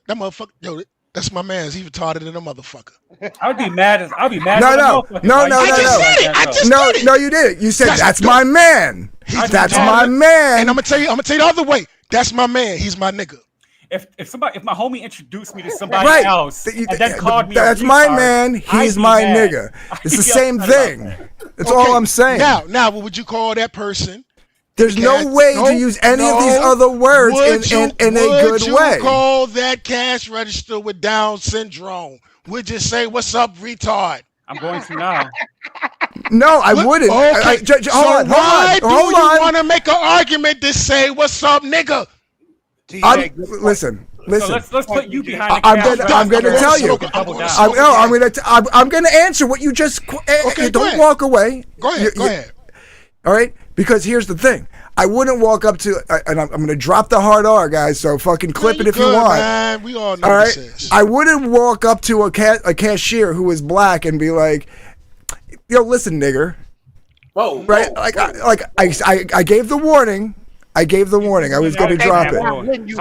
[SPEAKER 2] motherfucker. That's my man. He's retarded in a motherfucker.
[SPEAKER 5] I'll be mad.
[SPEAKER 15] No.
[SPEAKER 2] I just said it.
[SPEAKER 15] No, you didn't. You said that's my man. That's my man.
[SPEAKER 2] And I'm gonna tell you the other way. That's my man. He's my nigga.
[SPEAKER 5] If my homie introduced me to somebody else and then called me
[SPEAKER 15] that's
[SPEAKER 5] a
[SPEAKER 15] my
[SPEAKER 5] retard,
[SPEAKER 15] man. He's
[SPEAKER 5] I'd be
[SPEAKER 15] my
[SPEAKER 5] mad.
[SPEAKER 15] nigga. It's the same thing. That's all I'm saying.
[SPEAKER 2] Now, what would you call that person?
[SPEAKER 15] There's no way to use any of these other words in a good way.
[SPEAKER 2] Would you call that cash register with Down syndrome? Would you say, "What's up, retard"?
[SPEAKER 5] I'm going to now.
[SPEAKER 15] No, I wouldn't.
[SPEAKER 2] Okay. Hold on. Why do you want to make an argument to say, "What's up, nigga"?
[SPEAKER 15] Listen.
[SPEAKER 5] So let's put you behind the
[SPEAKER 15] I'm going to tell you. I'm going to answer what you just. Don't walk away.
[SPEAKER 2] Go ahead.
[SPEAKER 15] All right, because here's the thing. I wouldn't walk up to, and I'm going to drop the hard R, guys. So fucking clip it if you want.
[SPEAKER 2] Man. We all know
[SPEAKER 15] all right,
[SPEAKER 2] this is.
[SPEAKER 15] I wouldn't walk up to a cashier who is black and be like, "Yo, listen, nigger."
[SPEAKER 18] Whoa.
[SPEAKER 15] Right? I gave the warning. I was going to drop it.
[SPEAKER 2] You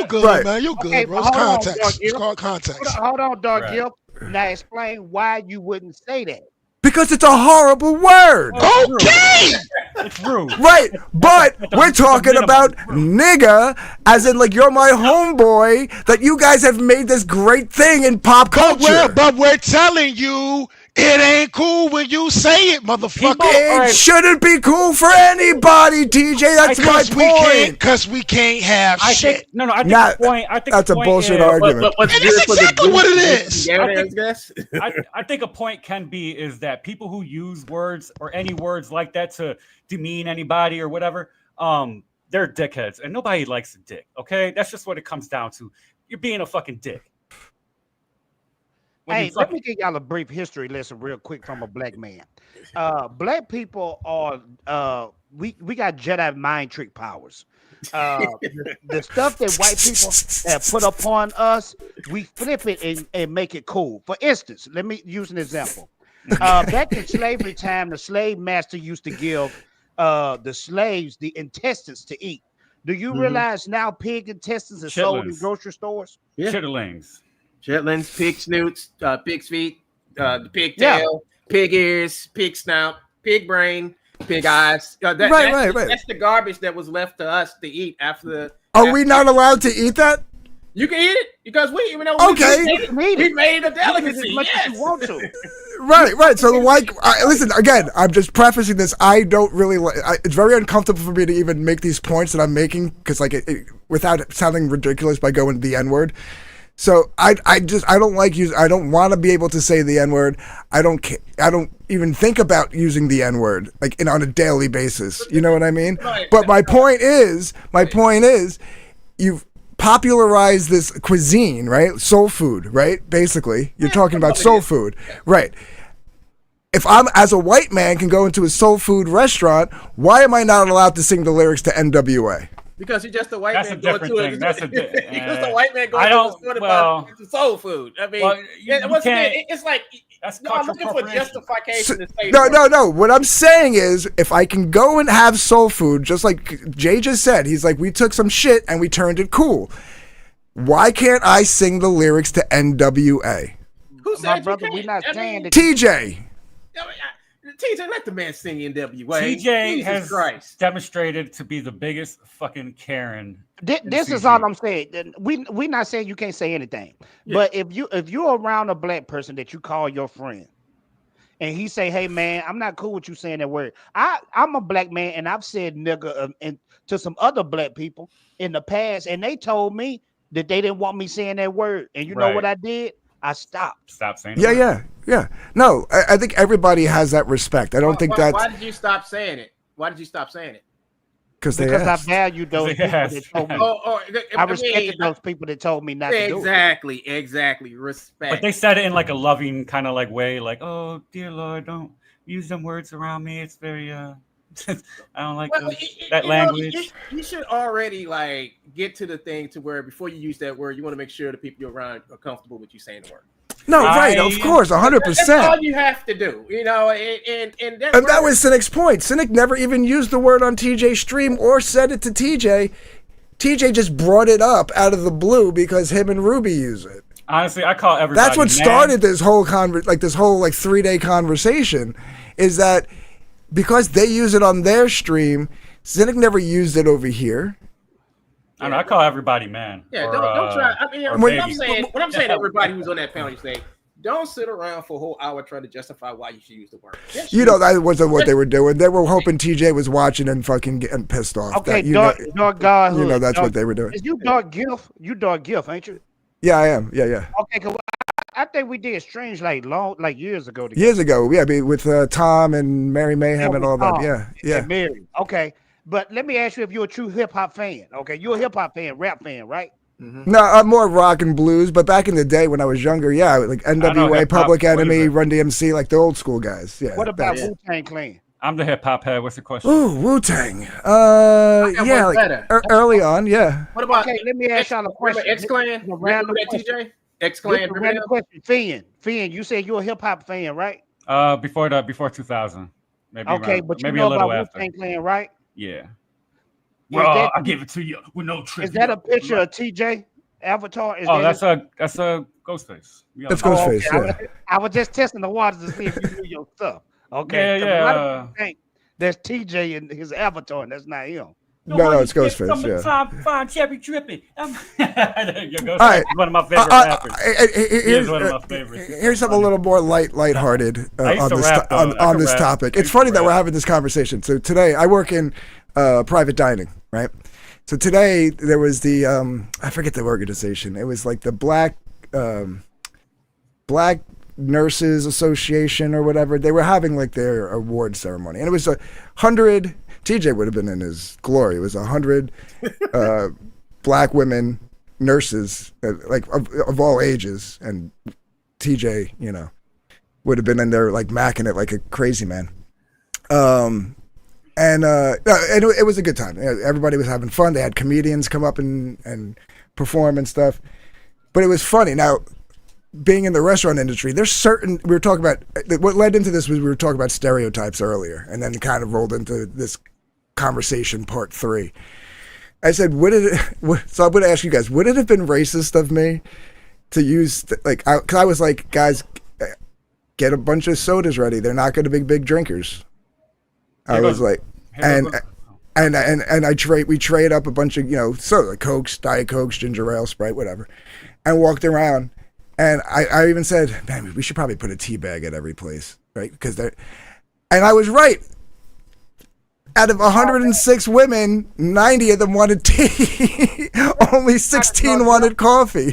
[SPEAKER 2] good, man. You good, bro. It's context. It's called context.
[SPEAKER 17] Hold on, Dog Gill. Now explain why you wouldn't say that.
[SPEAKER 15] Because it's a horrible word.
[SPEAKER 2] Okay.
[SPEAKER 5] It's rude.
[SPEAKER 15] Right, but we're talking about nigga, as in like you're my homeboy, that you guys have made this great thing in pop culture.
[SPEAKER 2] But we're telling you, it ain't cool when you say it, motherfucker.
[SPEAKER 15] It shouldn't be cool for anybody, TJ. That's my point.
[SPEAKER 2] Because we can't have shit.
[SPEAKER 5] I think the point.
[SPEAKER 15] That's a bullshit argument.
[SPEAKER 2] And that's exactly what it is.
[SPEAKER 5] I think a point can be is that people who use words or any words like that to demean anybody or whatever, they're dickheads, and nobody likes a dick. Okay, that's just what it comes down to. You're being a fucking dick.
[SPEAKER 17] Hey, let me give y'all a brief history lesson real quick from a black man. Black people are we got Jedi mind trick powers. The stuff that white people have put upon us, we flip it and make it cool. For instance, let me use an example. Back in slavery time, the slave master used to give the slaves the intestines to eat. Do you realize now pig intestines are sold in grocery stores?
[SPEAKER 5] Yeah. Chitterlings.
[SPEAKER 18] Chitlins, pig snoots, pig's feet, the pig tail, pig ears, pig snout, pig brain, pig eyes. Right. That's the garbage that was left to us to eat after.
[SPEAKER 15] Are we not allowed to eat that?
[SPEAKER 18] You can eat it because we even though we made a delicacy. Yes. You want to.
[SPEAKER 15] Right. So the white. Listen again. I'm just prefacing this. I don't really. It's very uncomfortable for me to even make these points that I'm making because, without sounding ridiculous by going the N-word. So I don't like use. I don't want to be able to say the N-word. I don't even think about using the N-word on a daily basis. You know what I mean?
[SPEAKER 18] Right.
[SPEAKER 15] But my point is, you've popularized this cuisine, right? Soul food, right? Basically, you're talking about soul food, right? If I'm, as a white man, can go into a soul food restaurant, why am I not allowed to sing the lyrics to NWA?
[SPEAKER 18] Because you're just a white
[SPEAKER 5] That's
[SPEAKER 18] man
[SPEAKER 5] a
[SPEAKER 18] going
[SPEAKER 5] different
[SPEAKER 18] to
[SPEAKER 5] thing.
[SPEAKER 18] it.
[SPEAKER 5] That's a
[SPEAKER 18] Just a white man going to a store about soul food. I mean, once again, it's like I'm looking for justification to say.
[SPEAKER 15] No. What I'm saying is, if I can go and have soul food, just like Jay just said, he's like, we took some shit and we turned it cool. Why can't I sing the lyrics to NWA?
[SPEAKER 18] Who said
[SPEAKER 17] my brother? We're not saying that.
[SPEAKER 15] TJ.
[SPEAKER 18] TJ, let the man sing NWA.
[SPEAKER 5] TJ has demonstrated to be the biggest fucking Karen.
[SPEAKER 17] This is all I'm saying. We're not saying you can't say anything, but if you're around a black person that you call your friend, and he say, "Hey man, I'm not cool with you saying that word." I'm a black man, and I've said nigga and to some other black people in the past, and they told me that they didn't want me saying that word. And you know what I did? I stopped.
[SPEAKER 5] Stop saying
[SPEAKER 15] it. Yeah. No, I think everybody has that respect. I don't think that's...
[SPEAKER 18] Why did you stop saying it?
[SPEAKER 15] Because
[SPEAKER 17] I valued those people that told me. I respected those people that told me not to do it.
[SPEAKER 18] Exactly. Respect.
[SPEAKER 5] But they said it in like a loving kind of like way, like, "Oh dear Lord, don't use them words around me. It's very I don't like
[SPEAKER 18] Well,
[SPEAKER 5] that
[SPEAKER 18] you know,
[SPEAKER 5] language.
[SPEAKER 18] you should already like get to the thing to where before you use that word, you want to make sure the people you're around are comfortable with you saying the word.
[SPEAKER 15] No, right, of course, 100%.
[SPEAKER 18] That's all you have to do, you know. And
[SPEAKER 15] that was Cynic's point. Cynic never even used the word on TJ's stream or said it to TJ. TJ just brought it up out of the blue because him and Ruby use it.
[SPEAKER 5] Honestly, I call everybody.
[SPEAKER 15] That's what
[SPEAKER 5] man.
[SPEAKER 15] started this whole 3-day conversation, is that because they use it on their stream, Cynic never used it over here.
[SPEAKER 5] I know. I call everybody man.
[SPEAKER 18] Yeah,
[SPEAKER 5] or,
[SPEAKER 18] don't try. I mean,
[SPEAKER 5] or
[SPEAKER 18] when
[SPEAKER 5] baby.
[SPEAKER 18] I'm saying everybody who's on that panel, you say, don't sit around for a whole hour trying to justify why you should use the word. Yes,
[SPEAKER 15] You know, that wasn't what they were doing. They were hoping TJ was watching and fucking getting pissed off.
[SPEAKER 17] Okay,
[SPEAKER 15] That,
[SPEAKER 17] God,
[SPEAKER 15] you know that's what they were doing.
[SPEAKER 17] Is you Dark Gift? You Dark Gift, ain't you?
[SPEAKER 15] Yeah, I am. Yeah.
[SPEAKER 17] Okay, cause I think we did Strange like years ago. Together.
[SPEAKER 15] Years ago, yeah, with Tom and Mary Mayhem and all that. Yeah.
[SPEAKER 17] And Mary. Okay, but let me ask you if you're a true hip hop fan. Okay, you're a hip hop fan, rap fan, right?
[SPEAKER 15] No, I'm more rock and blues, but back in the day when I was younger, yeah, like NWA, Public Enemy, Run DMC, like the old school guys. Yeah.
[SPEAKER 17] What about Wu-Tang Clan?
[SPEAKER 5] I'm the hip hop head. What's the question?
[SPEAKER 15] Ooh, Wu-Tang. Yeah, like, early on, yeah.
[SPEAKER 18] What about?
[SPEAKER 17] Okay, let me ask y'all a question.
[SPEAKER 18] X Clan,
[SPEAKER 17] Random
[SPEAKER 18] TJ. X Clan.
[SPEAKER 17] Random question. Finn, you said you're a hip hop fan, right?
[SPEAKER 5] Before 2000, maybe.
[SPEAKER 17] Okay,
[SPEAKER 5] around,
[SPEAKER 17] but you
[SPEAKER 5] maybe
[SPEAKER 17] know
[SPEAKER 5] a little
[SPEAKER 17] about
[SPEAKER 5] after.
[SPEAKER 17] Wu-Tang Clan, right?
[SPEAKER 5] Yeah.
[SPEAKER 17] Well,
[SPEAKER 5] I give it to you with no trick.
[SPEAKER 17] Is that a picture of TJ Avatar?
[SPEAKER 5] That's a Ghostface.
[SPEAKER 15] That's Ghostface. Yeah.
[SPEAKER 17] I was just testing the waters to see if you knew your stuff. Okay.
[SPEAKER 5] Yeah.
[SPEAKER 17] A lot of people think that's TJ and his avatar, and that's not him.
[SPEAKER 15] No, it's Ghostface. Yeah.
[SPEAKER 5] Fine cherry dripping. Ghostface
[SPEAKER 15] All right.
[SPEAKER 5] is one of my favorite rappers.
[SPEAKER 15] Here's
[SPEAKER 5] one of my favorites.
[SPEAKER 15] Here's something a little more lighthearted on this topic. It's funny that we're having this conversation. So today I work in private dining, right? So today there was the I forget the organization. It was like the Black Nurses Association or whatever. They were having like their award ceremony, and it was 100. TJ would have been in his glory. It was 100 black women nurses, like of all ages, and TJ, you know, would have been in there like macking it like a crazy man. And it was a good time. Everybody was having fun. They had comedians come up and perform and stuff. But it was funny. Now, being in the restaurant industry, we were talking about, what led into this was we were talking about stereotypes earlier, and then it kind of rolled into this conversation part 3. I said, so I'm going to ask you guys, would it have been racist of me to use, because I was like, guys, get a bunch of sodas ready. They're not going to be big drinkers. I was like, and we trade up a bunch of, soda, Cokes, Diet Cokes, ginger ale, Sprite, whatever, and walked around. And I even said, man, we should probably put a tea bag at every place, right? And I was right. Out of 106 women, 90 of them wanted tea. Only 16 wanted coffee.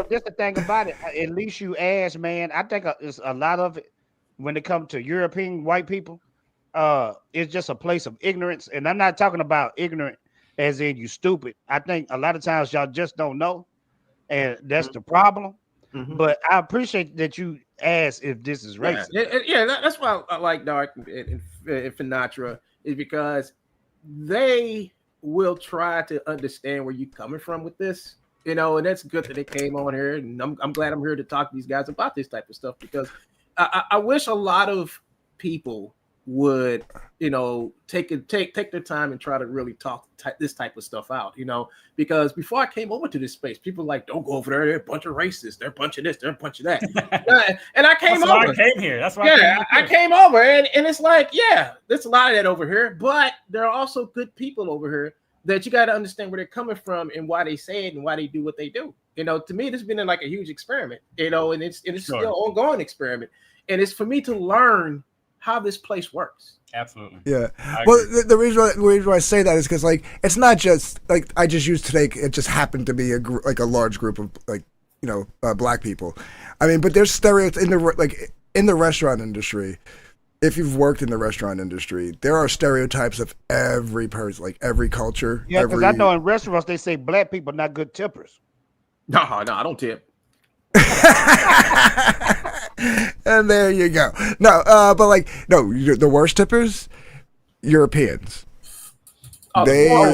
[SPEAKER 17] Just the thing about it, at least you asked, man. I think it's a lot of it when it comes to European white people. It's just a place of ignorance. And I'm not talking about ignorant as in you stupid. I think a lot of times y'all just don't know. And that's the problem. Mm-hmm. But I appreciate that you asked if this is racist.
[SPEAKER 18] Yeah, that's why I like Dark and Finatra, is because they will try to understand where you're coming from with this. And that's good that they came on here. And I'm glad I'm here to talk to these guys about this type of stuff, because I wish a lot of people would take their time and try to really talk this type of stuff out, because before I came over to this space, people were like, don't go over there, they're a bunch of racists, they're a bunch of this, they're a bunch of that. And I came over.
[SPEAKER 5] I came here. That's why
[SPEAKER 18] I came over, and it's like, yeah, there's a lot of that over here, but there are also good people over here that you got to understand where they're coming from and why they say it and why they do what they do. To me, this has been like a huge experiment, and it's still an ongoing experiment, and it's for me to learn how this place works.
[SPEAKER 5] Absolutely.
[SPEAKER 15] Yeah. Well, the reason why I say that is because it's not just I just used today. It just happened to be a large group of black people. I mean, but there's stereotypes in the restaurant industry. If you've worked in the restaurant industry, there are stereotypes of every person, every culture.
[SPEAKER 17] Yeah, because I know in restaurants they say black people not good tippers.
[SPEAKER 18] No, I don't tip.
[SPEAKER 15] And there you go. No, but like, no, the worst tippers, Europeans.
[SPEAKER 18] Oh,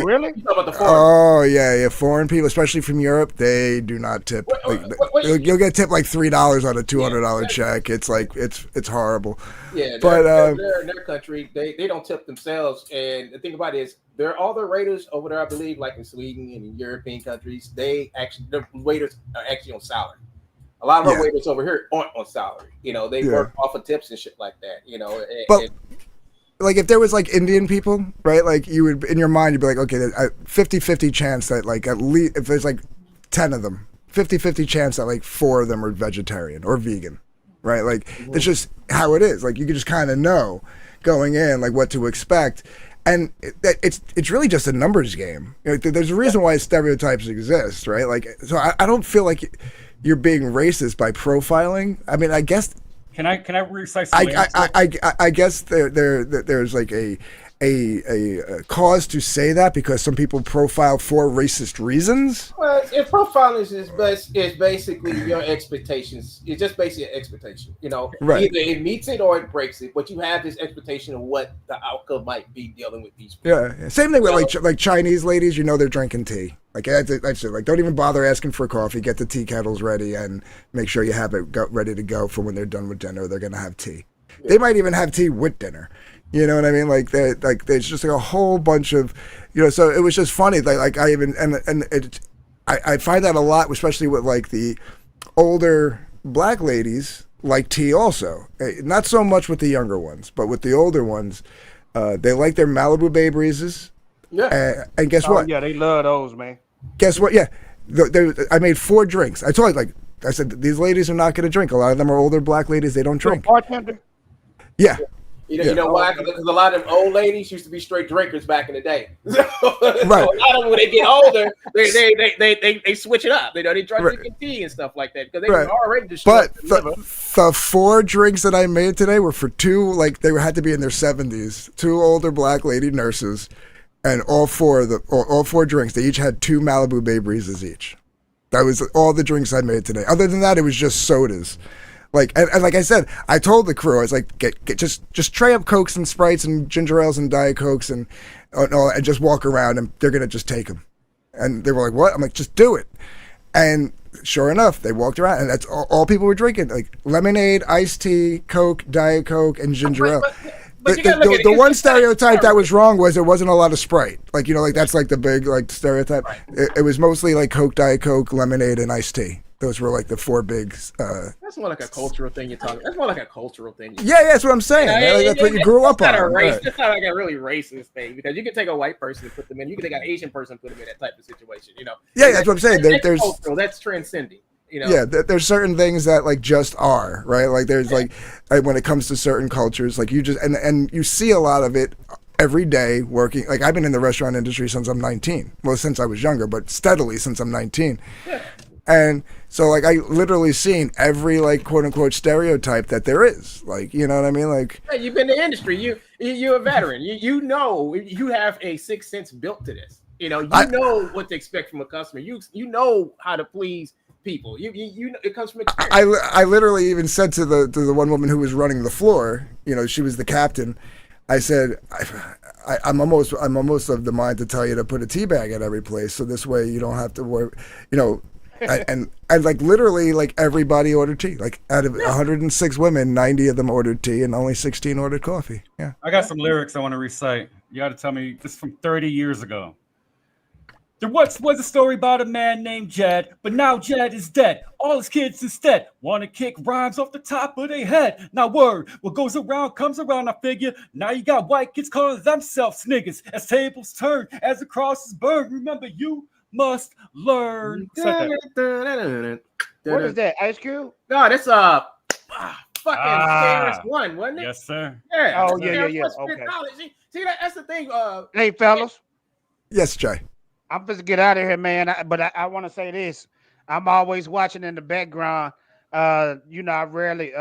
[SPEAKER 18] really? You talking about the foreign?
[SPEAKER 15] Oh yeah, foreign people, especially from Europe, they do not tip. You'll get tipped like $3 on a $200 check. It's like it's horrible.
[SPEAKER 18] Yeah,
[SPEAKER 15] but
[SPEAKER 18] they're in their country. They don't tip themselves. And the thing about it is, all the raiders over there, I believe, like in Sweden and in European countries, the waiters are actually on salary. A lot of our waiters over here aren't on salary. They work off of tips and shit like that.
[SPEAKER 15] Like if there was like Indian people, right? Like you would, in your mind, you'd be like, okay, 50-50 chance that like at least if there's like 10 of them, 50-50 chance that like 4 of them are vegetarian or vegan, right? Like it's just how it is. Like you can just kind of know going in like what to expect. And it's really just a numbers game. There's a reason why stereotypes exist, right? Like, so I don't feel like you're being racist by profiling. I mean, I guess.
[SPEAKER 5] Can I recite some
[SPEAKER 15] I guess there's like a cause to say that because some people profile for racist reasons.
[SPEAKER 18] Well, if profiling is basically your expectations. It's just basically an expectation.
[SPEAKER 15] Right.
[SPEAKER 18] Either it meets it or it breaks it. But you have this expectation of what the outcome might be dealing with these people.
[SPEAKER 15] Yeah. Same thing with like Chinese ladies. They're drinking tea. Like that's it. Like don't even bother asking for coffee. Get the tea kettles ready and make sure you have it ready to go for when they're done with dinner. They're gonna have tea. Yeah. They might even have tea with dinner. You know what I mean? Like there's just like a whole bunch of, So it was just funny. Like I even I find that a lot, especially with like the older black ladies like tea also. Not so much with the younger ones, but with the older ones, they like their Malibu Bay Breezes.
[SPEAKER 17] Yeah.
[SPEAKER 15] And guess what?
[SPEAKER 17] Yeah, they love those, man.
[SPEAKER 15] Guess what? Yeah. I made 4 drinks. I told you, I said, these ladies are not going to drink. A lot of them are older black ladies. They don't drink.
[SPEAKER 17] Bartender?
[SPEAKER 15] Yeah.
[SPEAKER 18] You know why? Because a lot of them old ladies used to be straight drinkers back in the day.
[SPEAKER 15] Right.
[SPEAKER 18] So a lot of them, when they get older, they switch it up. They try drinking tea and stuff like that because they were already destroyed.
[SPEAKER 15] But the 4 drinks that I made today were for 2, like they had to be in their 70s, 2 older black lady nurses. And all 4 drinks, they each had 2 Malibu Bay Breezes each. That was all the drinks I made today. Other than that, it was just sodas. Like and like I said, I told the crew, I was like, get just tray up Cokes and Sprites and ginger ales and Diet Cokes and just walk around and they're gonna just take them. And they were like, what? I'm like, just do it. And sure enough, they walked around and that's all people were drinking, like lemonade, iced tea, Coke, Diet Coke, and ginger ale. The one stereotype that was wrong was there wasn't a lot of Sprite. Like, that's like the big stereotype. Right. It was mostly like Coke, Diet Coke, lemonade, and iced tea. Those were like the 4 big.
[SPEAKER 18] That's more like a cultural thing you're talking. That's more like a cultural thing.
[SPEAKER 15] Yeah, that's what I'm saying. That's what you grew up on.
[SPEAKER 18] It's not like a really racist thing because you can take a white person and put them in. You can take an Asian person and put them in that type of situation.
[SPEAKER 15] Yeah, that's what I'm saying.
[SPEAKER 18] That's cultural. That's transcending.
[SPEAKER 15] Yeah, there's certain things that like just are right. Like there's like when it comes to certain cultures, like you just and you see a lot of it every day working. Like I've been in the restaurant industry since I'm 19. Well, since I was younger, but steadily since I'm 19. Yeah. And so like I literally seen every like quote unquote stereotype that there is. Like you know what I mean? Like
[SPEAKER 18] you've been in the industry. You're a veteran. You know you have a sixth sense built to this. You know what to expect from a customer. You know how to please people. You know it comes from experience.
[SPEAKER 15] I literally even said to the one woman who was running the floor, she was the captain. I said I'm almost of the mind to tell you to put a tea bag at every place, so this way you don't have to worry. And like literally like everybody ordered tea. Like out of 106 women, 90 of them ordered tea, and only 16 ordered coffee. Yeah.
[SPEAKER 5] I got some lyrics I want to recite. You got to tell me this from 30 years ago. There once was a story about a man named Jed, but now Jed is dead. All his kids instead want to kick rhymes off the top of their head. Now word, what goes around comes around, I figure. Now you got white kids calling themselves niggas. As tables turn, as the crosses burn. Remember, you must learn.
[SPEAKER 17] What is that, Ice Cube?
[SPEAKER 18] No, that's fucking KRS-One, wasn't it?
[SPEAKER 5] Yes, sir.
[SPEAKER 17] Yeah. Oh, yeah. Okay.
[SPEAKER 18] See, that's the thing.
[SPEAKER 17] Hey, fellas.
[SPEAKER 15] Yes, Jay.
[SPEAKER 17] I'm supposed to get out of here, man. But I want to say this. I'm always watching in the background. I rarely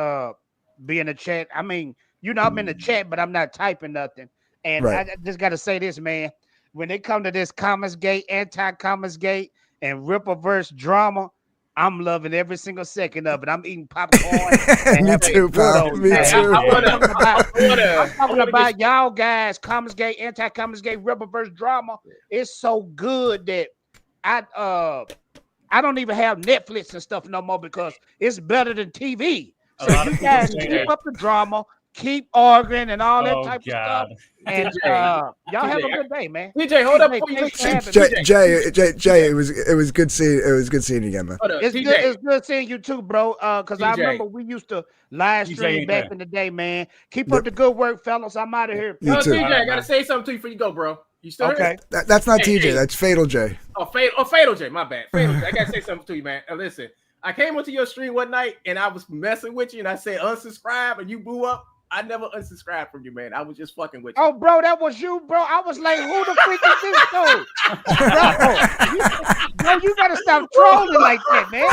[SPEAKER 17] be in the chat. I mean, I'm in the chat, but I'm not typing nothing. And I just got to say this, man. When they come to this Commerce Gate, anti-Commerce Gate, and Rippaverse drama, I'm loving every single second of it. I'm eating popcorn.
[SPEAKER 15] Me too, pal. Me too.
[SPEAKER 17] I'm talking about y'all guys, Commons Gate, anti-Commons Gate, rebel versus drama. It's so good that I don't even have Netflix and stuff no more because it's better than TV. So you guys keep up the drama, keep arguing and all that type of stuff. And y'all have a good day, man.
[SPEAKER 18] TJ, hold up.
[SPEAKER 15] Jay, it was good seeing you again, man.
[SPEAKER 17] It's good seeing you too, bro. Because I remember we used to live stream back in the day, man. Keep up the good work, fellas. I'm out of here.
[SPEAKER 18] TJ, I gotta say something to you before you go, bro. You still
[SPEAKER 17] okay?
[SPEAKER 15] That's not TJ. That's Fatal J.
[SPEAKER 18] Fatal J. My bad. Fatal J. I gotta say something to you, man. Listen, I came onto your stream one night and I was messing with you, and I said unsubscribe, and you blew up. I never unsubscribed from you, man. I was just fucking with you.
[SPEAKER 17] Oh, bro, that was you, bro. I was like, who the freak is this dude? Bro, you gotta stop trolling like that, man.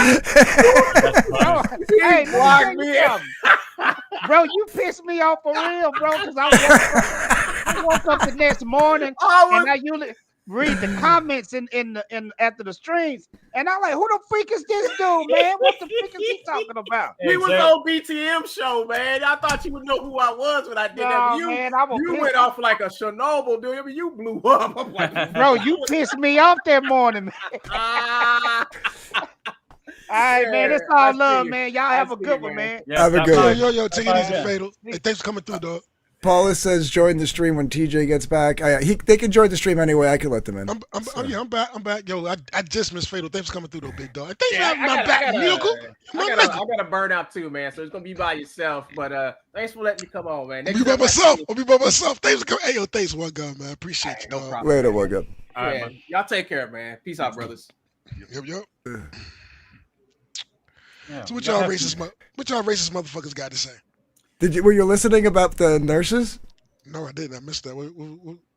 [SPEAKER 17] Hey, let me tell you something. Bro, you pissed me off for real, bro, because I woke up the next morning and I usually read the comments in after the streams, and I'm like, who the freak is this dude, man? What the freak is he talking about?
[SPEAKER 18] We was on BTM show, man. I thought you would know who I was when I did that. You went off like a Chernobyl, dude. I mean, you blew up. I'm like,
[SPEAKER 17] bro, you pissed me off that morning, man. All right, man. It's all love, man. Y'all have a good one, man.
[SPEAKER 15] Have a good one.
[SPEAKER 2] Yo, take it easy, Fatal. Hey, thanks for coming through, dog.
[SPEAKER 15] Paula says join the stream when TJ gets back. They can join the stream anyway. I can let them in.
[SPEAKER 2] I'm back. Yo, I just missed Fatal. Thanks for coming through, though, big dog. Thanks for having
[SPEAKER 18] I
[SPEAKER 2] my back, Miracle.
[SPEAKER 18] I got a burnout too, man. So it's gonna be by yourself. But thanks for letting me come on, man.
[SPEAKER 2] I'll be by myself. Thanks for coming. Hey, yo, thanks, one guy, man. Appreciate you, dog.
[SPEAKER 18] No problem.
[SPEAKER 15] Later, one guy.
[SPEAKER 18] All right, man. Y'all take care, man. Peace out, brothers.
[SPEAKER 2] Yep. So what y'all racist motherfuckers got to say?
[SPEAKER 15] Were you listening about the nurses?
[SPEAKER 2] No, I didn't. I missed that. What?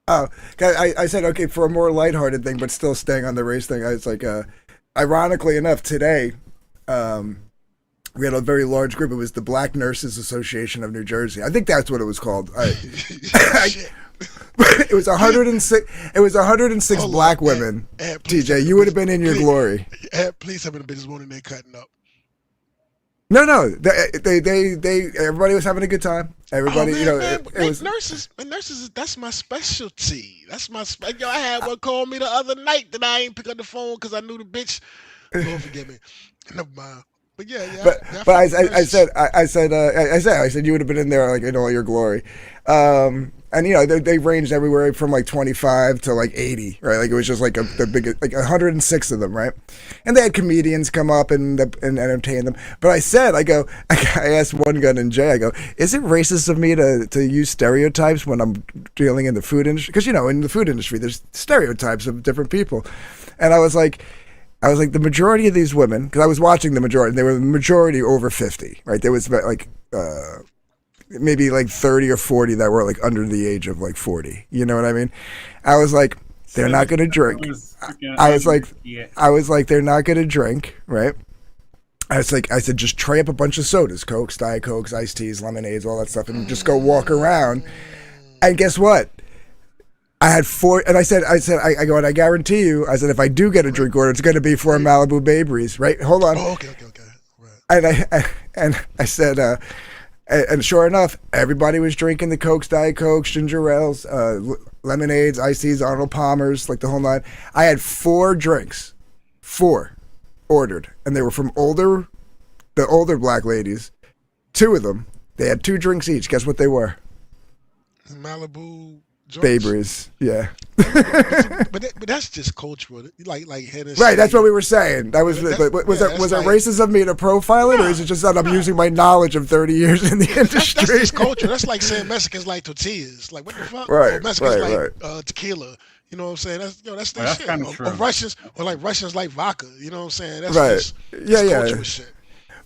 [SPEAKER 15] Oh, I said, okay, for a more lighthearted thing, but still staying on the race thing, I was like, ironically enough, today, we had a very large group. It was the Black Nurses Association of New Jersey. I think that's what it was called. It was 106. It was 106 black women. TJ, you would have been in your glory.
[SPEAKER 2] Please have been bitches morning they cutting up.
[SPEAKER 15] No. They everybody was having a good time. Everybody,
[SPEAKER 2] it was
[SPEAKER 15] nurses.
[SPEAKER 2] Nurses, that's my specialty. That's my yo. I had one call me the other night that I ain't pick up the phone because I knew the bitch. Lord forgive me. Never mind. But yeah.
[SPEAKER 15] But I said you would have been in there like in all your glory. And they ranged everywhere from like 25 to like 80, right? Like it was just like the big, like 106 of them, right? And they had comedians come up and entertain them. But I asked one gun and Jay, I go, is it racist of me to use stereotypes when I'm dealing in the food industry? Because in the food industry, there's stereotypes of different people, and I was like, the majority of these women, because I was watching the majority, they were the majority over 50, right? There was like maybe like 30 or 40 that were like under the age of like 40. You know what I mean? I was like, they're not going to drink. I was like, they're not going to drink, right? I said, just tray up a bunch of sodas, Cokes, Diet Cokes, iced teas, lemonades, all that stuff, and just go walk around. And guess what? I had 4, and I said, and I guarantee you, I said, if I do get a drink order, it's going to be for a Malibu Bay Breeze, right? Hold on.
[SPEAKER 2] Oh, okay. Right.
[SPEAKER 15] And I said, and sure enough, everybody was drinking the Cokes, Diet Cokes, ginger ales, lemonades, iced teas, Arnold Palmers, like the whole nine. I had 4 drinks, 4 ordered, and they were from the older black ladies. 2 of them, they had 2 drinks each. Guess what they were?
[SPEAKER 2] Malibu
[SPEAKER 15] Bay Breeze, yeah.
[SPEAKER 2] but that's just cultural, like Hennessy.
[SPEAKER 15] Right, that's what we were saying. That was it racist of me to profile it, or is it just that I'm using my knowledge of 30 years in the industry?
[SPEAKER 2] That's just culture. That's like saying Mexicans like tortillas. Like what the fuck?
[SPEAKER 15] Right,
[SPEAKER 2] Mexicans like tequila. You know what I'm saying? That's their shit. Or Russians, Russians like vodka. You know what I'm saying? That's cultural shit.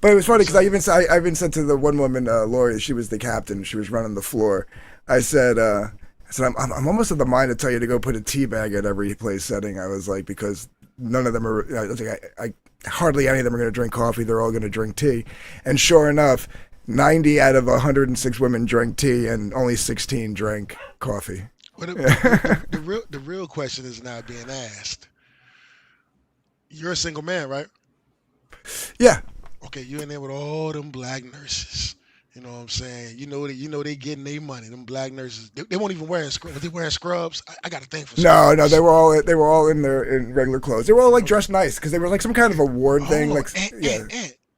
[SPEAKER 15] But it was funny because I even said to the one woman, Lori, she was the captain. She was running the floor. I said, I'm almost of the mind to tell you to go put a tea bag at every place setting. I was like, because none of them are, hardly any of them are going to drink coffee. They're all going to drink tea. And sure enough, 90 out of 106 women drank tea and only 16 drank coffee.
[SPEAKER 2] Well, the real question is now being asked. You're a single man, right?
[SPEAKER 15] Yeah.
[SPEAKER 2] Okay, you in there with all them black nurses. You know what I'm saying? They getting their money. Them black nurses, they won't even wear scrubs. They wearing scrubs. I got a thing for scrubs.
[SPEAKER 15] No, they were all in regular clothes. They were all like dressed nice because they were like some kind of award thing. Like,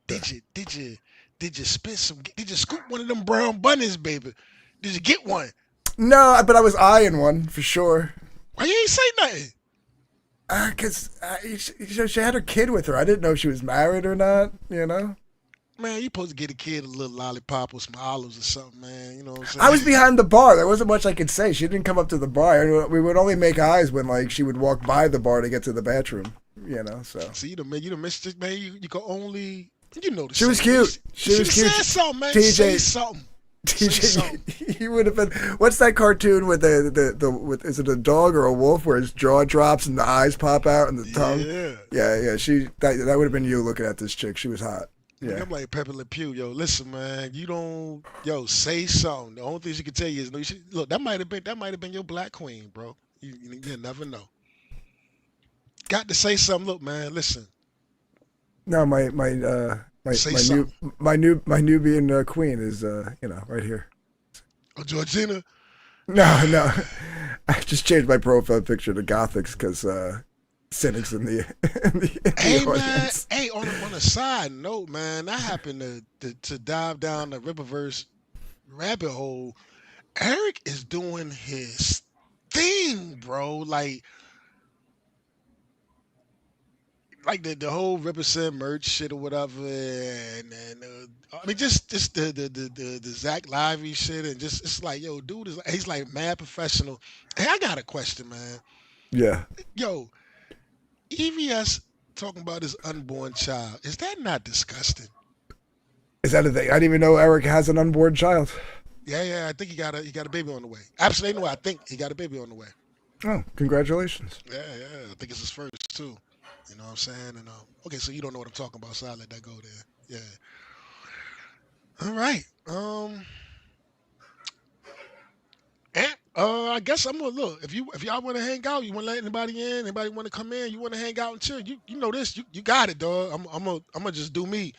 [SPEAKER 2] did you spit some? Did you scoop one of them brown bunnies, baby? Did you get one?
[SPEAKER 15] No, but I was eyeing one for sure.
[SPEAKER 2] Why you ain't say nothing?
[SPEAKER 15] Because she had her kid with her. I didn't know if she was married or not,
[SPEAKER 2] Man, you supposed to get a kid a little lollipop or some olives or something, man. You know what I'm saying?
[SPEAKER 15] I was behind the bar. There wasn't much I could say. She didn't come up to the bar. We would only make eyes when, like, she would walk by the bar to get to the bathroom, so.
[SPEAKER 2] See, you done missed it, man. You can only,
[SPEAKER 15] She was cute. She was cute.
[SPEAKER 2] Say something, man.
[SPEAKER 15] TJ,
[SPEAKER 2] say something.
[SPEAKER 15] TJ, he would have been. What's that cartoon with with? Is it a dog or a wolf where his jaw drops and the eyes pop out and the tongue? Yeah. That would have been you looking at this chick. She was hot. Yeah.
[SPEAKER 2] I'm like Pepe Le Pew. Yo, listen, man. Say something. The only thing she can tell you is look. That might have been your black queen, bro. You never know. Got to say something. Look, man. Listen.
[SPEAKER 15] No, my Nubian queen is right here.
[SPEAKER 2] Oh, Georgina.
[SPEAKER 15] No. I just changed my profile picture to Gothics because cynics in the audience.
[SPEAKER 2] Man. Hey, on a side note, man, I happened to dive down the Riververse rabbit hole. Eric is doing his thing, bro. Like the whole Riverset merch shit or whatever, and I mean just the Zach Lively shit, and just it's like, yo, dude he's like mad professional. Hey, I got a question, man.
[SPEAKER 15] Yeah.
[SPEAKER 2] Yo, EVS talking about his unborn child, is that not disgusting?
[SPEAKER 15] Is that a thing? I didn't even know Eric has an unborn child.
[SPEAKER 2] Yeah, I think he got a baby on the way. Absolutely, no, I think he got a baby on the way.
[SPEAKER 15] Oh, congratulations.
[SPEAKER 2] Yeah, I think it's his first too. You know what I'm saying? And okay, so you don't know what I'm talking about, so I'll let that go there. Yeah. All right. I guess I'm gonna look. If y'all want to hang out, you want to let anybody in, anybody want to come in, you want to hang out and chill. You know this. You got it, dog. I'm gonna just do me.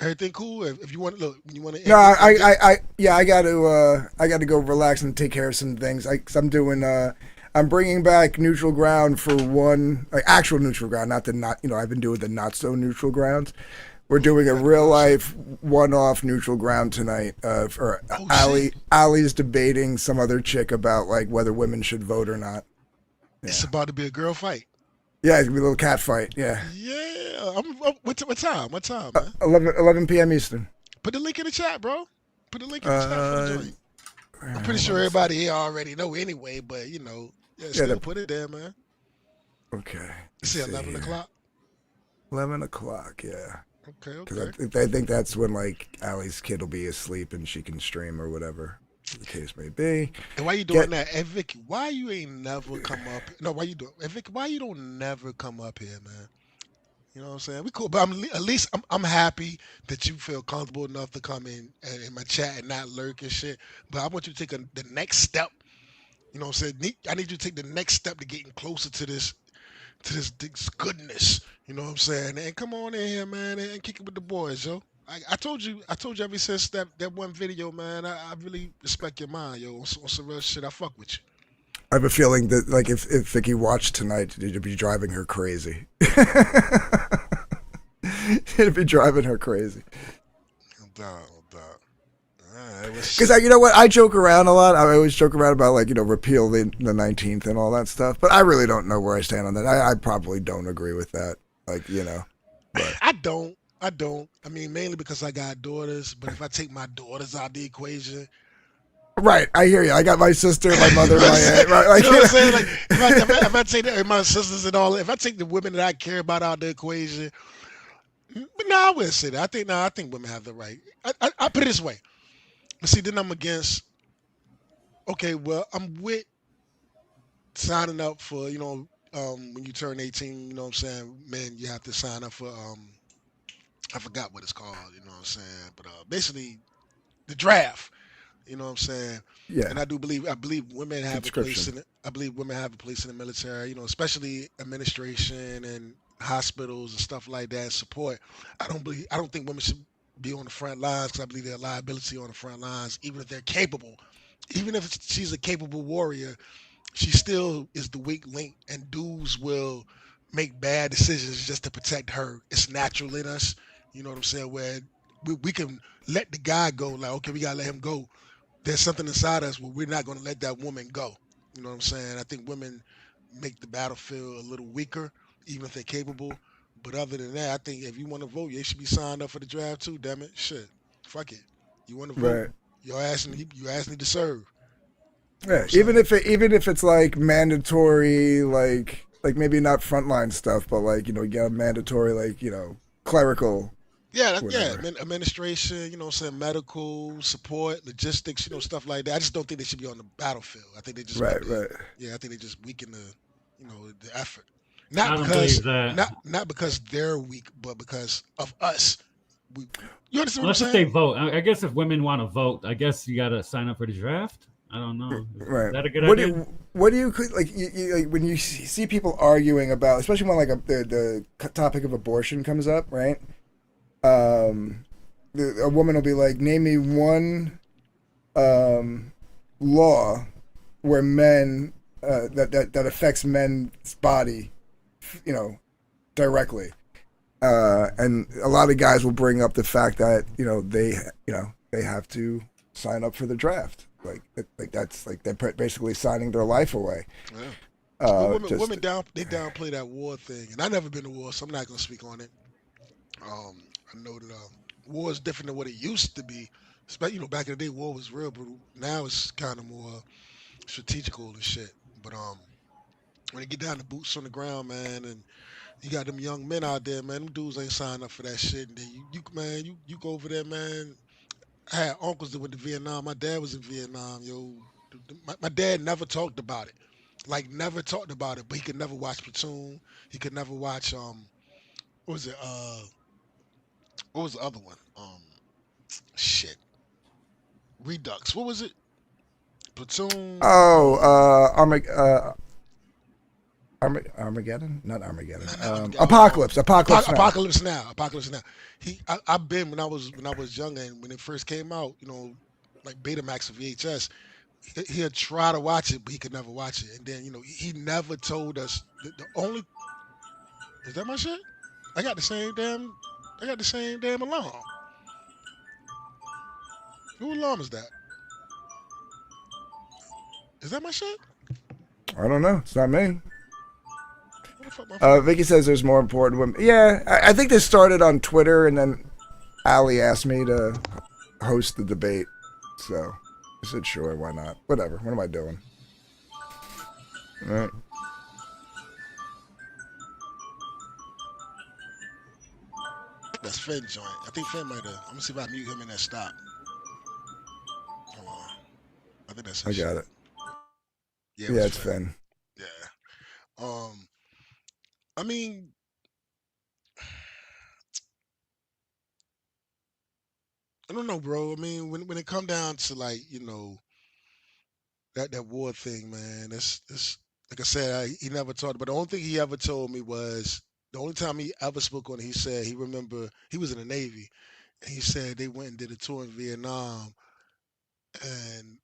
[SPEAKER 2] Everything cool? If you want to look, you want to.
[SPEAKER 15] No, I got to go relax and take care of some things. I'm doing. I'm bringing back neutral ground for one, like actual neutral ground, not I've been doing the not so neutral grounds. We're doing a real life one-off neutral ground tonight. For Ali's debating some other chick about like whether women should vote or not. Yeah.
[SPEAKER 2] It's about to be a girl fight.
[SPEAKER 15] Yeah, it's gonna be a little cat fight. Yeah.
[SPEAKER 2] Yeah. What time? What time, man?
[SPEAKER 15] 11 p.m. Eastern.
[SPEAKER 2] Put the link in the chat, bro. Put the link in the chat for the joint. I'm pretty sure everybody here already know anyway, but still put it there, man.
[SPEAKER 15] Okay.
[SPEAKER 2] You see 11 o'clock?
[SPEAKER 15] 11 o'clock, yeah.
[SPEAKER 2] Okay.
[SPEAKER 15] Because I think that's when like Ali's kid will be asleep and she can stream or whatever the case may be.
[SPEAKER 2] And why you doing that? Hey, Vicky, why you ain't never come up? No, why you doing? Hey, Vicky, why you don't never come up here, man? You know what I'm saying? We cool, but at least I'm happy that you feel comfortable enough to come in my chat and not lurk and shit. But I want you to take the next step. You know what I'm saying? I need you to take the next step to getting closer to this goodness. You know what I'm saying? And come on in here, man, and kick it with the boys, yo. I told you ever since that one video, man, I really respect your mind, yo. On some real shit, I fuck with you.
[SPEAKER 15] I have a feeling that like if Vicky watched tonight, it'd be driving her crazy. It'd be driving her crazy. Because you know what, I joke around a lot. I always joke around about like repeal the 19th and all that stuff. But I really don't know where I stand on that. I probably don't agree with that. Like but.
[SPEAKER 2] I don't. I mean, mainly because I got daughters. But if I take my daughters out of the equation.
[SPEAKER 15] Right, I hear you. I got my sister, my mother, my aunt. Right,
[SPEAKER 2] like, you know what I'm saying? Like, if I take my sisters and all, if I take the women that I care about out of the equation, but no, I wouldn't say that. I think women have the right. I put it this way. But see, then I'm against. Okay, well, I'm with signing up for when you turn 18. You know what I'm saying? Man, you have to sign up for I forgot what it's called. You know what I'm saying? But basically, the draft. You know what I'm saying?
[SPEAKER 15] Yeah.
[SPEAKER 2] And I believe women have a place in it. I believe women have a place in the military, especially administration and hospitals and stuff like that, support. I don't think women should be on the front lines because I believe they're a liability on the front lines, even if they're capable. Even if she's a capable warrior, she still is the weak link, and dudes will make bad decisions just to protect her. It's natural in us, you know what I'm saying? Where we can let the guy go, like, okay, we gotta let him go. There's something inside us where we're not gonna let that woman go. You know what I'm saying? I think women make the battlefield a little weaker, even if they're capable. But other than that, I think if you want to vote, you should be signed up for the draft too. Damn it, shit, fuck it. You want to vote?
[SPEAKER 15] Right.
[SPEAKER 2] Your ass need to serve. You know
[SPEAKER 15] Yeah,
[SPEAKER 2] what I'm saying?
[SPEAKER 15] even if it's like mandatory, like maybe not frontline stuff, but like you get mandatory, like clerical,
[SPEAKER 2] Yeah,
[SPEAKER 15] whatever.
[SPEAKER 2] administration, you know what I'm saying, medical support, logistics, stuff like that. I just don't think they should be on the battlefield. I think they just
[SPEAKER 15] Right, right.
[SPEAKER 2] I think they just weaken the effort.
[SPEAKER 5] I
[SPEAKER 2] Not
[SPEAKER 5] don't
[SPEAKER 2] because
[SPEAKER 5] believe that.
[SPEAKER 2] not because they're weak, but because of us. You understand what I'm
[SPEAKER 5] Unless if they
[SPEAKER 2] saying?
[SPEAKER 5] vote. I guess if women want to vote, I guess you got to sign up for the draft. I don't know. Is
[SPEAKER 15] Right.
[SPEAKER 5] that a good
[SPEAKER 15] What
[SPEAKER 5] idea?
[SPEAKER 15] what do you like? Like when you see people arguing about, especially when like the topic of abortion comes up, right? A woman will be like, "Name me one law where men that affects men's body, directly." And a lot of guys will bring up the fact that they have to sign up for the draft. Like that's like they're basically signing their life away.
[SPEAKER 2] Yeah. Well, women they downplay that war thing, and I've never been to war, so I'm not gonna speak on it. I know that war is different than what it used to be. Back in the day, war was real, but now it's kind of more strategical and shit. But when you get down to boots on the ground, man, and you got them young men out there, man, them dudes ain't signing up for that shit. And then you go over there, man. I had uncles that went to Vietnam. My dad was in Vietnam, yo. My dad never talked about it. Like never talked about it, but he could never watch Platoon. He could never watch what was it? What was the other one? Shit. Redux. What was it? Platoon.
[SPEAKER 15] Oh, Armageddon? Not Armageddon. Apocalypse. Apocalypse. Now.
[SPEAKER 2] Apocalypse Now. Apocalypse Now. I've been when I was younger and when it first came out, like Betamax or VHS. He'd try to watch it, but he could never watch it. And then he never told us the only. Is that my shit? I got the same damn alarm. Who alarm is that? Is that my shit?
[SPEAKER 15] I don't know. It's not me.
[SPEAKER 2] What the fuck, my phone?
[SPEAKER 15] Vicky says there's more important women. Yeah, I think this started on Twitter, and then Ali asked me to host the debate. So I said, sure, why not? Whatever. What am I doing? All right.
[SPEAKER 2] That's Finn joint. I think Finn might have. I'm gonna see if I mute him in that stop. Hold on. I think that's
[SPEAKER 15] I
[SPEAKER 2] his
[SPEAKER 15] got
[SPEAKER 2] shit.
[SPEAKER 15] it.
[SPEAKER 2] Yeah,
[SPEAKER 15] Yeah, it's Finn.
[SPEAKER 2] Yeah. I mean, I don't know, bro. I mean, when it come down to like that war thing, man. That's like I said, he never talked. But the only thing he ever told me was the only time he ever spoke on it. He said he remember he was in the Navy, and he said they went and did a tour in Vietnam, and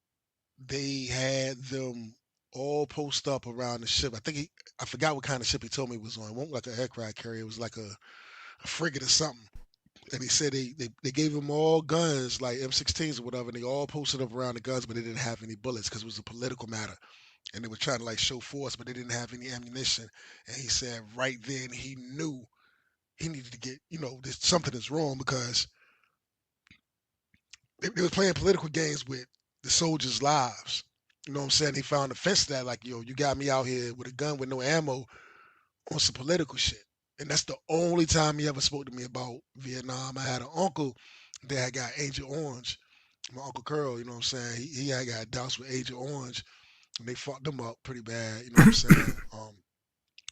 [SPEAKER 2] they had them all post up around the ship. I forgot what kind of ship he told me it was on. It wasn't like an aircraft carrier. It was like a frigate or something. And he said they gave them all guns like M16s or whatever, and they all posted up around the guns, but they didn't have any bullets because it was a political matter. And they were trying to like show force, but they didn't have any ammunition. And he said right then he knew he needed to get, something is wrong because they was playing political games with the soldiers' lives. You know what I'm saying? He found offense to that, like, yo, you got me out here with a gun with no ammo on some political shit. And that's the only time he ever spoke to me about Vietnam. I had an uncle that had got Agent Orange, my Uncle Curl, you know what I'm saying? He had got doused with Agent Orange and they fucked them up pretty bad, you know what I'm saying?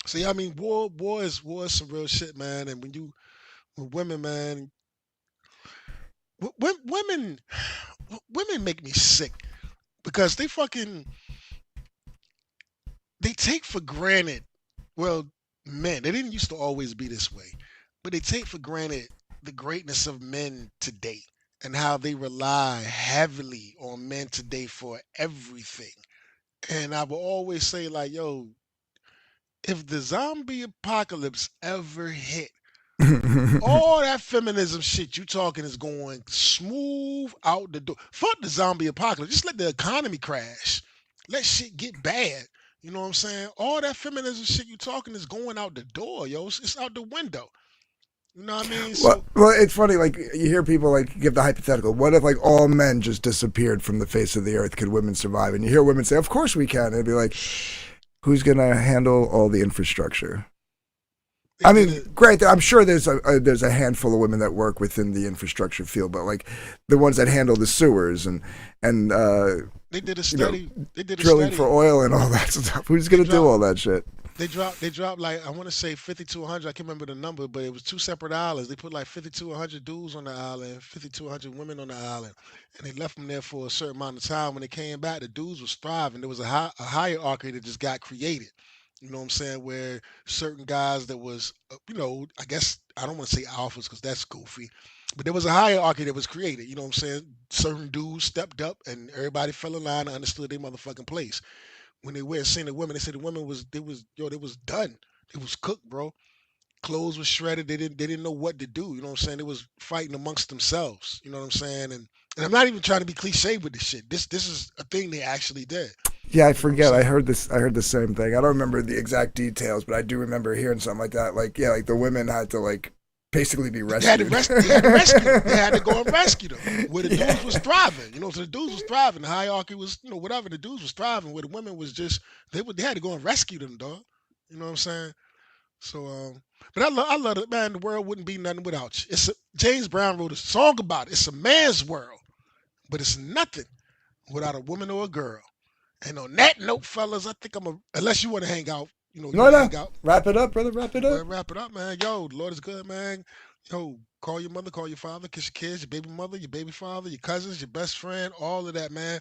[SPEAKER 2] So yeah, I mean war is some real shit, man. And with women, man, women women make me sick because they take for granted. Well, men, they didn't used to always be this way, but they take for granted the greatness of men today and how they rely heavily on men today for everything. And I will always say, like, yo, if the zombie apocalypse ever hit, all that feminism shit you talking is going smooth out the door. Fuck the zombie apocalypse. Just let the economy crash. Let shit get bad. You know what I'm saying? All that feminism shit you talking is going out the door, yo. It's out the window. You know what I mean? So
[SPEAKER 15] Well, it's funny. Like you hear people like give the hypothetical. What if like all men just disappeared from the face of the earth? Could women survive? And you hear women say, "Of course we can." And it'd be like, who's gonna handle all the infrastructure? I mean, great. I'm sure there's a handful of women that work within the infrastructure field, but like the ones that handle the sewers and
[SPEAKER 2] they did a study. They did a
[SPEAKER 15] drilling
[SPEAKER 2] study
[SPEAKER 15] for oil and all that stuff. Who's gonna do all that shit?
[SPEAKER 2] They dropped like I want to say 50 to 100. I can't remember the number, but it was two separate islands. They put like 50 to 100 dudes on the island, 50 to 100 women on the island, and they left them there for a certain amount of time. When they came back, the dudes was thriving. There was a hierarchy that just got created. You know what I'm saying? Where certain guys that was, I guess I don't want to say alphas because that's goofy, but there was a hierarchy that was created. You know what I'm saying? Certain dudes stepped up, and everybody fell in line and understood their motherfucking place. When they went and seen the women, they said the women they was done. It was cooked, bro. Clothes was shredded. They didn't know what to do. You know what I'm saying? They was fighting amongst themselves. You know what I'm saying? And I'm not even trying to be cliche with this shit. This is a thing they actually did.
[SPEAKER 15] Yeah, I forget. I heard this. I heard the same thing. I don't remember the exact details, but I do remember hearing something like that. Like, yeah, like the women had to like basically be rescued.
[SPEAKER 2] They had to rescue them. They had to go and rescue them. Where the dudes was thriving. So the dudes was thriving. The hierarchy was, whatever. The dudes was thriving. Where the women was just they had to go and rescue them, dog. You know what I'm saying? So but I love it, man. The world wouldn't be nothing without you. James Brown wrote a song about it. It's a man's world, but it's nothing without a woman or a girl. And on that note, fellas, I think unless you want to hang out, hang out.
[SPEAKER 15] Wrap it up, brother. Wrap it up.
[SPEAKER 2] Wrap it up, man. Yo, the Lord is good, man. Yo, call your mother, call your father, kiss your kids, your baby mother, your baby father, your cousins, your best friend, all of that, man.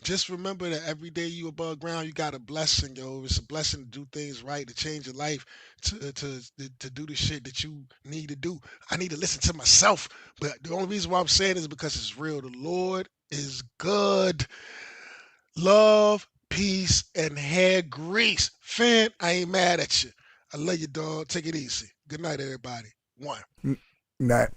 [SPEAKER 2] Just remember that every day you above ground, you got a blessing, yo. It's a blessing to do things right, to change your life, to do the shit that you need to do. I need to listen to myself, but the only reason why I'm saying is because it's real. The Lord is good. Love, peace, and hair grease. Fan, I ain't mad at you. I love you, dog. Take it easy. Good night, everybody. One.
[SPEAKER 15] Night.